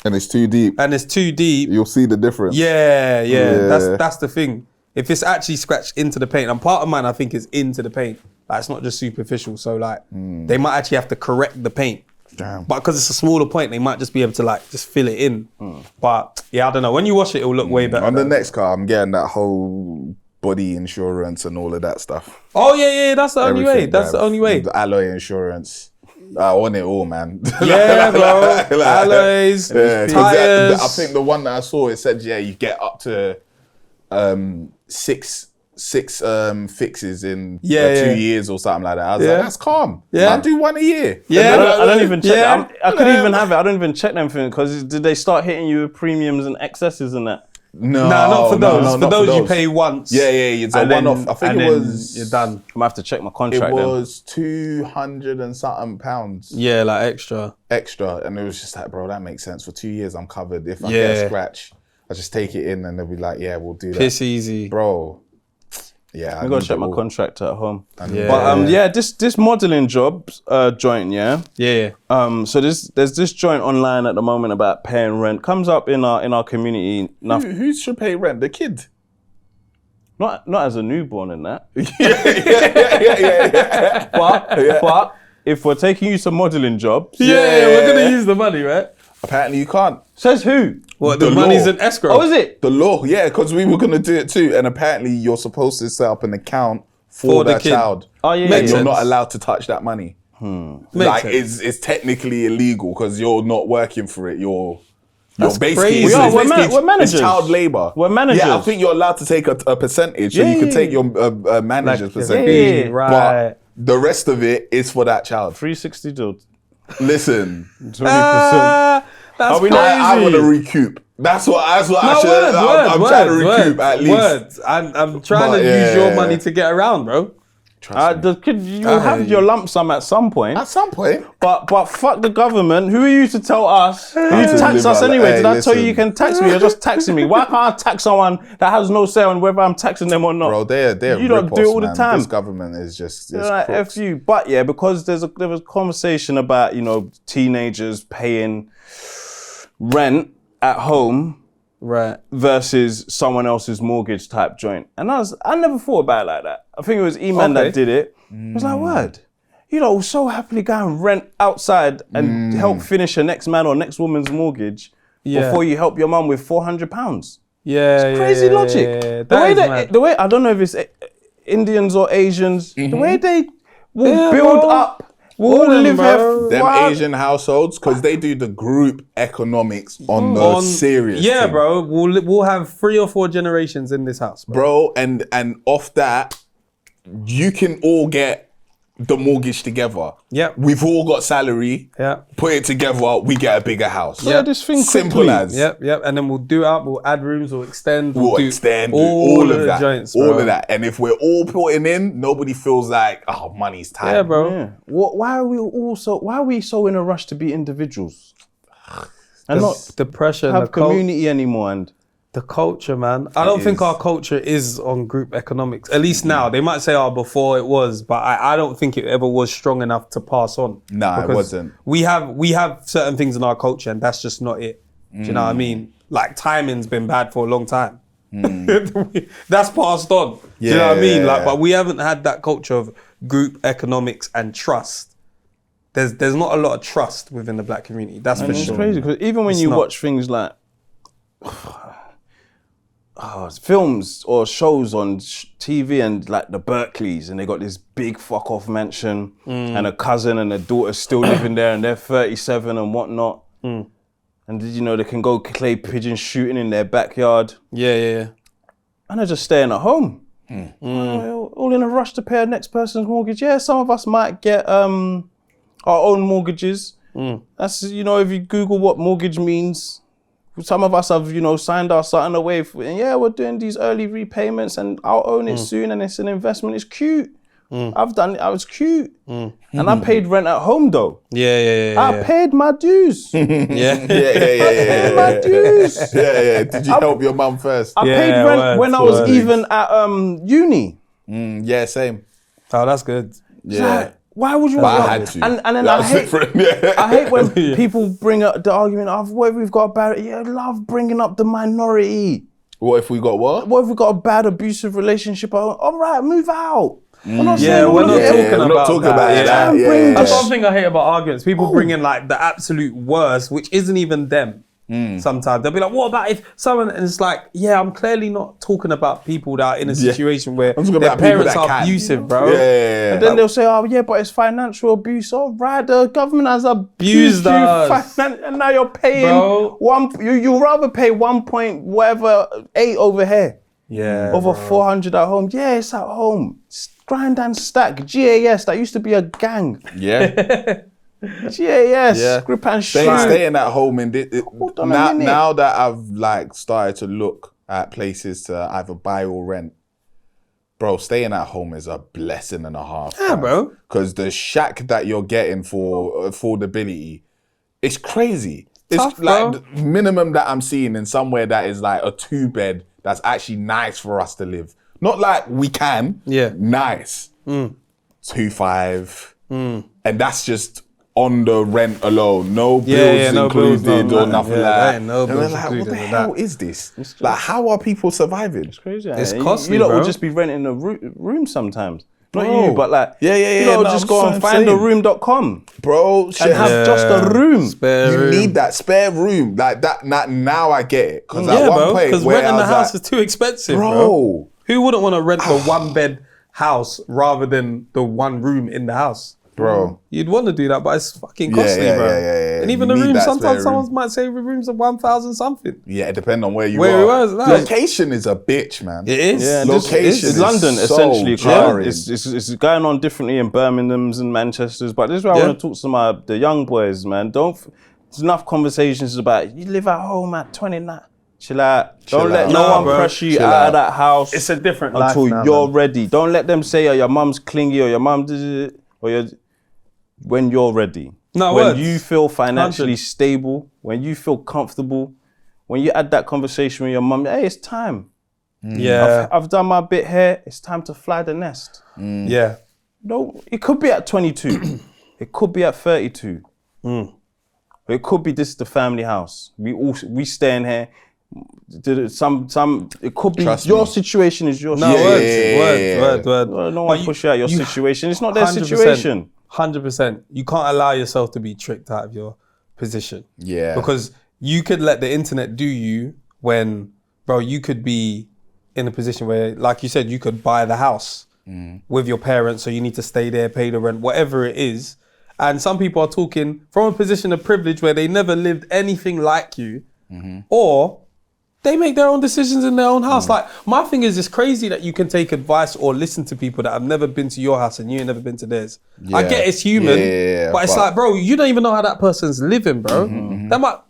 And it's too deep. and it's too deep, You'll see the difference. yeah. Yeah. That's the thing. If it's actually scratched into the paint, and part of mine I think is into the paint. Like it's not just superficial. So like they might actually have to correct the paint. Damn. But because it's a smaller point, they might just be able to like just fill it in. But yeah, I don't know. When you wash it, it'll look way better. On the though. next car, I'm getting that whole body insurance and all of that stuff. Oh yeah. That's the only way. Everything, That's bruv. the only way. The alloy insurance. I want it all, man. Yeah, bro. Alloys, Yeah, 'cause tires. I think the one that I saw, it said, you get up to six fixes in 2 years or something like that. I was like, that's calm. Yeah. I'll do one a year. Yeah. I don't even check. Yeah. I couldn't even have it. I don't even check them because did they start hitting you with premiums and excesses and that? No, No, not for those. For not those you pay once. Yeah, it's a and then- one-off. I think and it then was. you're done. I'm gonna have to check my It contract. was 200 and something pounds Yeah, like extra. extra, and it was just like, bro, that makes sense. For 2 years, I'm covered. If I Yeah. get a scratch, I just take it in, and they'll be like, yeah, we'll do that, Piss easy. bro. Yeah, I gotta check my contract at home. Yeah. But this modeling job joint, yeah. Yeah. So there's this joint online at the moment about paying rent. Comes up in our community. Now, Who should pay rent? The kid. not as a newborn in that. yeah. But if we're taking you to modeling jobs, Yeah, we're gonna use the money, right? Apparently, you can't. says who? What, the The money's law. in escrow? Oh, is it? The law, yeah, because we were gonna do it too, and apparently, you're supposed to set up an account for the that kid. child. Oh yeah, And Makes you're sense. not allowed to touch that money. Makes Like sense. it's technically illegal because you're not working for it. You're basically crazy. it's We are, we're basically- managers. It's child labor. We're managers. Yeah, I think you're allowed to take a percentage, so Yeah, you can yeah, take your manager's percentage. yeah. Right. But the rest of it is for that child. 360 deal. Listen, 20%. That's Are we crazy. not- I want to recoup. That's what I No, should. I'm trying to recoup at least. Words. I'm trying But, to use your yeah. money to get around, bro. Trust me. The kid, you'll have your lump sum at some point. At some point, But fuck the government. Who are you to tell us? You to tax live us our- anyway. hey, Did I tell you listen. you can tax me? You're just taxing me. Why can't I tax someone that has no say on whether I'm taxing them or not? bro, they're You don't do it all the man. time. This government is just it's Like, crooks. F you. But yeah, because there was conversation about, teenagers paying rent at home Right. versus someone else's mortgage type joint. And I never thought about it like that. I think it was E-Man Okay. that did it. I was like, word. So happily go and rent outside and help finish a next man or next woman's mortgage Yeah. before you help your mum with £400. Yeah. Crazy logic. Yeah. The way I don't know if it's Indians or Asians, the way they will Yeah, build bro. up, All will them, live bro. here. Them Wow. Asian households, because they do the group economics on the serious Yeah, thing. bro. We'll have 3 or 4 generations in this house, bro. Bro, and off that, you can all get the mortgage together. Yep. We've all got salary. Yeah. Put it together, we get a bigger house. Yeah, this thing Simple quickly. as. Yep. And then we'll do out. We'll add rooms. We'll extend. We'll do extend all all of the that. joints, all bro. of that. And if we're all putting in, nobody feels like, oh, money's tight. Yeah, bro. Yeah. Why are we so in a rush to be individuals? And not The pressure and have the cult. community anymore and The culture, man. I don't think our culture is on group economics. At least now. They might say, before it was, but I don't think it ever was strong enough to pass on. Nah, it Because wasn't. We have certain things in our culture, and that's just not it. Do you know what I mean? Like timing's been bad for a long time. That's passed on. Do you know what I mean? Like, but we haven't had that culture of group economics and trust. There's not a lot of trust within the black community. That's for It's sure. crazy because even when It's you not. watch things like films or shows on TV and like the Berkeleys, and they got this big fuck off mansion and a cousin and a daughter still living there, and they're 37 and whatnot. And you know, they can go play pigeon shooting in their backyard. Yeah. And they're just staying at home. All in a rush to pay our next person's mortgage. Yeah, some of us might get our own mortgages. That's, you know, if you Google what mortgage means, some of us have, you know, signed our something away. And yeah, we're doing these early repayments and I'll own it soon and it's an investment. It's cute. I've done it. I was cute. And I paid rent at home though. Yeah. I paid my dues. Yeah. Paid my dues. Yeah. Did you help your mum first? I paid rent when I was even at uni. Yeah, same. Oh, that's good. Yeah. Like, why would you? But I had to. And then That's different. Yeah. I hate when people bring up the argument of what if we've got a bad. Yeah, I love bringing up the minority. What if we got what? What if we got a bad abusive relationship? All right, move out. We're not Yeah, saying all we're of not it. talking we're not about talking that. about that. Yeah. Yeah. That's one thing I hate about arguments. People bring in like the absolute worst, which isn't even them. Sometimes they'll be like, "What about if someone?" And it's like, "Yeah, I'm clearly not talking about people that are in a situation where I'm talking their about people parents that are can. abusive, bro." Yeah. And then they'll say, "Oh yeah, but it's financial abuse." All right, the government has abused Abused us. and now you're paying Bro. You rather pay 1.8 over here. Yeah. Over 400 at home. Yeah, it's at home. Grind and stack. GAS, that used to be a gang. Yeah. GAS, Yeah. grip and shoot. Staying at home and Hold on a minute. now that I've like started to look at places to either buy or rent, bro, staying at home is a blessing and a half. Yeah, bro. Because the shack that you're getting for affordability, it's crazy. It's Tough, like bro. the minimum that I'm seeing in somewhere that is like a 2-bed that's actually nice for us to live. Not like we can. Yeah. Nice. 2.5. And that's just on the rent alone. No bills no bills, included no or nothing yeah, like there that. ain't no And we're bills like, what included the with hell that. is this? Like, how are people surviving? Crazy. It's You- costly, You lot bro. will just be renting a room sometimes. Not Bro. you, but like, Yeah. you know, No, just I'm go and saying. findaroom.com Bro, shit. and have just a room. Spare You room. need that spare room. Like that. Now I get it. Because Yeah, at one bro. point, Because where renting I the was house like, is too expensive, bro. bro. Who wouldn't want to rent the 1-bed house rather than the 1 room in the house? Bro. You'd want to do that, but it's fucking costly, yeah, bro. yeah. And even You the need room, that sometimes spare someone room. might say the rooms are 1,000 something. Yeah, it depends on where you Where are. you are, like- Location is a bitch, man. It is. Yeah, Location it's is London so essentially. jarring. It's going on differently in Birmingham's and Manchester's, but this is why I Yeah. want to talk to the young boys, man. There's enough conversations about you live at home at 29. Chill out. Don't let out. no Nah, one bro. pressure you Chill out out. of that house. It's a different until life now, you're man. ready. Don't let them say, "Oh, your mum's clingy," or "Your mum does it," or "Your." When you're ready. No, when words. you feel financially 100. stable, when you feel comfortable, when you had that conversation with your mum, hey, it's time. Yeah. I've done my bit here. It's time to fly the nest. Yeah. No, it could be at 22. It could be at 32. It could be this is the family house. We staying here. It could be Trust your me. situation is your No, situation. word. No But one push you out your situation. It's not their 100%, situation. 100%. You can't allow yourself to be tricked out of your position. Yeah. Because you could let the internet do you when, bro, you could be in a position where, like you said, you could buy the house with your parents, so you need to stay there, pay the rent, whatever it is. And some people are talking from a position of privilege where they never lived anything like you, or they make their own decisions in their own house. Like, my thing is, it's crazy that you can take advice or listen to people that have never been to your house and you ain't never been to theirs. I Yeah. get it's human, Yeah, but it's but- like, bro, you don't even know how that person's living, bro.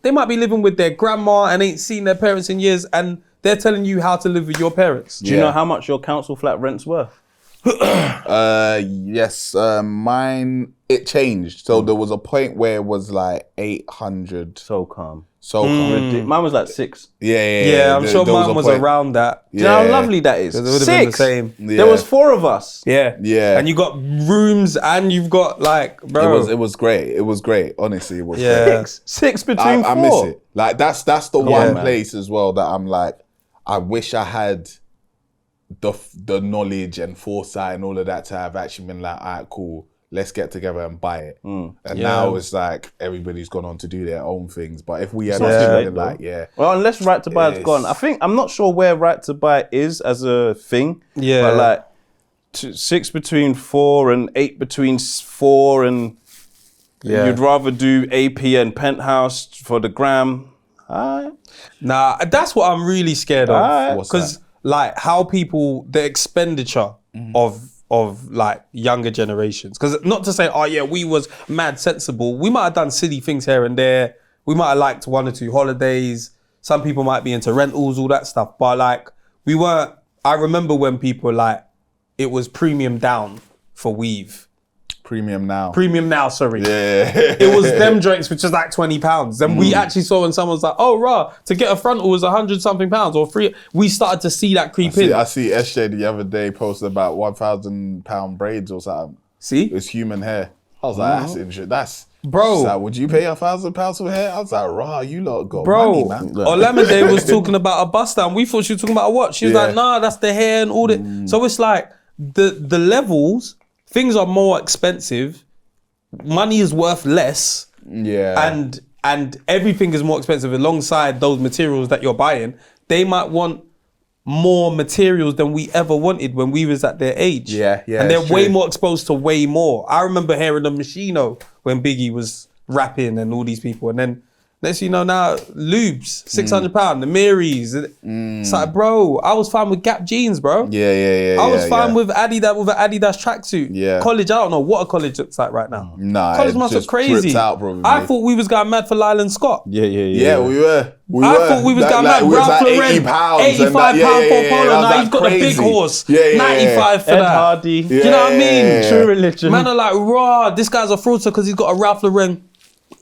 They might be living with their grandma and ain't seen their parents in years, and they're telling you how to live with your parents. Do you know how much your council flat rent's worth? Yes, mine, it changed. So there was a point where it was like 800. So calm. So calm. Mine was like 6. Yeah, I'm sure mine was around that. Do you know how lovely that is? It would have been the 6. same. There was 4 of us. Yeah. Yeah. And you got rooms and you've got like, bro. It was great. It was great. Honestly, it was great. Yeah. 6 between 4. I miss it. Like that's the one man. place as well that I'm like, I wish I had the knowledge and foresight and all of that to have actually been like, all right, cool, let's get together and buy it. And now it's like everybody's gone on to do their own things. But if we had actually been like, Well, unless Right to Buy has gone. I'm not sure where Right to Buy is as a thing. Yeah. But like 6 between 4 and 8 between 4 and you'd rather do AP and Penthouse for the gram. Nah, that's what I'm really scared of. What's Because like how people, the expenditure of like younger generations. Because not to say, oh yeah, we was mad sensible. We might have done silly things here and there. We might have liked 1 or 2 holidays. Some people might be into rentals, all that stuff. But like we weren't, I remember when people like, it was premium down for weave. Premium now. Sorry. Yeah. It was them joints which is like £20. And we actually saw when someone's like, oh rah, to get a frontal was £100-something or free. We started to see that creep in. I see SJ the other day posted about £1,000 braids or something. See? It's human hair. I was like, that's interesting. That's Bro. Like, would you pay £1,000 for hair? I was like, rah, you lot got Bro, money, man. Olamide was talking about a bust down. We thought she was talking about a what? She was like, nah, that's the hair and all that. So it's like the levels, things are more expensive. Money is worth less. Yeah. And everything is more expensive alongside those materials that you're buying. They might want more materials than we ever wanted when we was at their age. Yeah, And they're it's way true. more exposed to way more. I remember hearing the Machino when Biggie was rapping and all these people. And then next thing you know now, lubes, £600, the Marys. It's like, bro, I was fine with Gap jeans, bro. Yeah. I was fine with Adidas, with an Adidas tracksuit. Yeah. College, I don't know what a college looks like right now. Nah, College it must look just crazy. tripped out, probably. I thought we was going mad for Lyland Scott. Yeah, we were. I thought we was going mad. we was Ralph like Lauren, £80 £85 for a polo. that was Now he's got the big crazy. horse. Yeah. 95 for Ed that. Hardy. Do you know what I mean? Yeah. True religion. Man are like, raw, this guy's a fraudster because he's got a Ralph Lauren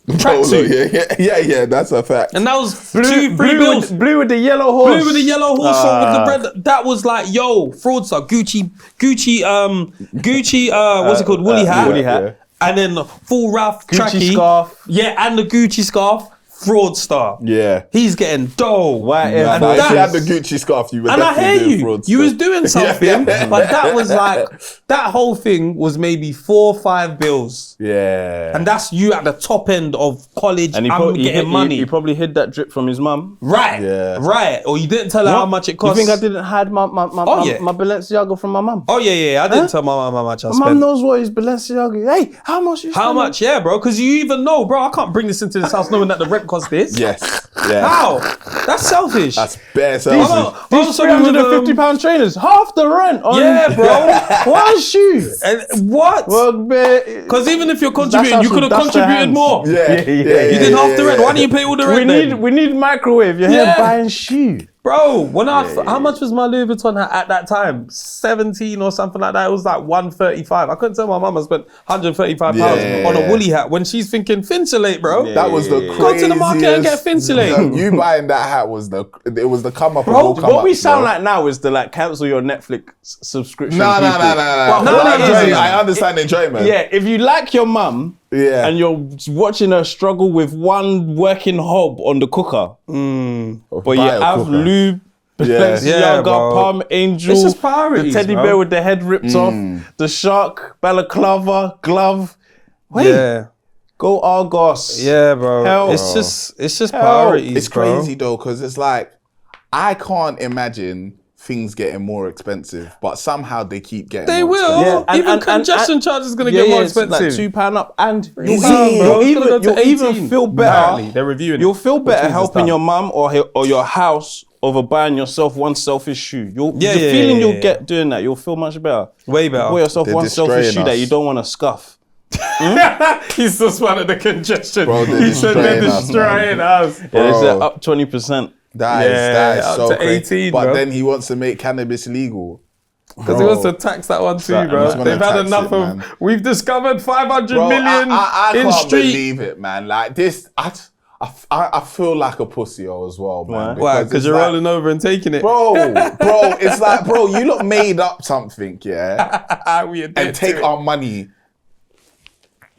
Polo, tracksuit. yeah, that's a fact. And that was three bills. Blue with the yellow horse. Blue with the yellow horse on with the bread. That was like, yo, fraudster. Gucci, what's it called? Woolly hat. Woolly hat. And then full Ralph Gucci tracky. scarf. Yeah, and the Gucci scarf. Fraudster. Yeah. He's getting dough. White Nah, Air but if you had Forces. the Gucci scarf, you were And I definitely hear doing you. fraud You was stuff. doing something, but that was like, that whole thing was maybe 4 or 5 bills. Yeah. And that's you at the top end of college. And I'm getting money. He probably hid that drip from his mum. Right. Yeah. Right. Or you didn't tell her how much it cost. You think I didn't hide my yeah. Balenciaga from my mum? Oh, yeah. I didn't tell my mum how much I My mum spent. knows what is Balenciaga. Hey, how much you How spend? much? Yeah, bro. Because you even know, bro, I can't bring this into this house knowing that the rent cost this. Yes. Yeah. How? That's selfish. That's bare These, selfish. these £350 trainers, half the rent on Yeah, bro. one shoe. And what? Because Because even if you're contributing, you could have contributed more. Yeah. You did half the rent. Why didn't you pay all the rent then? we need microwave. You're Yeah. here buying shoe. Bro, when how much was my Louis Vuitton hat at that time? 17 or something like that. It was like 135. I couldn't tell my mum I spent £135 Yeah. on a woolly hat when she's thinking Finsulate, bro. That was the craziest. Go to the market and get Finsulate. You buying that hat was the come up. Bro, of all come What we ups, sound bro. like now is to like cancel your Netflix subscription. No. people. Well, no, I it enjoy- isn't. I understand enjoyment. Yeah, if you like your mum Yeah. and you're watching her struggle with one working hob on the cooker, but you Buy a have cooker. lube, Yeah, Balenciaga, bro. Palm Angel, It's just priorities, the teddy bro. bear with the head ripped off, the shark, balaclava, glove. Wait, Yeah. go Argos. Yeah, bro. Hell. It's just Hell. priorities, It's bro. crazy though, because it's like I can't imagine things getting more expensive, but somehow they keep getting. They more will. expensive. Yeah, Even congestion charge is going to get more it's like expensive. £2 up, and £3, you'll, bro. It's gonna go to you'll even 18. feel better. Apparently, they're reviewing it. You'll feel better Which means it's helping done. your mum or your house over buying yourself one selfish shoe. The Yeah, feeling yeah. you'll get doing that, you'll feel much better. Way better. Buy yourself They're one selfish destroying shoe that us. you don't want to scuff. He's just one of the congestion. Bro, they're He said they're destroying us, destroying us. Yeah, it's Bro. up 20%. That is Yeah, up so to crazy. 18, but bro. then he wants to make cannabis legal. Because he wants to tax that one too, bro. just gonna They've had tax enough it, of. man. We've discovered 500 Bro, million I in can't street. believe it, man. Like this, I feel like a pussy as well, man. Why? Because it's you're like, rolling over and taking it. bro. It's like, bro, you lot made up something, yeah, We admit and take to it. our money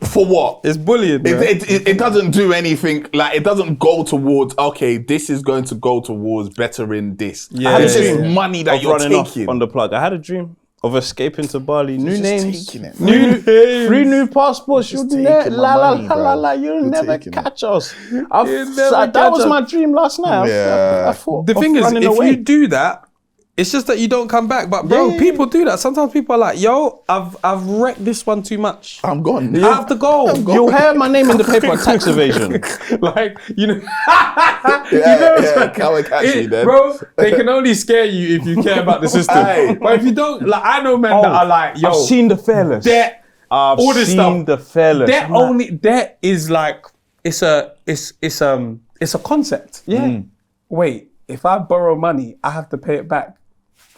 for what? It's bullying, bro. It doesn't do anything. Like, it doesn't go towards, okay, this is going to go towards bettering this. Yeah, It's just yeah. money that Of you're running off taking. on the plug. I had a dream of escaping to Bali. New Just names. taking it. New names. 3 new passports. Just You'll taking my money, bro. You'll You're never taking it. catch us. never That catch was us. my dream last night. Yeah. I thought The of thing is, running if away. you do that, it's just that you don't come back. But bro, Yeah. people do that. Sometimes people are like, "Yo, I've wrecked this one too much. I'm gone. I have to go." You'll hear my name in the paper, tax evasion. Like, you know, Come and catch me then. bro. They can only scare you if you care about the system. Aye. But if you don't, like, I know men that are like, "Yo, I've seen the Fearless. debt, I've all this seen stuff. the Fearless. Debt is like it's a concept. Yeah. Wait, if I borrow money, I have to pay it back.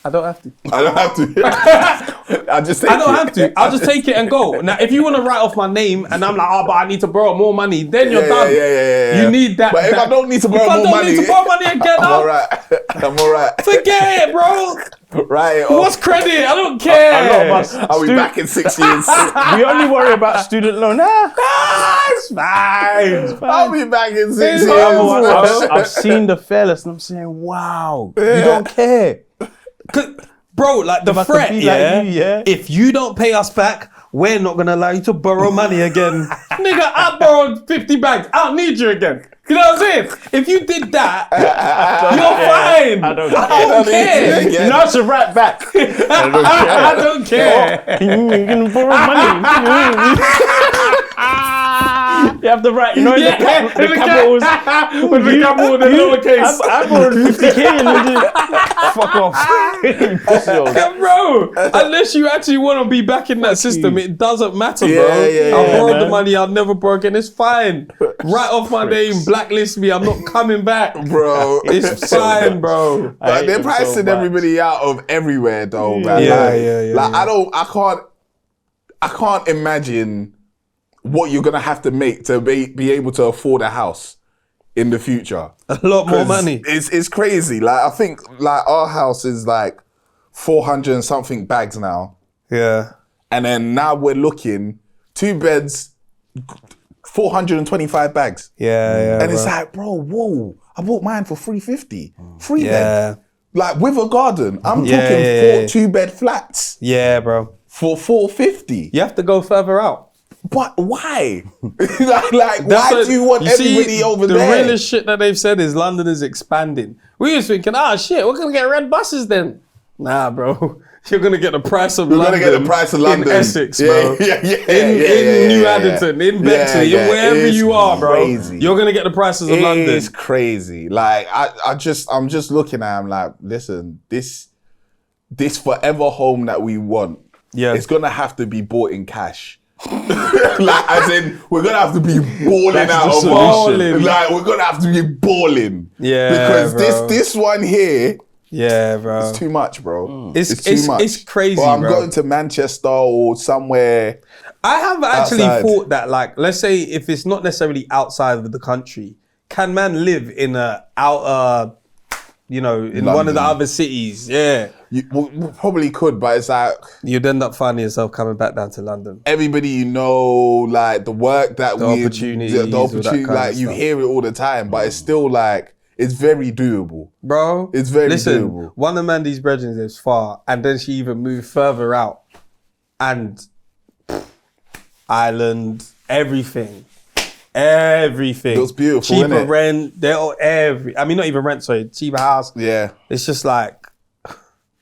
I don't have to. I don't have to. I just take I don't it. have to. I'll just take it and go. Now, if you want to write off my name and I'm like, oh, but I need to borrow more money, then you're done. Yeah. You need that. But if I don't need to borrow more If I don't money, need to borrow money again, I'm alright. I'm alright. forget it, bro. Right. What's credit? I don't care. A lot of us. I'll be back in 6 years. We only worry about student loan. It's fine. It's fine. I'll be back in 6 years. I've seen the Fearless and I'm saying, wow, you don't care. Bro, like the If I could threat, be like yeah, you, yeah. if you don't pay us back, we're not going to allow you to borrow money again. Nigga, I borrowed 50 bags. I don't need you again. You know what I'm saying? If you did that, you're fine. I don't I care. don't care. Yeah. You know, it's a right back. I don't care. You're gonna borrow money. You have the right, you know, Yeah, the capitals. With the capital and the lowercase. I borrowed 50k and then just fuck off. Yeah, bro, unless you actually want to be back in that system, it doesn't matter, bro. Yeah, I borrowed the man. money, I've never broken. It's fine. Write off my name, blacklist me. I'm not coming back, Bro. It's fine, bro. I Like, hate they're them so pricing much. everybody out of everywhere, though, man. Yeah, like, yeah, like, I can't imagine what you're gonna have to make to be able to afford a house in the future. A lot more 'Cause money. It's crazy. Like, I think like our house is like 400 and something bags now, Yeah. and then now we're looking 2 beds, 425 bags. Yeah. And it's like, bro, whoa! I bought mine for 350, 3 Yeah. bed, like with a garden. I'm Yeah, talking yeah, 4 2-bed flats Yeah, bro. for 450. You have to go further out. But why? like why do you want everybody over the there? The realest shit that they've said is London is expanding. We was thinking, shit, we're gonna get red buses then. Nah, bro. You're gonna get the price of You're London. gonna get the price of London in Essex, Yeah, bro. in New Addington, in Bexley, in wherever you are, bro. Crazy. You're gonna get the prices of London. It's crazy. Like I'm just looking at him like, listen, this forever home that we want, it's gonna have to be bought in cash. Like, as in, we're gonna have to be balling out of solution. Like, we're gonna have to be balling. Yeah, because bro. this one here Yeah, bro. is too much, bro. It's too much. It's crazy, Or I'm bro. going to Manchester or somewhere. I have actually outside. thought that, like, let's say if it's not necessarily outside of the country, can man live in a outer, in one of the London. other cities? Yeah. We probably could, but it's like You'd end up finding yourself coming back down to London. everybody like the work that The we opportunities, the all that opportunity, kind of like you stuff. hear it all the time, but it's still like it's very doable. Bro, It's very listen, doable. one of Mandy's brethren lives far, and then she even moved further out. And island, everything. Everything. It was beautiful, Cheaper innit? rent, they're all not even rent, sorry, cheaper house. Yeah, It's just like,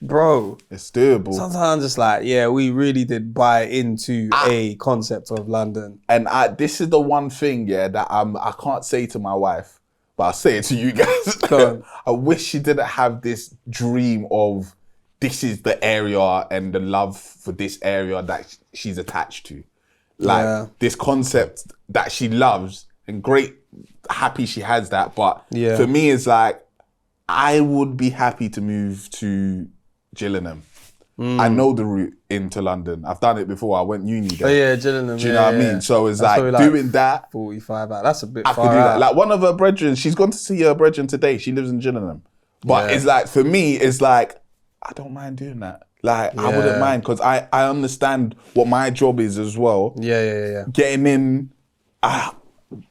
bro, it's doable. sometimes I'm just like, yeah, we really did buy into a concept of London. And this is the one thing, yeah, that I can't say to my wife, but I'll say it to you guys. Go on. I wish she didn't have this dream of this is the area and the love for this area that she's attached to. Like Yeah. this concept that she loves and great, happy she has that. But Yeah. for me, it's like, I would be happy to move to Gillingham. I know the route into London. I've done it before. I went uni there. Oh yeah, Gillingham. Do you know what I mean? So it's That's like probably doing that. 45 out. That's a bit I far could do that. out. Like one of her brethren, she's gone to see her brethren today. She lives in Gillingham. But Yeah. it's like, for me, it's like, I don't mind doing that. Like, I wouldn't mind because I understand what my job is as well. Yeah. Getting in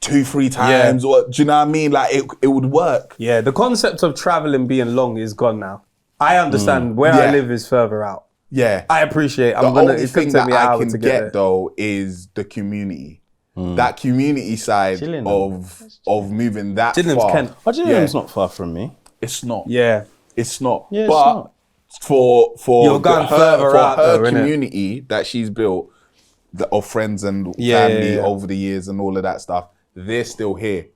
2-3 times, or do you know what I mean? Like, it would work. Yeah, the concept of traveling being long is gone now. I understand where I Yeah. live is further out. Yeah. I appreciate. The only It's gonna thing take that me an I hour can to get there. though is the community. That community side Chilling, of moving that Gillingham's far. Kent. Gillingham's not far from me. It's not. Yeah. It's not. Yeah, it's but not. for You're going further for out her though, innit? community that she's built, of friends and Yeah, family yeah. over the years and all of that stuff, they're still here.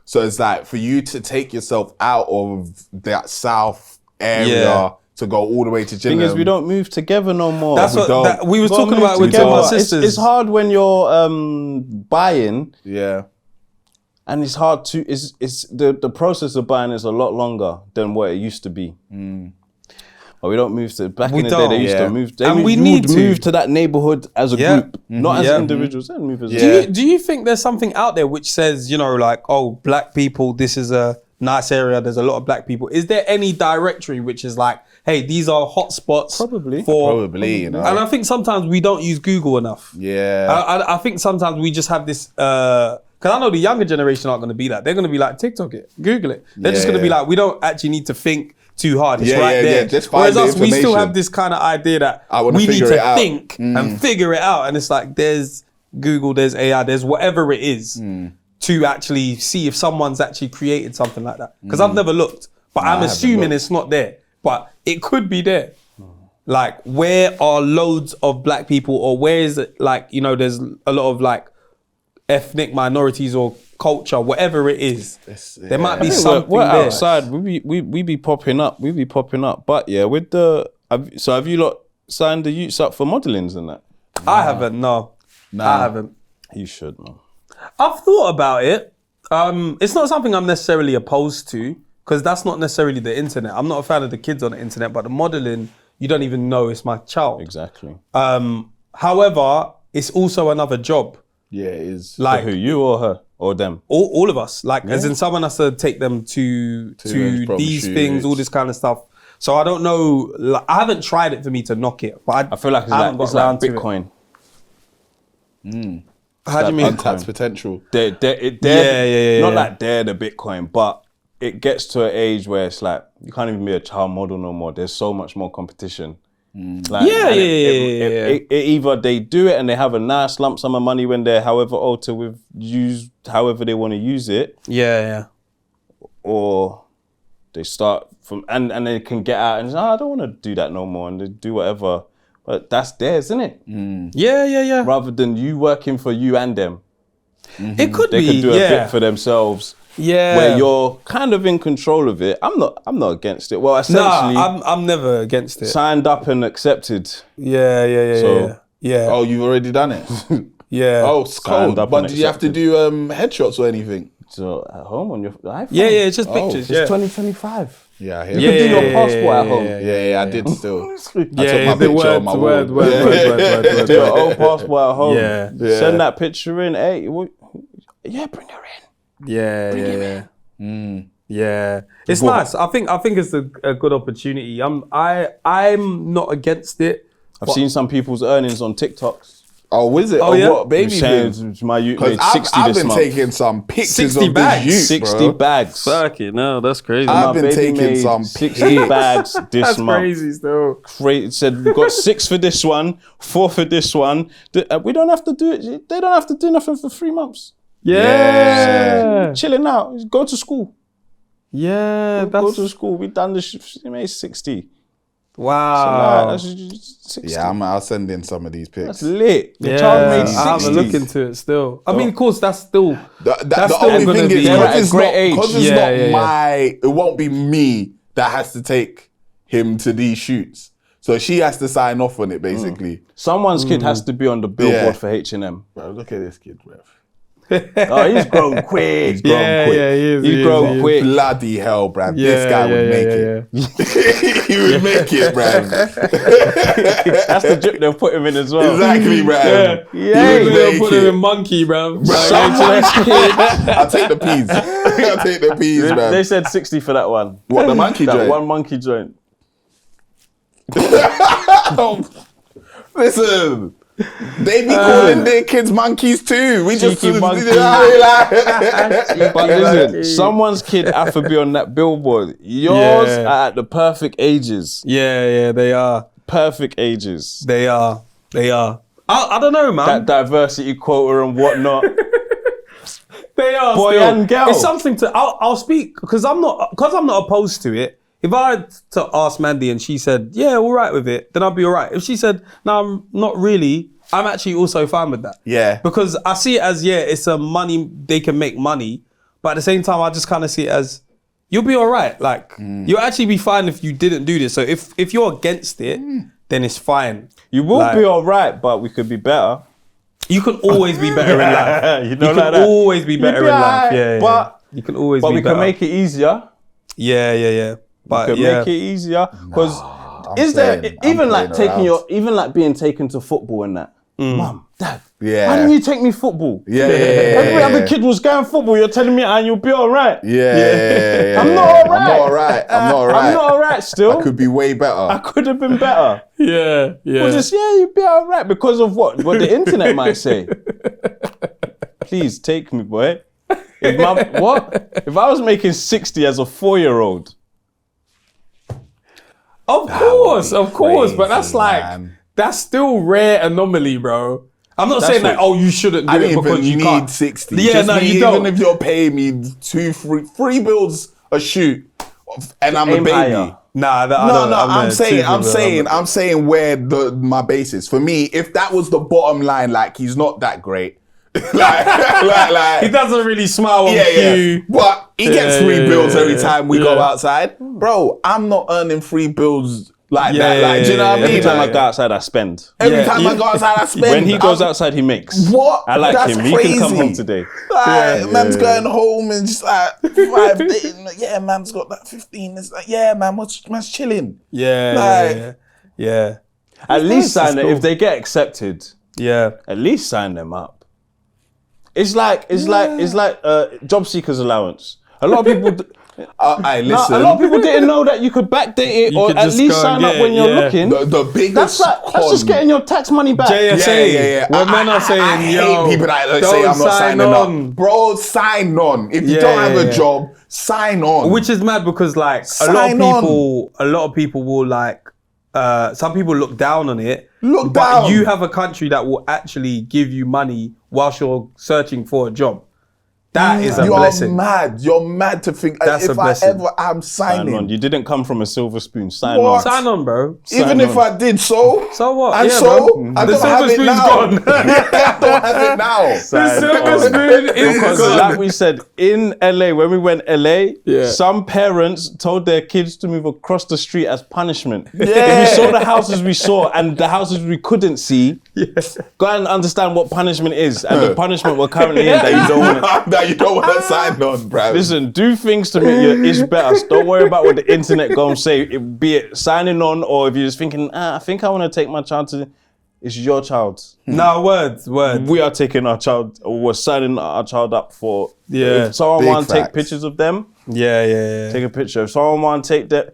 So it's like for you to take yourself out of that south area Yeah. to go all the way to Thing Gillingham. is, we don't move together no more. That's We what don't. we was Gotta talking move about with two of my together. sisters. It's hard when you're buying, Yeah. and it's hard to. It's the process of buying is a lot longer than what it used to be. But we don't move to back We in the day. don't. They used Yeah. to move, And we you need would to. move to that neighborhood as a Yeah. group, not as Yeah. individuals. They'd move as a Yeah. group. Do you think there's something out there which says, you know, like, oh, black people, this is a nice area, there's a lot of black people? Is there any directory which is like, hey, these are hot spots? Probably. Probably, you know. And I think sometimes we don't use Google enough. Yeah. I think sometimes we just have this, because I know the younger generation aren't going to be that. They're going to be like, TikTok it, Google it. They're just going to be Yeah. like, we don't actually need to think too hard. It's Yeah, right yeah, there. yeah. Just find Whereas the us, we still information. have this kind of idea that I wanna we need figure to it out. think and figure it out. And it's like, there's Google, there's AI, there's whatever it is to actually see if someone's actually created something like that. Because I've never looked, but I'm haven't assuming looked. it's not there. But it could be there. Like, where are loads of black people, or where is it, like, you know, there's a lot of like ethnic minorities or culture, whatever it is. There might be something We're there. outside. We be popping up. We be popping up. But yeah, with the have you lot signed the youths up for modelings and that? I haven't, no. I haven't. You should, man. I've thought about it. It's not something I'm necessarily opposed to, because that's not necessarily the internet. I'm not a fan of the kids on the internet, but the modelling, you don't even know it's my child. Exactly. However, it's also another job. Yeah, it is. Like, Who, you or her or them? all of us, like, as in someone has to take them to prom these shoots. things, all this kind of stuff. So I don't know. Like, I haven't tried it for me to knock it, but I feel like it's haven't like got round to it. Bitcoin. How do you mean? Untapped potential. They're not yeah. like they're the Bitcoin, but it gets to an age where it's like you can't even be a child model no more. There's so much more competition. Like, Yeah, and yeah. it either they do it and they have a nice lump sum of money when they're however old to use however they want to use it, Yeah. or they start from and they can get out and say, I don't want to do that no more, and they do whatever. But that's theirs, isn't it? Yeah. Rather than you working for you and them. It could They be. could do a yeah. bit for themselves. Yeah. Where you're kind of in control of it. I'm not against it. Well, essentially, Nah, I'm never against it. signed up and accepted. Yeah. So- Yeah. Oh, you've already done it. Yeah. Oh, it's Signed cold. up But and do you have to do headshots or anything? So at home on your iPhone. Yeah. It's just Oh, pictures. It's Yeah. 2025. Yeah, I You hear can that. do your passport at home. Yeah, I did still. I took Yeah, my the picture on my word. wall. Do your own passport at home. Yeah. Send that picture in. Hey, bring her in. Yeah. Yeah. It's nice. I think it's a good opportunity. I'm not against it. I've seen some people's earnings on TikToks. Oh, is it? Oh, Oh, yeah? what? Baby Saying things? my youth Because made 60 I've this been month. taking some pictures 60 of bags. this youth, 60 bro. bags. Fuck it, no, that's crazy. I've My been baby taking made some 60 bags this That's month. crazy still. It said we've got 6 for this one, 4 for this one. We don't have to do it. They don't have to do nothing for 3 months. Yeah. Chilling out. Go to school. Yeah. Go to school. We done this. She made 60. Wow. That's 60. Yeah, I'll send in some of these pics. That's lit. The Yeah, child made 60. I have a look into it still. I mean, of course, that's still. The still only gonna thing is, be- They're at because a it's great not, age. 'cause it's Yeah, not yeah, yeah. it won't be me that has to take him to these shoots. So she has to sign off on it, basically. Someone's kid has to be on the billboard Yeah. for H&M. Bro, look at this kid, bro. Oh, he's grown quick. He's grown quick. Yeah, he is. He's grown quick. Bloody hell, bruv. This guy would make it. He would make it, bruv. That's the drip they'll put him in as well. Exactly, bruv. Yeah. They'll put him in monkey, bro. I'll take the peas. I'll take the peas, bruv. They said 60 for that one. What, the monkey That joint? one monkey joint. Listen, they be calling their kids monkeys too. We just Cheeky monkey. But listen, someone's kid have to be on that billboard. Yours are at the perfect ages. Yeah, they are. Perfect ages. They are. I don't know, man. That diversity quota and whatnot. They are. Boy still. and girl. It's something to. I'll speak because I'm not opposed to it. If I had to ask Mandy and she said, yeah, all right with it, then I'd be all right. If she said, no, I'm not really, I'm actually also fine with that. Yeah. Because I see it as, it's a money, they can make money. But at the same time, I just kind of see it as, you'll be all right. Like, you'll actually be fine if you didn't do this. So if you're against it, then it's fine. You will be all right, but we could be better. You can always be better in life. You know, you like can that. always be better in life. Yeah, but you can always but be we better. can make it easier. Yeah. But We can make it easier because is there saying, even I'm like playing taking around. even like being taken to football and that? Mum, Dad, Yeah. why didn't you take me football? Yeah. Every other kid was going football. You're telling me, and you'll be all right. Yeah. I'm not all right. I'm not all right. I'm not all right still. I could be way I better. could have been better. Yeah. Well, just you'd be all right because of what the internet might say. Please take me, boy. If I was making 60 as a 4-year-old? Of course, but that's crazy, like man. that's still rare anomaly, bro. I'm not saying like, you shouldn't do I it don't because even you need can't. 60. Yeah, Just no, me, you don't. Even if you're paying me three bills a shoot, and I'm Aim a baby. higher. Nah, I'm saying where my base is. For me, if that was the bottom line, like he's not that great. like he doesn't really smile on yeah. cue. But he gets free bills every time we go Yeah. outside. Bro, I'm not earning free bills like Yeah, that. Like, do you know what I mean? Every time I Like, go outside, I spend. every time I go outside, I spend. When he goes outside, he makes. What? I like That's him. He can come crazy. home today. Like, man's going home and just like 5 days. Yeah, man's got that 15. It's like, yeah, man's chilling. Yeah. At least sign it cool. if they get accepted. Yeah. At least sign them up. It's like job seekers allowance. A lot of people. Listen. A lot of people didn't know that you could backdate it You or could at just least go sign and up get when it, you're yeah. looking. The biggest That's just getting your tax money back. JSA. Yeah. When men are saying, I yo, hate people that say don't I'm not sign signing on. up. Bro, sign on. If you Yeah, don't have yeah, a yeah. job, sign on. Which is mad because like Sign a lot of people will like some people look down on it. Look but down. you have a country that will actually give you money whilst you're searching for a job. That is a blessing. You're mad to think That's if a blessing. I'm Sign signing. on. You didn't come from a silver spoon. Sign What? on. Sign on, bro. Even Sign if on. I did so. So what? And Yeah, so, bro. I The don't have silver it spoon's now. gone. I don't have it now. The silver spoon is Because gone. like we said, in LA, when we went LA, Yeah. some parents told their kids to move across the street as punishment. Yeah. If we saw the houses we saw and the houses we couldn't see, go and understand what punishment is. And the punishment we're currently in that you don't want to. That you don't want to sign on, bro. Listen, do things to make your ish better. Don't worry about what the internet gonna say. Be it signing on or if you're just thinking, I think I want to take my child to. It's your child. No, words. We are taking our child, or we're signing our child up for. Yeah. If someone Big want to take facts. pictures of them, Yeah. take a picture. If someone want to take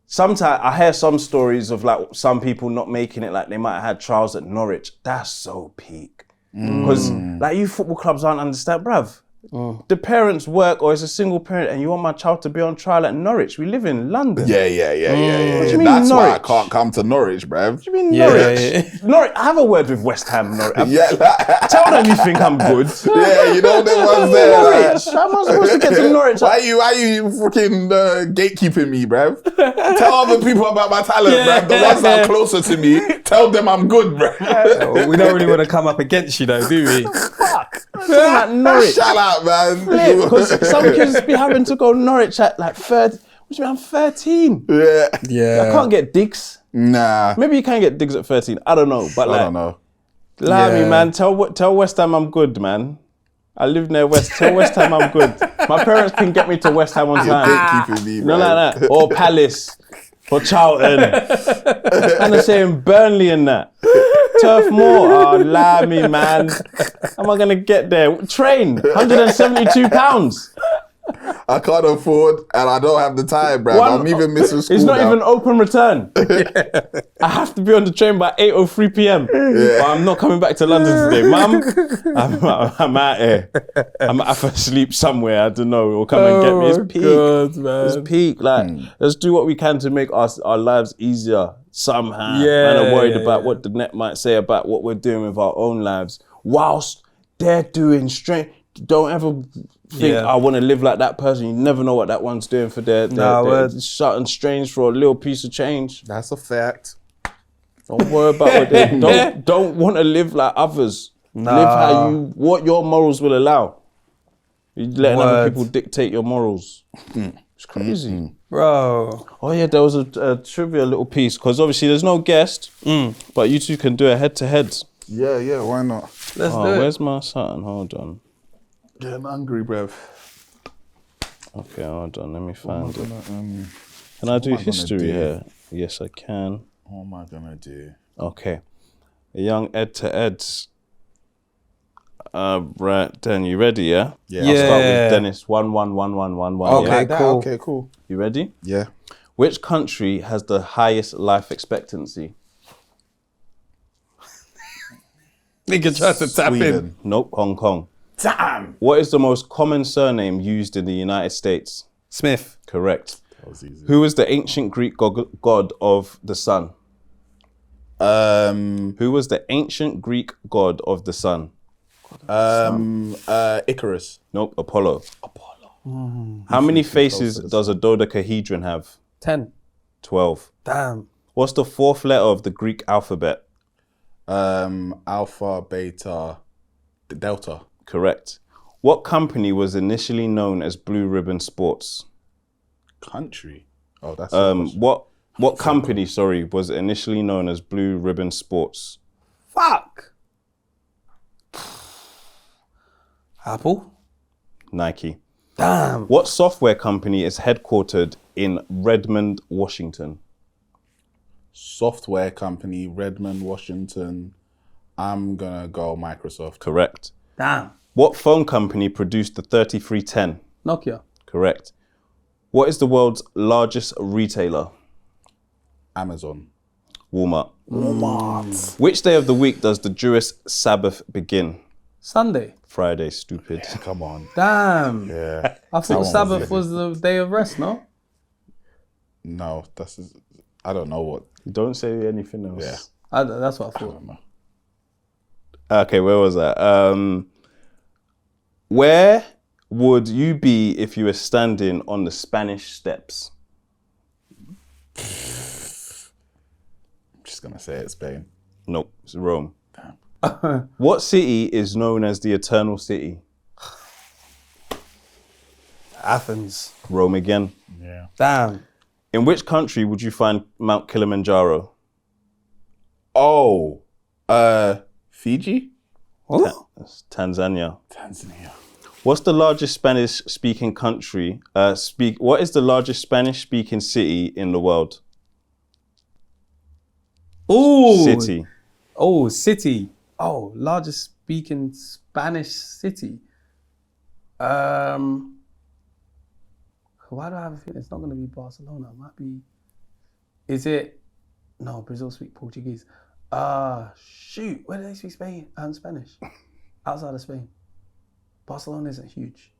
sometimes I hear some stories of like some people not making it, like they might have had trials at Norwich. That's so peak. Because like you football clubs aren't understand, bruv. The parents work or it's a single parent and you want my child to be on trial at Norwich. We live in London. Yeah. What do you mean That's why I Norwich? can't come to Norwich, bruv. What do you mean Yeah, Norwich? yeah. Norwich, I have a word with West Ham, Norwich. Yeah, Tell them you think I'm good. you know the ones there. Norwich. How am I supposed to get to Norwich? Why you freaking gatekeeping me, bruv? Tell other people about my talent, bruv. The ones that are closer to me, tell them I'm good, bruv. We don't really want to come up against you though, do we? Fuck. Like Norwich. Shout out, man. Because some kids be having to go Norwich at like 30. What do you mean? I'm 13. Yeah. I can't get digs. Nah. Maybe you can get digs at 13. I don't know. But I like, don't know. Allow me, Yeah. man. Tell West Ham I'm good, man. I live near West. Tell West Ham I'm good. My parents can get me to West Ham on time. Gatekeeping me, You know, man. like that. Or Palace. Or Charlton. And I'm saying Burnley and that. Turf Moor. Oh, allow me, man. How am I going to get there? Train. £172. I can't afford, and I don't have the time, bruv. I'm even missing school It's not now. even open return. I have to be on the train by 8:03 p.m. But I'm not coming back to London today, Mum. I'm out here. I'm have to sleep somewhere. I don't know. Or come and get me. It's peak. God, man. It's peak. Like, let's do what we can to make our lives easier somehow. Yeah, And I'm worried yeah, about yeah. what the net might say about what we're doing with our own lives, whilst they're doing strange. Don't ever think Yeah. I want to live like that person. You never know what that one's doing for their word. something strange for a little piece of change. That's a fact. Don't worry about what they don't want to live like others. Live how what your morals will allow. You letting other Word. people dictate your morals. It's crazy. Bro. Oh yeah, there was a trivia little piece because obviously there's no guest, but you two can do a head to head. Yeah, why not? Let's Oh, do it. where's my son? Hold on. Getting hungry, bruv. Okay, hold on. Let me find it. Gonna, Can I do am I gonna history do? here? Yes, I can. what am I gonna do? Okay. A young Ed to Eds. Right, then you ready, yeah? Yeah. I'll start Yeah. with Dennis. 1-1-1-1-1-1. Okay, Yeah? Like that? cool. Okay, cool. You ready? Yeah. Which country has the highest life expectancy? Nigga tried to tap in. Sweden. Nope, Hong Kong. Damn. What is the most common surname used in the United States? Smith. Correct. That was easy. Who was the ancient Greek god of the sun? Who was the ancient Greek god of the sun? Icarus. Nope, Apollo. How many faces does a dodecahedron have? 10. 12. Damn. What's the fourth letter of the Greek alphabet? Alpha, beta, delta. Correct. What company was initially known as Blue Ribbon Sports? Country. Oh, that's What company, sorry, was initially known as Blue Ribbon Sports? Fuck. Apple. Nike. Damn. What software company is headquartered in Redmond, Washington? software company, Redmond, Washington. I'm gonna go Microsoft. Correct. Damn. What phone company produced the 3310? Nokia. Correct. What is the world's largest retailer? Amazon. Walmart. Walmart. Which day of the week does the Jewish Sabbath begin? Sunday. Friday, stupid. Come on. Damn. Yeah. I That thought one Sabbath was was the day of rest, no? No, I don't know what. Don't say anything else. Yeah. That's what I I thought. don't know. Okay, where was that? Where would you be if you were standing on the Spanish steps? I'm just gonna say it's Spain. Nope, it's Rome. What city is known as the Eternal City? Athens. Rome again. Yeah. Damn. In which country would you find Mount Kilimanjaro? Oh, Fiji? What? That's Tanzania. Tanzania. What's the largest Spanish-speaking country? What is the largest Spanish-speaking city in the world? Ooh. City. Oh, city. Oh, largest speaking Spanish city. Why do I have a feeling it's not going to be Barcelona? It might be. Is it? No, Brazil speak Portuguese. Shoot. Where do they speak Spanish? Outside of Spain. Barcelona isn't huge.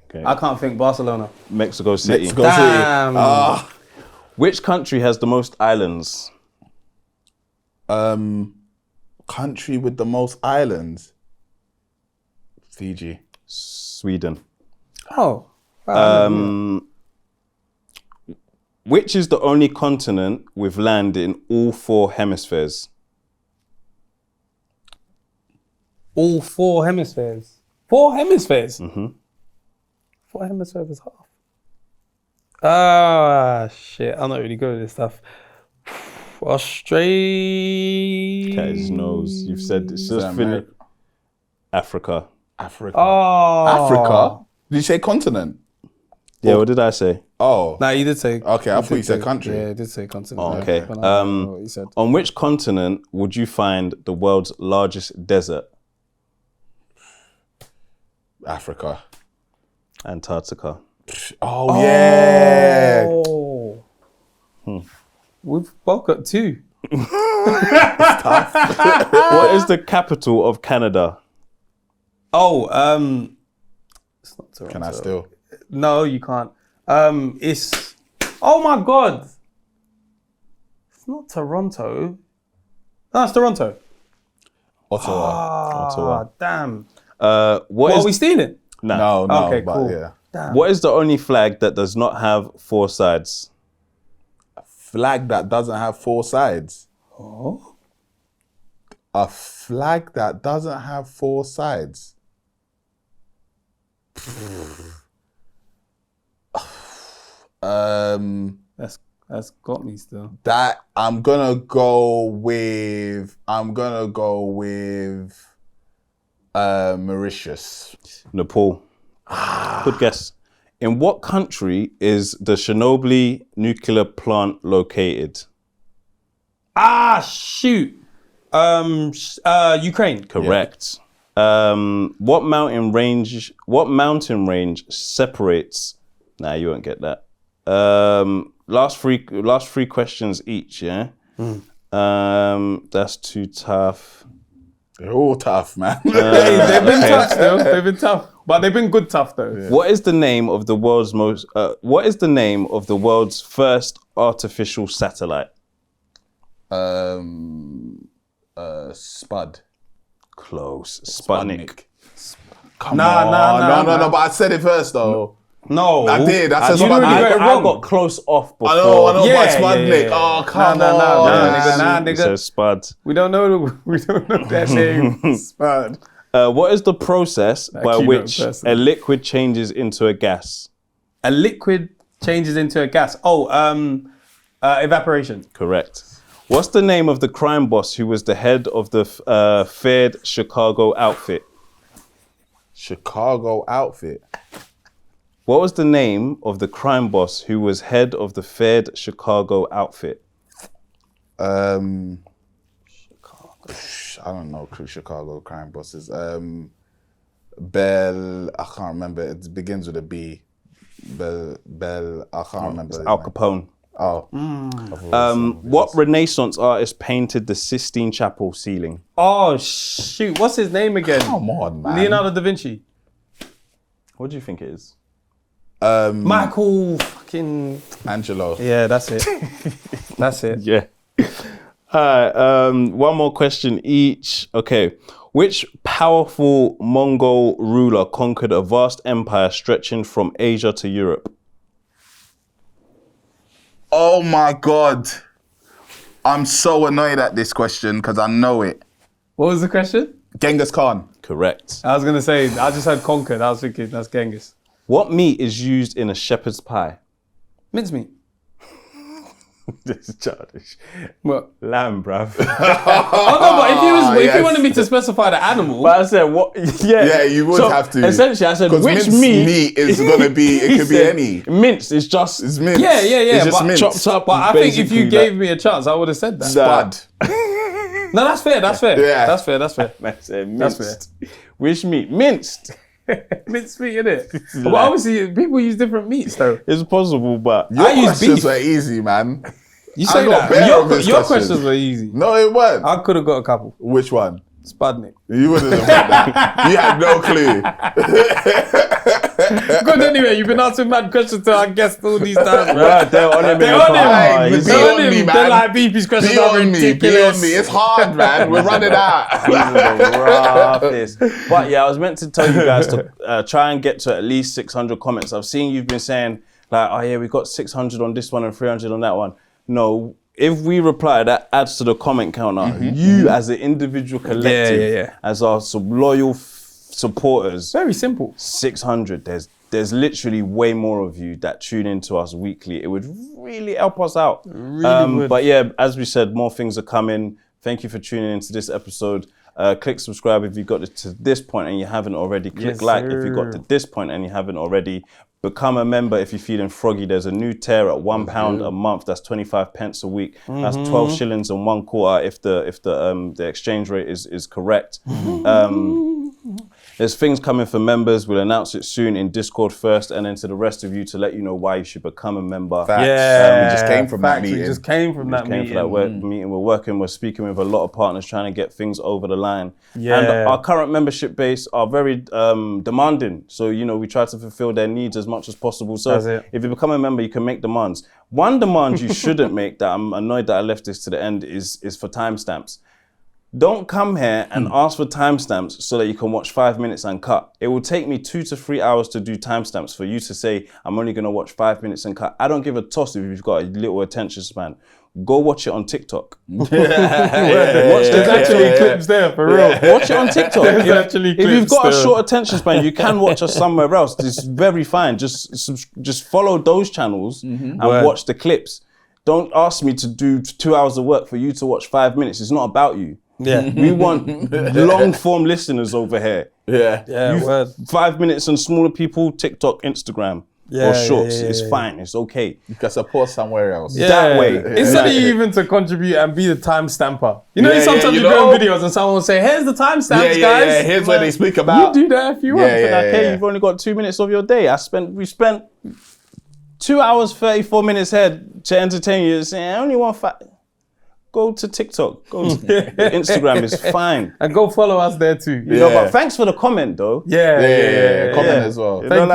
Okay. I can't think Barcelona. Mexico City. Mexico Damn. City. Which country has the most islands? Country with the most islands. Fiji. Sweden. Oh. Right, Which is the only continent with land in all 4 hemispheres? all 4 hemispheres. 4 hemispheres? Mm-hmm. 4 hemispheres is half. Shit. I'm not really good at this stuff. Australia. Cat his nose. You've said it's just finished. Africa. Africa. Oh. Africa? Did you say continent? Yeah, what did I say? Oh. No, you did say. Okay, I thought you said country. Yeah, you did say continent. Oh, okay. But I don't know what you said. On which continent would you find the world's largest desert? Africa. Antarctica. Oh, yeah. Oh. We've both got two. What is the capital of Canada? Oh, it's not Toronto. Can I still? No, you can't. It's. Oh my God. It's not Toronto. No, it's Toronto. Ottawa. Ottawa. Damn. What Are is we stealing? no. No, Okay, but cool. yeah. Damn. What is the only flag that does not have 4 sides? Flag that doesn't have 4 sides. Oh. A flag that doesn't have 4 sides. That's got me still. That I'm gonna go with Mauritius. Nepal. Good guess. In what country is the Chernobyl nuclear plant located? Ah, shoot. Ukraine. Correct. What mountain range separates? Nah, you won't get that. Last three questions each, yeah? That's too tough. They're all tough, man. They've been tough still. They've been tough. But they've been good tough though. Yeah. What is the name of the world's first artificial satellite? Spud. Close. Sputnik. Come No, but I said it first though. No. I did. I said You Sputnik. already got it I wrong. got close off before. I know, but Yeah. Sputnik. Oh, come on. Nah, It nigga. says Spud. We don't know that name. Spud. What is the process by keep it which personal. a liquid changes into a gas? A liquid changes into a gas. Oh, evaporation. Correct. What's the name of the crime boss who was the head of the feared Chicago outfit? Chicago outfit. What was the name of the crime boss who was head of the feared Chicago outfit? I don't know Chicago crime bosses. Bell, I can't remember. It begins with a B. Bell, I can't remember. Al Capone. Oh. What Renaissance artist painted the Sistine Chapel ceiling? Oh, shoot. What's his name again? Come on, man. Leonardo da Vinci. What do you think it is? Michael fucking... Angelo. Yeah, that's it. That's it. Yeah. One more question each. Okay. Which powerful Mongol ruler conquered a vast empire stretching from Asia to Europe? Oh my God. I'm so annoyed at this question because I know it. What was the question? Genghis Khan. Correct. I was going to say, I just had conquered. I was thinking that's Genghis. What meat is used in a shepherd's pie? Mincemeat. This is childish. What? Lamb, bruv. Oh no, but if you wanted me to specify the animal, But I said, what? Yeah, you would have to. Essentially, I said, Because which minced meat? meat is going to be, it He could be said, any. Minced is just It's minced. yeah, It's just but minced. chopped up. But I think if you basically gave me a chance, I would have said that. Spud. No, that's fair. That's fair. Yeah. That's fair. That's fair. I said That's minced. Which meat? Minced. Mincemeat, innit? But obviously, people use different meats, though. It's possible, but Your I use questions beef. were easy, man. You I say got that. better of his Your questions. questions were easy. No, it weren't. I could have got a couple. Which one? Spudnik. You wouldn't have got that. You had no clue. Good anyway, you've been asking mad questions to our guests all these times, bro. Right, they're on him. They're on him. Hey, He's be They're on on me, him. man. They're like, BP's questions Be are on me. Be ridiculous. on me. It's hard, man. We're running out. the roughest. But yeah, I was meant to tell you guys to try and get to at least 600 comments. I've seen you've been saying like, oh yeah, we got 600 on this one and 300 on that one. No, if we reply, that adds to the comment counter. You as an individual collective, Yeah. as our loyal supporters, Very simple. 600. There's there's literally way more of you that tune into us weekly. It would really help us out. Would. But yeah, as we said, more things are coming. Thank you for tuning into this episode. Click subscribe if you got to this point and you haven't already. Click like if you got to this point and you haven't already. Become a member if you're feeling froggy. There's a new tier at £1 a month. That's 25 pence a week. That's 12 shillings and 1 quarter if the exchange rate is correct. There's things coming for members. We'll announce it soon in Discord first, and then to the rest of you to let you know why you should become a member. Facts. Yeah, we just came from that facts, meeting. We just came from that meeting. Meeting. We're working. We're speaking with a lot of partners, trying to get things over the line. Yeah. And our current membership base are very demanding. So we try to fulfill their needs as much as possible. So That's it. if you become a member, you can make demands. One demand you shouldn't make, that I'm annoyed that I left this to the end, is for timestamps. Don't come here and ask for timestamps so that you can watch 5 minutes and cut. It will take me 2 to 3 hours to do timestamps for you to say, I'm only going to watch 5 minutes and cut. I don't give a toss if you've got a little attention span. Go watch it on TikTok. There's actually clips there, for real. Watch it on TikTok. If you've got a short attention span, you can watch us somewhere else. It's very fine. Just follow those channels and watch the clips. Don't ask me to do 2 hours of work for you to watch 5 minutes. It's not about you. Yeah. We want long form listeners over here. Yeah, 5 minutes and smaller people, TikTok, Instagram, or shorts. It's fine. It's okay. You can support somewhere else. That way. Instead of you even to contribute and be the timestamper. Sometimes you go in videos and someone will say, here's the timestamps, guys. Yeah, here's where they speak about. You do that if you want. You've only got 2 minutes of your day. We spent 2 hours, 34 minutes here to entertain you. Saying, I only want 5. Go to TikTok. Go to Instagram. It's fine. And go follow us there too. But thanks for the comment though. Yeah. Comment as well. Thank you.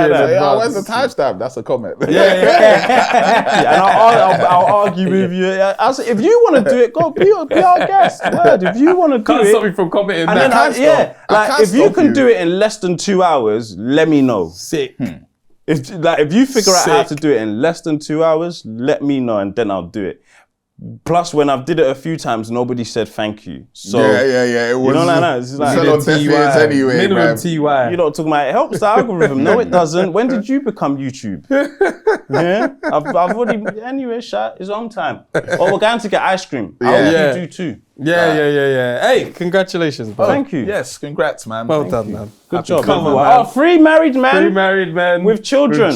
Where's the timestamp? That's a comment. And I'll argue with you. I say, if you want to do it, go be our guest. Word. If you want to do Can't it, stop me from commenting. and then if you can do it in less than 2 hours, let me know. Sick. If you figure out how to do it in less than 2 hours, let me know and then I'll do it. Plus, when I've did it a few times, nobody said thank you. So It was, It's like on deaf ears anyway, minimum man. TY. you're not talking about it helps the algorithm. No, it doesn't. When did you become YouTube? Yeah, I've already. Anyway, it's on time. Oh, we're going to get ice cream. I hope you do too. Yeah. Hey, congratulations, bro. Thank you. Yes, congrats, man. Well Thank done, you. man. Good job. Come on, Oh, man. free married man. Free married man With children.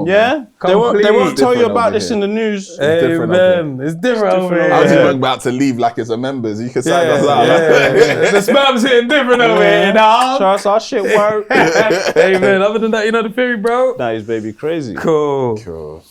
Yeah. They won't tell you Different about over this here. in the news. Hey, different man. It's different over here. I was even about to leave like it's a members. You can sign us out. The spam's hitting different over here, dog. Trust our shit work. Hey, man. Other than that, the theory, bro. That is baby crazy. Cool. Cool.